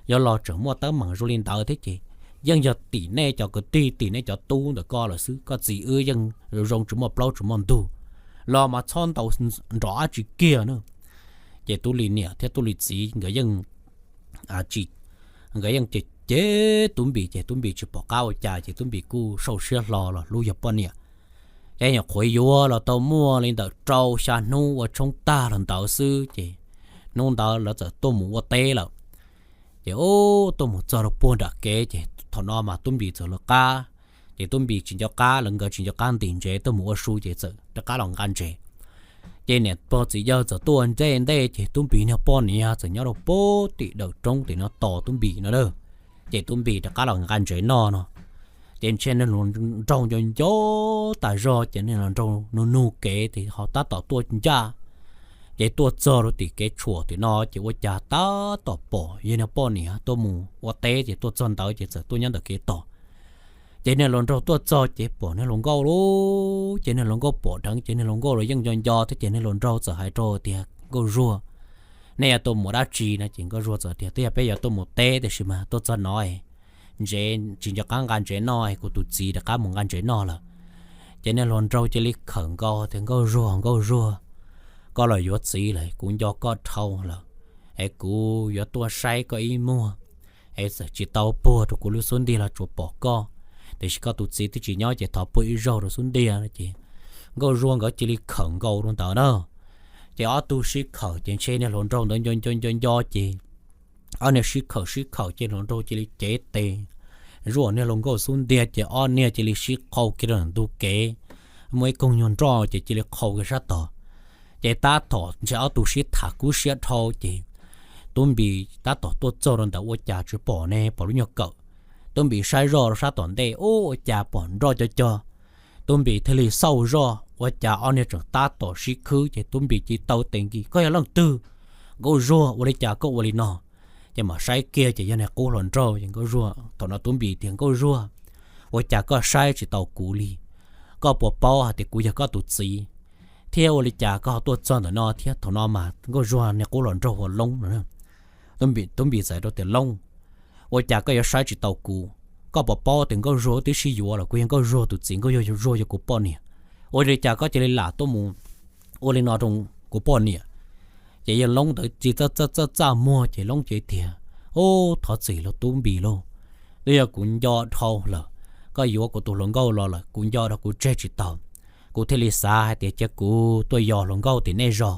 giờ lo trở mua tăng mặn rồi liền tạo thế chị dân giờ tỷ này cho cái tỷ này cho tu được coi là xứ có gì ư dân rồi rong chúng một lâu chúng một tu lo mà chọn tàu rõ chỉ kia nữa chị tu liền nè thế tu liền gì người dân chỉ người dân chỉ chế tụm bì chỉ bỏ cao chả chỉ tụm bì cu sầu sữa lò là lưu nhập bao nhiêu cái nhà khối vô là tao mua lên tao trâu xa nu ở trong ta lần tao sư chỉ nông tao là giờ tôi mua tê là chỉ tôi mua cho nó buôn đặc kế chỉ thằng nó mà tụm bì giờ là cá chỉ tụm bì chỉ cho cá lần cái chỉ cho cá tiền chế tôi mua su chỉ giờ cho cá lòng gan chế cái này bao chỉ giờ tôi ăn chế đây chỉ tụm bì nó bao nhiêu giờ nhớ đâu bố thì đầu trong thì nó to tụm bì nó đâu để tụm bì đã cá lòng gan chế nó trên nên luôn trồng cho gió tại do cho nên là trồng nu kế thì họ ta tỏ tua cha để tua cho rồi thì cái chùa thì nó chỉ có cha ta tỏ bỏ như nó bỏ nè tôi mù và té thì tôi chọn tới chỉ sợ tôi nhận được cái tỏ cho nên luôn trồng tua cho chỉ bỏ nên luôn câu luôn cho nên luôn câu bỏ đắng cho nên luôn câu rồi dân cho do thế cho nên luôn trồng sợ hai trâu thì câu rùa này tôi một đã chi này chỉ có rùa sợ thì bây giờ tôi một té thì mà tôi cho nói chế chỉ cho các ngành chế nói của tụi chị đã các một ngành chế nói là cho nên luôn trâu chỉ lấy khẩn câu thì câu rùa ก็เลยยอดสีเลยกูยอก็เท่าละไอ้กูยอตัวใช้ก็อีมัวไอ้สักจิตเตาปัวตัวกูรู้สุนดีละจัวปอกก็แต่ชิก็ตุสีที่จีน้อยจะทอปุยรอรู้สุนดีนะจีก็รวงก็จิลิขังก็รวงต่อเนาะจะเอาตัวชิเขาจะเช่นเนี่ยหลงรองเดินยอจีเอาเนี่ยชิเขาจะหลงรองจิลิเจเตรวงเนี่ยหลงก็สุนดีจะเอาเนี่ยจิลิชิเขากินดูเก๋มวยกงยนรอจะจิลิเขาก็ชัดต่อจะตาต่อจะเอาตัวชิถากูเสียทอจีตุ้มบีตาต่อตัวโจรแต่ว่าจ่าจะป่อเน่ป่อรุ่งเก่าตุ้มบีใช้รอซาตอนเดโอ้จ่าป่อนรอจะตุ้มบีทะเลเศร้ารอว่าจ่าเอาเนี่ยจังตาต่อชิคือจะตุ้มบีจีเตาเต็งกีก็ยังลังตื้อก็รัววันนี้จ่าก็วันนี้นอจะมาใช้เกียร์จะยังเนี่ยกูหล่นรอยังก็รัวตอนนั้นตุ้มบีเตียงก็รัวว่าจ่าก็ใช้จะเตากูลีก็ปวดเป้าแต่กูยังก็ตุดสีเที่ยววันนี้จ่าก็ตัวจอนแต่นอเที่ยวถอนอมาก็รัวเนี่ยกูหล่นรอหัวลงนะตุ้มบีใส่ตัวเตลงว่าจ่าก็ยังใช้จิตเตากูก็ปอปอถึงก็รัวที่ชี้ยัวละกูยังก็รัวตุจริงก็ยังรัวอยู่กูปอเนี่ยว่าเลยจ่าก็จะเลยหลาตัวมูว่าเลยนอตรงกูปอเนี่ยจะยังลงแต่จีจ้ามัวจะลงเจียเถียโอ้ถอดสีแล้วตุ้มบีโลเดี๋ยวกูยอเท่าละก็ยัวกูตัวหลงเก้ารอละกูยอแล้วกูเจ๊จิตเตากูเทลิซาให้เดี๋ยวจะกูตัวยอหลงเก้าติเนจอ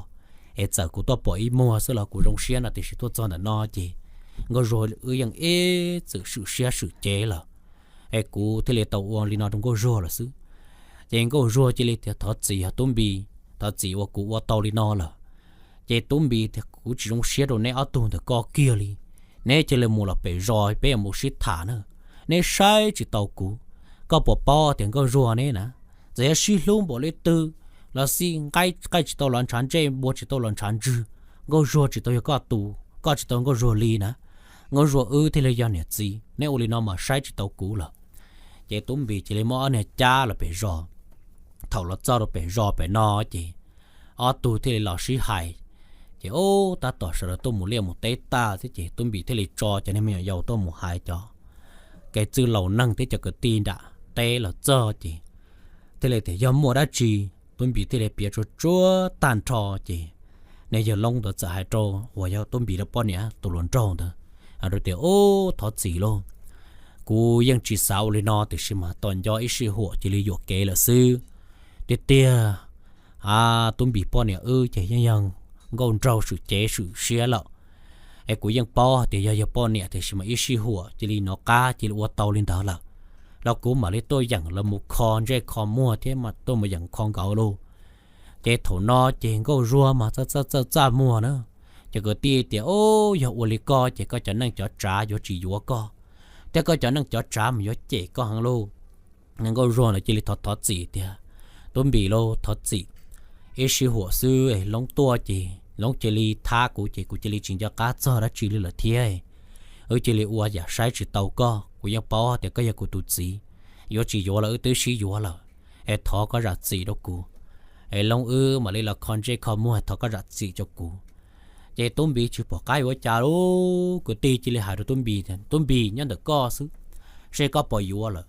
ไอ้เจ้ากูตัวปล่อยมัวซะละกูลงเชียนะแต่สิตัวจอนน่ะนอจีก็รอยังจะสื่อเชียสื่อเจละไอ้กูที่เลยตัววันลีนอตรงก็รอละซื้อเจงก็รอจีเลยแต่ทอดจีฮะตุ้มบีทอดจีว่ากูว่าตัวลีนอละเจตุ้มบีแต่กูจะลงเชียตรงนี้เอาตัวแต่ก็เกี่ยลีเนี่ยจะเลยมัวละไปรอยไปมัวชิดฐานเนอะเนี่ยใช่จีตัวกูก็ปอปอแต่ก็รอเนี่ยนะจะชิลุ่มบ่เลยตื้อแล้วสิใกล้จิตตัวหลอนฉันเจ็บบัวจิตตัวหลอนฉันจื้อก็รัวจิตตัวก็ตูก็จิตตัวก็รัวลีนะก็รัวที่เลยยันเนี่ยจีเนี่ยอุลินอมาใช้จิตตัวกูละเจ้าตุ้มบีจิเลยมอเนี่ยจ้าละไปรอเท่าละจ้าละไปรอไปนอจีอ๋อตูที่เลยหล่อชี้หายเจ้าโอ้ตาต่อสระตุ้มหมูเลี้ยหมูเตตาที่เจ้าตุ้มบีที่เลยจอจะเนี่ยไม่ยาวตุ้มหมูหายจอแกจื้อเหล่านั่งที่จะเกิดตีนด่าเตะละจ้าจีที่เลยแต่ยอมมัวได้จีตุ้มบีที่เลยเปียจัวตันทอจีในยาลงตัวจะหายโจหัวยาตุ้มบีแล้วป้อนเนี่ยตัวหลวนโจเถอะอะไรเดี๋ยวโอ้ทอดสีโลกูยังจีสาวเลยนอแต่ชิมาตอนย่ออิชิหัวจีเลยหยกเกลซื้อเตี้ยตุ้มบีป้อนเนี่ยใจยังก็เจ้าสุดเจสุดเสียแล้วไอ้กูยังป้อแต่ยาป้อนเนี่ยแต่ชิมาอิชิหัวจีเลยนอกาจีเลยวัวเตาลินดาละเรากูมาเลยตัวอย่างละมุคอนใจคอมัวที่มาตัวมาอย่างคองเก่าโลเจ้าถนอเจงก็รัวมาจ้ามัวเนอะจะก็ตีเดี๋ยวโอ้ยอวลิกอเจ้าก็จะนั่งจอดจ้าอยู่จียัวก็แต่ก็จะนั่งจอดจ้ามันยเจ้ก็หังโลนั่งก็รัวเลยจีลิทอดจีเดียต้นบีโลทอดจีชิหัวซื้อลงตัวจีลงเจลีท่ากูเจลีจิงจะก้าจ้าและจีลิละเทียเจลีอัวอยากใช้จีเตาก็กูยังป้อแต่ก็ยังกูตุจียจียัวละตื้อชี้ยัวละทอก็รัดจีแล้วกูลงมาเลยละคอนเจคอมัวทอก็รัดจีจกูเจตุ้มบีชื่อปอกไก่ว่าจ่าโอ้กูตีจิเลยหายตุ้มบีตุ้มบียันเด็กก็ซื้อเชก็ปล่อยยัวละ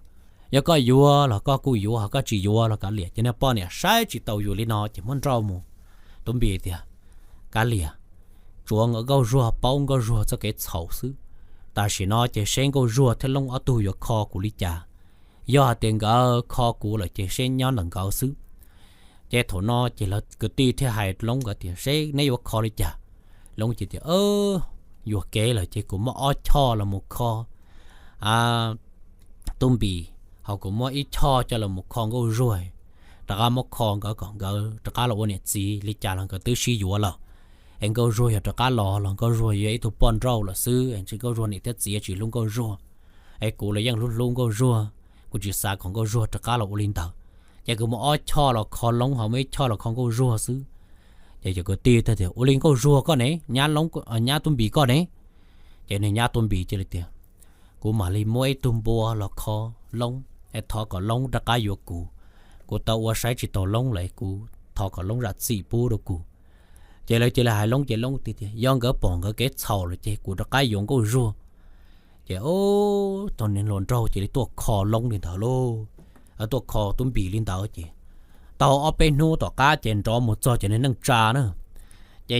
ยังก็ยัวละก็กูยัวก็จียัวละกันเหลี่ยจะเนี่ยป้อเนี่ยใช้จีเตาอยู่ลีนอจะมันเจ้ามูตุ้มบีเดียกันเหลี่ยจวงก็รัวป้องก็รัวจะเกิดเฉาซื้อแต่สินอจะเชงก็รัวที่ลงเอาตัวอยู่คอกูลิจ่ายอดเต็งก็คอกูเลยจะเชงย้อนหลังก็ซื้อเจ้าถนอจะละกูตีที่หายลงก็เดี๋ยวเชงในอยู่คอลิจ่าลงจิตเดียวอยู่เก๋เลยเจ้ากูมาอ้อช่อละมุคอตุ้มบีเขากูมาอีช่อจะละมุคองก็รวยแต่ก็มุคองก็ก่อนก็แต่ก็ละวันเนี่ยจีลิจ่าหลังก็ตื้อชี้อยู่ละเอ็งก็รวยแต่ก็หล่อหลังก็รวยไอ้ทุบปอนเราละซื้อเอ็งจีก็รวยนี่แต่จีจีลุงก็รวยไอ้กูเลยยังลุงก็รวยกูจีสาของก็รวยแต่ก็ละอุลินตาเจ้ากูมาอ้อช่อละคอลงเขาไม่ช่อละคองก็รวยซื้อเจ้าก็ตีแต่เดี๋ยวอุลินก็รัวก็เนี่ยญาลงญาตุ้มบีก็เนี่ยเจ้าเนี่ยญาตุ้มบีเจริญเดียวกูมาเลยมวยตุ้มบัวละคอลงไอ้ทอก็ลงตะกายอยู่กูตัวว่าใช้จิตตัวลงเลยกูทอก็ลงรัดสีปูดูกูเจ้าเลยหายลงเจ้าลงตีเดียย้อนก็ป่องก็เก็ตเฉาเลยเจ้ากูตะกายอยู่ก็รัวเจ้าโอ้ตอนนี้หล่นเราเจ้าเลยตัวคอลงลินเถาโลตัวคอตุ้มบีลินเถาเจ้าต่อเอาไปนู่ต่อกาเจนจอหมดจอจะในนั่งจาเนอะ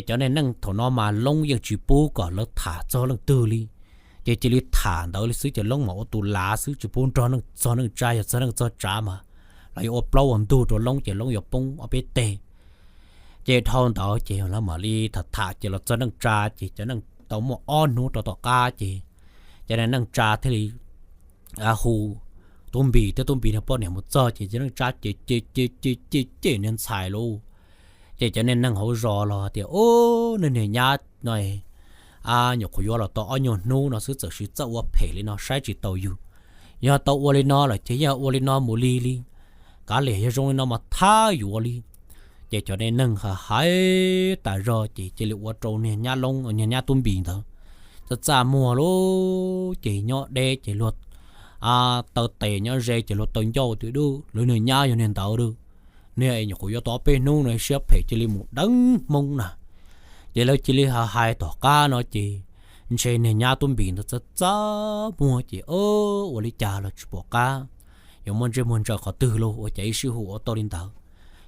cho nên nâng thổ nó mà lông yang chỉ bố có lớp thả cho lông tư li chỉ li thả đó li xứ cho lông mà tụ lá xứ chỉ bố cho nâng trai cho nâng cho trả mà lại ô plau on tu cho lông chỉ lông yop bông ở bên tề chỉ thon đó chỉ là mà li thả chỉ là cho nâng trai chỉ cho nâng tàu một on nút tàu cá chỉ cho nên nâng trai thế li hù tôm bì nó bao nhiêu một giờ chỉ cho nâng trai chỉ nên xài luôn cho nên năng hỗ trợ là thì nên này nhá này nhiều khối là tao nhiều nô nó sẽ chỉ tạo ở phe lên nó sai chỉ tàu yêu nhà tàu ở lên nó là chỉ nhà ở lên nó mua li cả lẽ trong nó mà tha yêu li cho nên năng hai tại rồi chỉ liệu ở trong này nhà lông ở nhà tôm biển thôi rất xa mùa lô chỉ nhỏ đê chỉ luật tàu tè nhỏ dê chỉ luật tàu dâu thì đưa lưỡi này nhà cho nên tàu đưa nè nhục của tao bên nung này xếp phải chỉ một đống mông nè vậy là chỉ hai tỏ cá nó chỉ trên này nhà tôm biển nó rất mua chỉ ở lý trà là chỉ bỏ cá dùng môn cho họ từ lâu ở chạy siêu hữu ở to lên tàu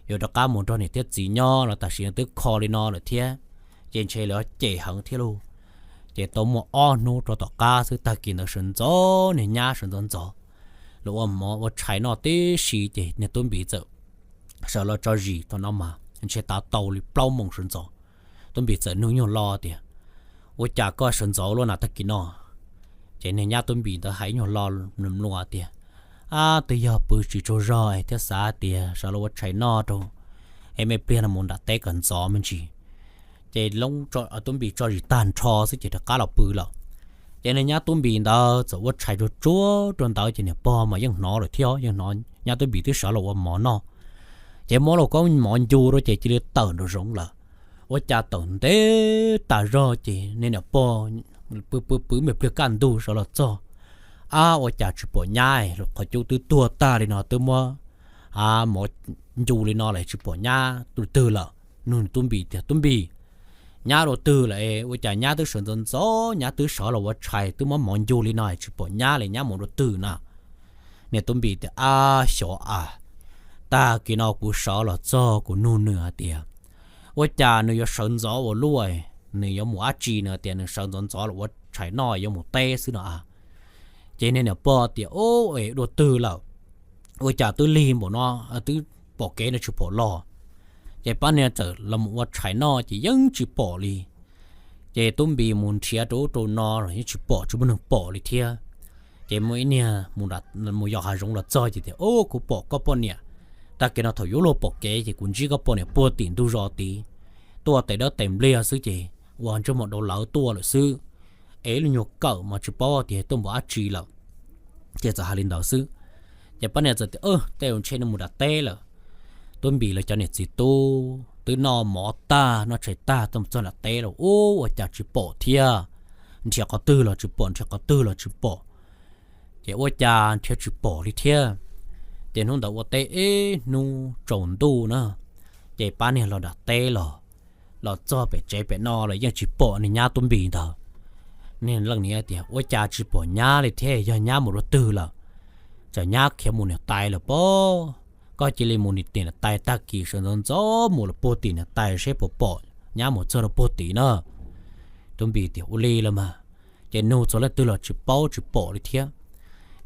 rồi đó cá môn cho này tiết gì nho là ta sử dụng từ kho lên nó là thế trên là chạy hẳn thế luôn chạy tôm một on nô cho tỏ cá sự ta kiến là sân gió này nhà sân gió lúc mà chạy nó tới xí chạy này tôm biển giờ sợ là cho gì tao nó mà anh sẽ ta tàu li plau mông sân gió tôi bị sợ nuôi nhiều lo thì tôi chả có sân gió luôn à tất kỳ nó cho nên nhà tôi bị ta hãy nhiều lo nằm loa thì từ giờ bữa chỉ cho rồi thế sao thì sợ là tôi chạy nó đâu em ấy biết là muốn đặt tay gần gió mình chỉ để lông cho tôi bị cho gì tàn cho sẽ chỉ được cá lọc bự lắm cho nên nhà tôi bị đó giờ tôi chạy cho chúa trong đó chỉ là bò mà vẫn nó rồi theo vẫn nó nhà tôi bị tôi sợ là tôi mỏ nó chỉ mỗi lúc có món du rồi chỉ để tởn rồi giống là, ở cha tởn thế ta rồi chỉ nên là po bự mệt được can du sao là cho, ở cha chỉ po nhai rồi có chú từ tua ta đi nó từ mua, một du đi nó lại chỉ po nhá từ là, nun tum bì, nhá rồi từ lại, ở cha nhá từ sườn dân gió nhá từ sợ là ở chạy từ món du đi nó lại chỉ po nhá lại nhá một rồi từ nè, nè tum bì thì sợ ta kia nó cũng sợ là cho của nôn nữa tiền, ở cha nó có sân gió ở lúa, nó có một chi nữa tiền nó sân gió là ở trái nồi có một té xứ nữa, cho nên là bỏ tiền ấy đồ từ là, ở cha từ lim của nó, từ bỏ cái nó chỉ bỏ lò, cái ban này giờ là một trái nồi chỉ vẫn chỉ bỏ đi, cái tôm bì muốn chia đồ nó rồi chỉ bỏ chứ không được bỏ đi theo, cái mỗi nhà muốn đặt muốn giỏ hàng rong là cho chỉ thì cũng bỏ có bao nhiêu ta kia nó thổi yếu lô bọc kế thì cũng chỉ có bao nhiêu bao tiền tu rõ tí tua tại đó tìm lia xứ chị hoàn cho một đầu lẩu tua là xứ ấy là nhiều cỡ mà chỉ bao thì tôi bỏ chi là chỉ giờ hai linh đạo xứ giờ bây giờ thì tao trên nó một đặt té là tôi bị là cho nên chỉ tu từ nó mỏ ta nó chạy ta tôi cho là té là chả chỉ bỏ thia chỉ có tư là chỉ bỏ chỉ có tư là chỉ bỏ chỉ chả chỉ bỏ đi thia tiền hôm đầu tê nu trộn tu nữa, vậy bán này là đặt tê là cho bé chế bé no là ยัง chỉ bỏ này nhà tôm bì thôi, nên lần này thì ôi cha chỉ bỏ nhà này thế giờ nhà một đôi từ là, giờ nhà kia một này tài là bỏ, có chỉ là một này tiền là tài ta kỳ sơn dân gió một là bỏ tiền là tài sẽ bỏ, nhà một chỗ là bỏ tiền nữa, tôm bì thì ô lê là mà, vậy nu chỗ là từ là chỉ bỏ đi thế,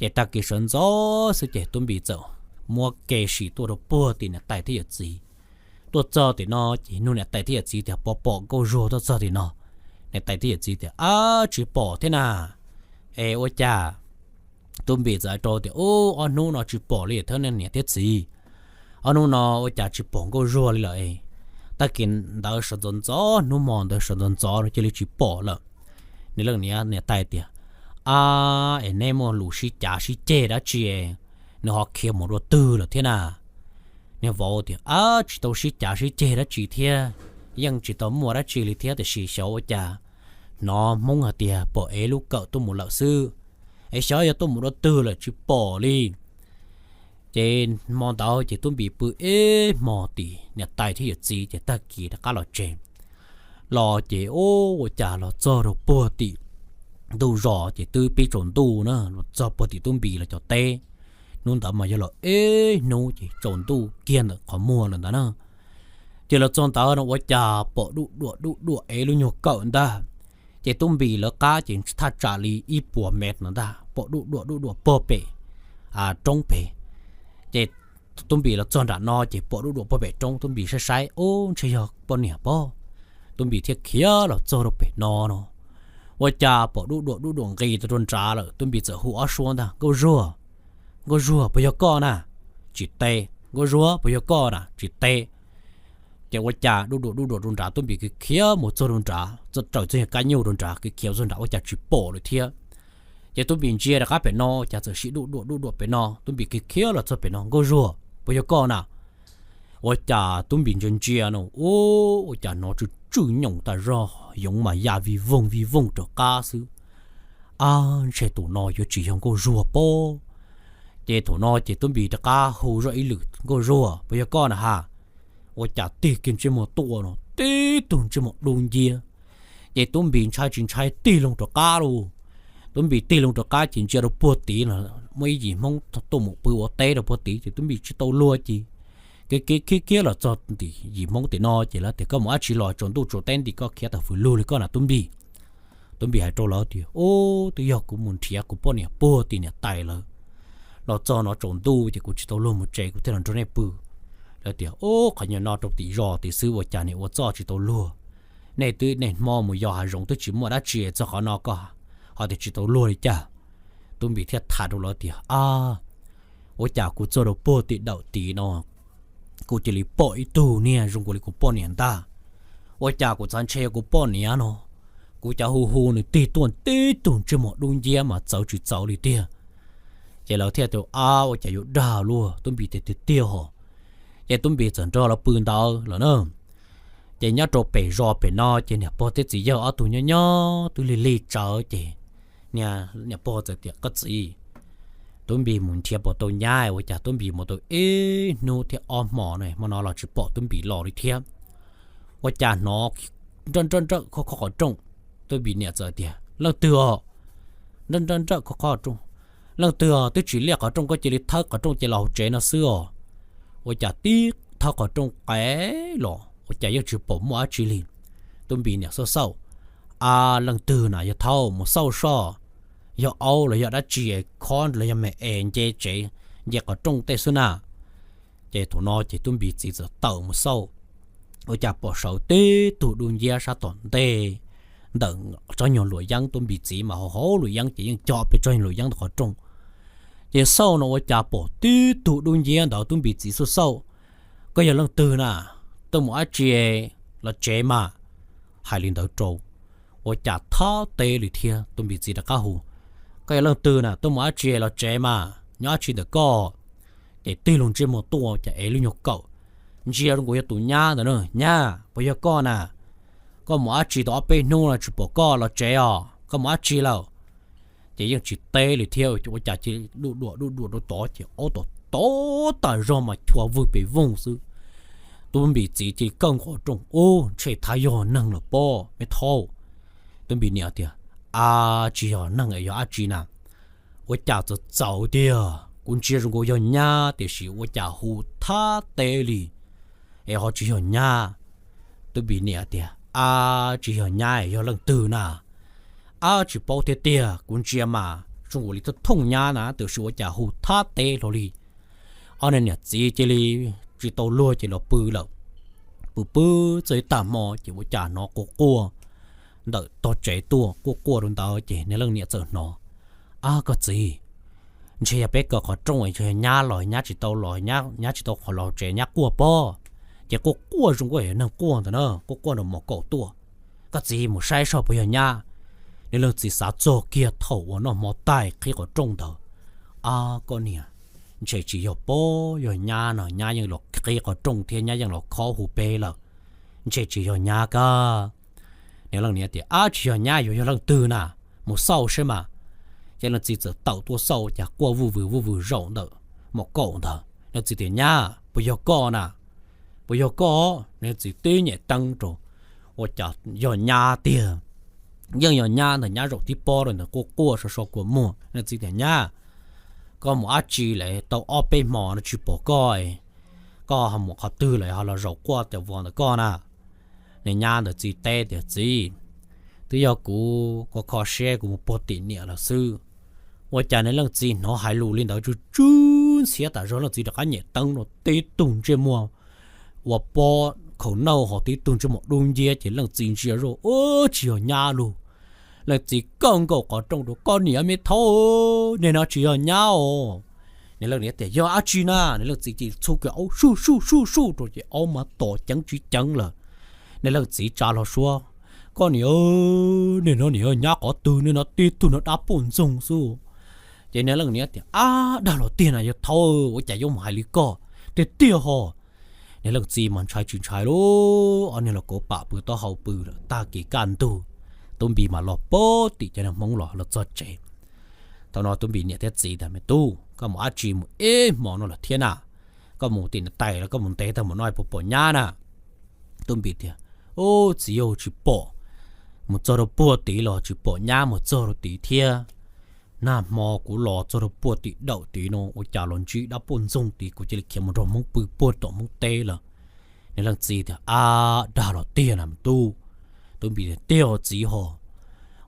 vậy ta kỳ sơn gió sẽ chạy tôm bì走. mua kê sĩ tôi đâu bỏ tiền là tài thế gì tôi cho thì nó chỉ nuôi là tài thế gì thì bỏ câu rùa tôi cho thì nó là tài thế gì thì chỉ bỏ thế nào ôi cha tôi bị giải trò thì anh nuôi nó chỉ bỏ liền thế nên là thế gì anh nuôi nó ôi cha chỉ bỏ câu rùa đi lại ta kiến đã sử dụng gió nuôi mòn đã sử dụng gió rồi chỉ bỏ là nên lần này là tài thì em em mua lúa xí chả xí chè đã chè nó họ kia một đôi tư là thế nào nếu vào thì chỉ tao xí chả xí chè đã chỉ thế nhưng chỉ tao mua đã chỉ lý thế thì xí xấu chả nó mong hả tiệt bỏ ấy lúc cậu tôi một lão sư ấy xấu giờ tôi một đôi tư là chỉ bỏ đi trên mòn tao chỉ tôi bị bự mò tì nhà tài thì gì chỉ ta kỳ đã cá lò chèn lò chỉ chả lò cho được bỏ tì tu rõ chỉ tư bị trộn tu nữa cho bỏ tì tôi bị là cho tê nôn tao mà giờ là nô chỉ trộn tu kia nữa có mua lần đó nữa chỉ là chọn tao nó quá chả bỏ đu ấy luôn nhiều cậu ta chỉ tung bì là cá chỉ thắt trả lý ít bùa mệt nữa ta bỏ đu bỏ bể trong bể chỉ tung bì là chọn đã no chỉ bỏ đu bỏ bể trong tung bì sai sai ô chơi giờ bỏ nè bỏ tung bì thiết kia là cho được bể no nó quá chả bỏ đu ghi tao trôn trả rồi tung bì giờ hùa xuống ta go rùa bây giờ con à chỉ tê go rùa bây giờ con à chỉ tê chỉ quá chả đu trôn trả tung bì cái kia một cho trôn trả cho trời chơi cái nhiều trôn trả cái kia trôn trả quá chả chỉ bỏ rồi thiệt chỉ tung bì chia là cá bể no chả giờ chỉ đu bể no tung bì cái kia là cho bể no go rùa bây giờ con à quá chả tung bì chân chia nó ô quá chả nó chú nhung ta ra dùng mà ya vì vong cho cá sư sẽ tụ nó yo chỉ dùng go rùa po chỉ tụ nó chỉ tung bì ta cá hồ rồi lử go rùa bây giờ con à ha quá chả tê kinh trên một tua nó tê tuần trên một đồn kia chỉ tung bì trái tê lông cho cá luôn tung bì tê lông cho cá chỉ chia được bữa tí là mấy gì mong tụ một bữa tê được bữa tí thì tung bì chỉ tàu lúa chỉ cái kia là cho thì gì mong thì nó chỉ là thì có một chỉ lo chọn tu chọn tên thì có kia ta phải lưu lại con là tung bì hay trâu lỡ thì ô tôi giờ cũng muốn thiệt cũng bao nhiêu bữa thì nè tài lỡ nó cho nó chọn tu thì cũng chỉ tàu luôn một trái cũng thế là cho nên bự là thì ô khỏi nhớ nó trong tí rò thì xứ vợ cha này vợ cho chỉ tàu lúa này tôi này mò một giờ hàng rong tôi chỉ mua đã chia cho họ nó có họ thì chỉ tàu lúa đi cha tung bì thiệt thà đâu lỡ thì vợ cha cũng cho được bữa thì đậu tí nó cô chỉ lấy bỏ ít tu nè dùng cô lấy cô bỏ nè ta, ôi cha cô chán chơi cô bỏ nè nó, cô cha hu này tê tuần trên một đôi dê mà cháu đi tia, chỉ là theo tôi ôi cha yếu đào luôn, tôi bị tiêu họ, chỉ tôi bị chẳng cho là bươn đào là nó, chỉ nhớ trộn bể rò bể no, chỉ nè bỏ tết gì giờ ở tụi nhớ tôi lì cháu chỉ, nè bỏ giờ tiệt cái gì tôi bị muốn thiệp bỏ tôi nhai với chả tôi bị một tôi nô thiệp mỏ này mà nó là chỉ bỏ tôi bị lò đi thiệp với chả nó chân khó trông tôi bị nhẹ giờ tiệt lần tựa chân khó trông lần tựa tôi chỉ liệt ở trong cái chỉ liệt thắc ở trong chỉ lò chế nó xưa với chả tiếc thắc ở trong cái lò với chả yêu chỉ bỏ mua chỉ liền tôi bị nhẹ sâu lần từ này thâu một sâu giờ âu là giờ đã chia con là giờ mẹ em chế giờ có trong tay xuân à chế thủ nó chế tuân bị chỉ giờ tàu một sâu ở chả bỏ sầu tê tụ đun gia sa toàn tê đừng cho nhiều lụi giăng tuân bị chỉ mà họ lụi giăng chỉ những cho bị cho nhiều lụi giăng có trong chế sâu nó ở chả bỏ tê tụ đun gia đó tuân bị chỉ số sâu có giờ lần từ nè tôi muốn chia là chế mà hai linh đầu trâu ở chả tháo tê lì thia tuân bị chỉ đã cá hù cái lần từ nè tôi muốn chia là chế mà nhớ chỉ được có để tiêu luôn trên một tua cho ấy luôn nhục cậu chia luôn của tụi nhá nữa nhá bây giờ con nè có muốn chỉ đó bên nô là chỉ bỏ con là chế có muốn chỉ là chỉ những chỉ tê để theo cho chả chỉ đu to chỉ ô to tại do mà thua vui bị vung sư tôi bị chỉ更火重chế thái yo năng là bo mới thâu tôi bị nhẹ tiệt chỉ có năng ở chỉ nào, tôi chả cho giàu đi cũng chỉ dùng cái nhà để sử tôi chả hú thà tê li, họ chỉ có nhà, tôi bị nhẹ đi chỉ có nhà ở lần từ nào, chỉ bảo thế đi cũng chỉ mà dùng cái tôi thông nhà nè để sử tôi chả hú thà tê rồi đi, anh này chỉ chỉ tàu lúa chỉ là bự chỉ tạm mò chỉ tôi chả nó cô đợi to chế tua cô luôn tao chỉ nên lần nhẹ giờ nó có gì chỉ biết có trong ấy chơi nhá lòi nhá chỉ tao lòi nhá chỉ tao họ lòi chế nhá cua po chỉ cua trong cái nó cua thôi nó cua nó một cổ tua cái gì một sai sao bây giờ nhá nên lần chỉ sao cho kia thầu nó một tay khi có trong đầu con nè chỉ có po rồi nhá nó nhá nhưng lộc khi có trong thiên nhá nhưng lộc khó hụt bê là chỉ có nhá cả nếu lần này thì chỉ ở nhà有lần từ nè một sau是嘛cho nên chỉ giờ tàu tua sau chả qua vu rộng đó một cậu đó nó chỉ tiền nhà bây giờ có nè bây giờ có nên chỉ tiền nhẹ tăng rồi tôi chả ở nhà tiền nhưng ở nhà là nhà rộng thì bao rồi là cô sao của mua nên chỉ tiền nhà có một chỉ lại tàu ở bên mỏ nó chỉ bỏ coi có hầm một họ tư lại họ là rau qua tiểu vòn là con à nên nhà được gì tê được gì tôi yêu cú có khó xe của một bộ tiền nhẹ là sư我家那两只nó还路领导就真些打着了自己的干热灯了得动这么我把口闹好得动这么东西就两只只肉只要nhà路两只刚够搞中的搞你还没偷你那只要nhà你两年得要阿居呢你两只只出个数多就奥嘛多讲句讲了你两只查了说có nhiều nên nó nhiều nhá có từ nên nó đi từ nó đáp bổn dùng su vậy nên lần này thì đã là tiền này thôi tôi chạy vô hai lý co để tiêu họ nên lần gì mà trái chuyện trái luôn anh là có bạ bự to hậu bự là ta kỳ can tu tôi bị mà lọp bó thì cho nên mong lọ là cho trẻ tao nói tôi bị nhẹ thế gìแต่ไม่ตู้ก็หมออาจีมหมอนั่นแหละเทียน่ะก็หมูตีนไตแล้วก็หมุนเตะแต่หมูน้อยปวดย่าน่ะtôi bịเทีย只有去报một giờ đầu bữa tí lò chỉ bỏ nhà một giờ đầu tí thia na mò của lò giờ đầu bữa tí đậu tí nó ở nhà lòn chỉ đã bồn dùng tí của chỉ là kiếm một rồng mông bự bữa tổ mông tê là nên là gì thì đã là tiền làm tu tôi bị tiêu gì họ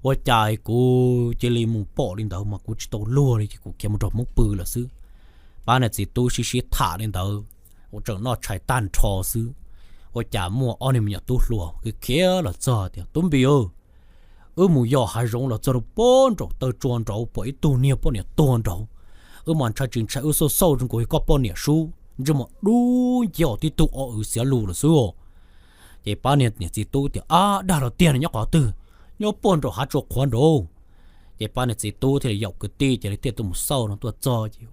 ở nhà của chỉ là một bỏ lên đầu mà của chỉ tàu lúa thì của kiếm một rồng mông bự là xứ ba này chỉ tu xí thả lên đầu ở trong nó chạy tan trò xứ我家mua anh em nhà tu lúa cái kia là giờ thì tôi biết mua giò hay rong là giờ bốn rồi tới chuẩn rồi bởi tu nhiều bốn nhiều tuần rồi mà trái chính trái số sâu trong cái có bốn nhiều số nhưng mà đủ giò thì tu ở xía lù là số vậy ba年chỉ tu thì đã là tiền nhóc có từ nhóc bốn rồi hạt chọc khoan rồi vậy ba年chỉ tu thì dọc cái tì chỉ là tiền tu một sâu nó tu giờ chứ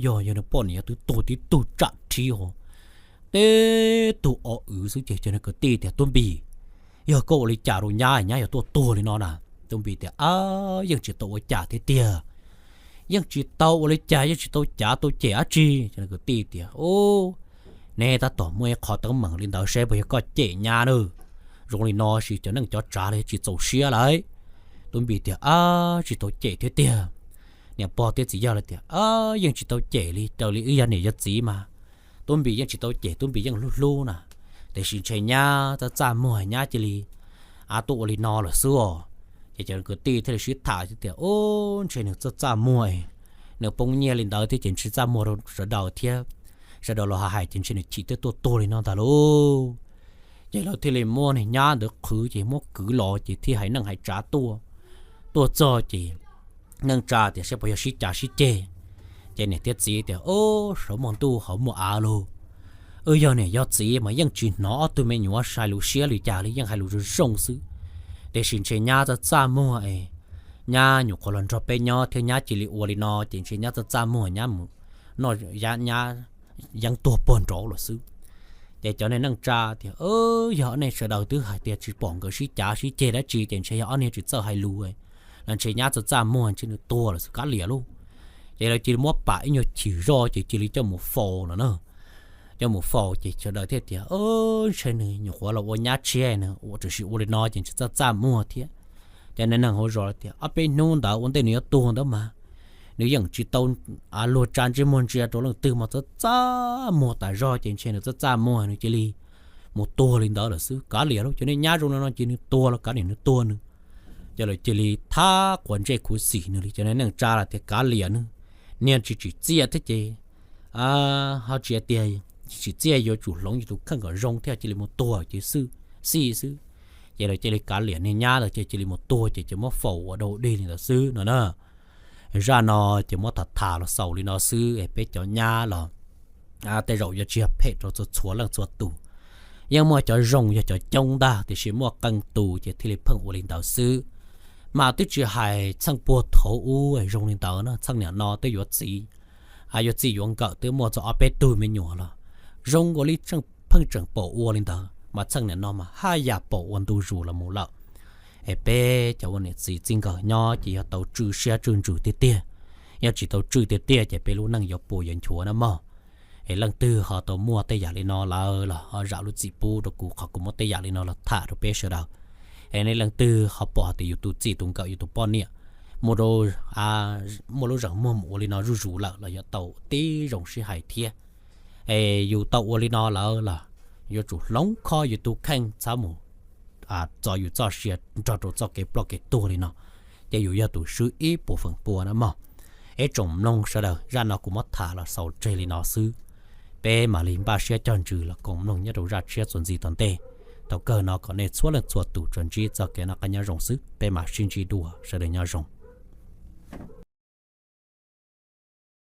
giò nó bốn nhiều tu chặt chi hồ thế tụ ở sự chế cho nên cái tì thì tôi bị giờ cô lấy trả rồi nhá nhá giờ tôi lên nó nè tôi bị thì giờ chỉ tôi trả thế tiền giờ chỉ tao lấy trả giờ chỉ tôi trả tôi trả chi cho nên cái tì thì nè ta tỏ mua khó tao mảng lên tao xe bây giờ có chế nhà nữa rồi lên nó chỉ cho nên cho trả lại chỉ tàu xe lại tôi bị thì chỉ tôi chế thế tiền nè bỏ tiền chỉ giờ là tiền giờ chỉ tôi chế đi tao lấy cái này rất gì mà tôi bị những chỉ tôi chế tôi bị những lu nè để xin chơi nhá ta chạm mồi nhá chỉ li tụ li nó là xưa chỉ cho cái tì thì suýt thả chứ tiền chơi được chạm mồi nếu bông nhẹ lên đó thì chỉ chạm mồi rồi đầu thiệp rồi đầu là hải chỉ được chỉ tới tôi li nó ta luôn vậy là thì lên mua này nhá được khứ chỉ mua cứ lò chỉ thì hãy nâng hãy trả tua cho chỉ nâng trả thì sẽ bây giờ suýt trả suýt chê cho nên tiết gì thì số món tu họ mua luôn giờ này do gì mà ยัง chuyện nó tôi mới nhớ sai lú xía lú trả lý ยัง hay lú rong sư để xin chơi nhà cho cha mua ấy nhà nhục còn cho bé nhỏ theo nhà chỉ lì uo lì nó chỉ chơi nhà cho cha mua nhà mu nó nhà ยัง tua bồn trổ là sư để cho nên nâng trả thì giờ này sẽ đầu tư hải tiền chỉ bỏ cái xí trả xí chê đã chỉ tiền chơi giờ này chỉ sợ hay lú ấy là chơi nhà cho cha mua chỉ được tua là sự cá lìa luôn vậy là chỉ mua bãi nhiều chỉ do chỉ lý cho một phò nữa nè cho một phò chỉ cho đợi thế thì chơi này nhiều quá là nhà chơi nè chỉ sử dụng nó chỉ cho ra mua thế cho nên là hồi rồi thì ở bên nông đó vấn đề này tuần đó mà nếu những chỉ tàu lúa tràn chỉ muốn chơi đó là từ mà ra mua tại do chỉ chơi được ra mua này chỉ lý một tua lên đó là xứ cá lìa luôn cho nên nhà trong nó chỉ tua là cá này nó tua nữa cho nên chỉ lý tha quản chế của xỉ nữa cho nên năng tra là thì cá lìa nữa nên chỉ chia thế chứ họ chia tiền chỉ chia vô chủ lông chủ không có rong theo chỉ là một tua chỉ sư sư vậy là chỉ là cá liền nên nhá là chỉ là một tua chỉ một phẩu ở đâu đi là sư nữa nè ra nó chỉ một thả là sầu đi nó sư để bé cho nhá là tới rồi giờ chia phết rồi chúa là chúa tù nhưng mà cho rong cho trông ta thì chỉ một căng tù chỉ thì phân của领导sư mà tôi chỉ hay sang bộ thấu u ấy rong lên tàu nó sang nhà nó tới yuột gì yuột gì yuột cỡ tới mua cho bé tôi mới nhỏ là rong có lý sang phân trưởng bộ u lên tàu mà sang nhà nó mà hai nhà bộ quân tu rủ là một lợ ấy bé cho quân này gì chính cỡ nhỏ chỉ là tàu trừ xe trừ tia nhà chỉ tàu trừ tia chỉ bé luôn năng dọc bộ dân chúa nó mà ấy lần tư họ tàu mua tới nhà lên nó là họ rạo lúc gì bu rồi cụ họ cũng mua tới nhà lên nó là thả rồi bé sợ đâu này lần tư họ bỏ thì YouTube chỉ tung cậu YouTube bọn nè một lô rằng mua một lên nó rủ là tàu tí rồng sĩ hải thiê อยู่เตาอลินอแล้วล่ะอยู่จุหลงคออยู่ตู้แข้งซ้าหมูจออยู่จอเชียจอตัวจอเก็บปลอกเก็บตัวเลยเนาะจะอยู่ยาตู้ซื้ออีปูฝังปัวนะมั้งจงลงเสดร้านเรากูมัดถาละเสาเจลินอซื้อเป้มาลิมบาเชียจอนจือละกงลงยาตู้รัดเชียส่วนจีตอนเตต่อเกินเนาะก็ในส่วนละส่วนตู้จนจีจะเกนักกันยาจงซื้อเป้มาชินจีดัวเสดยาจง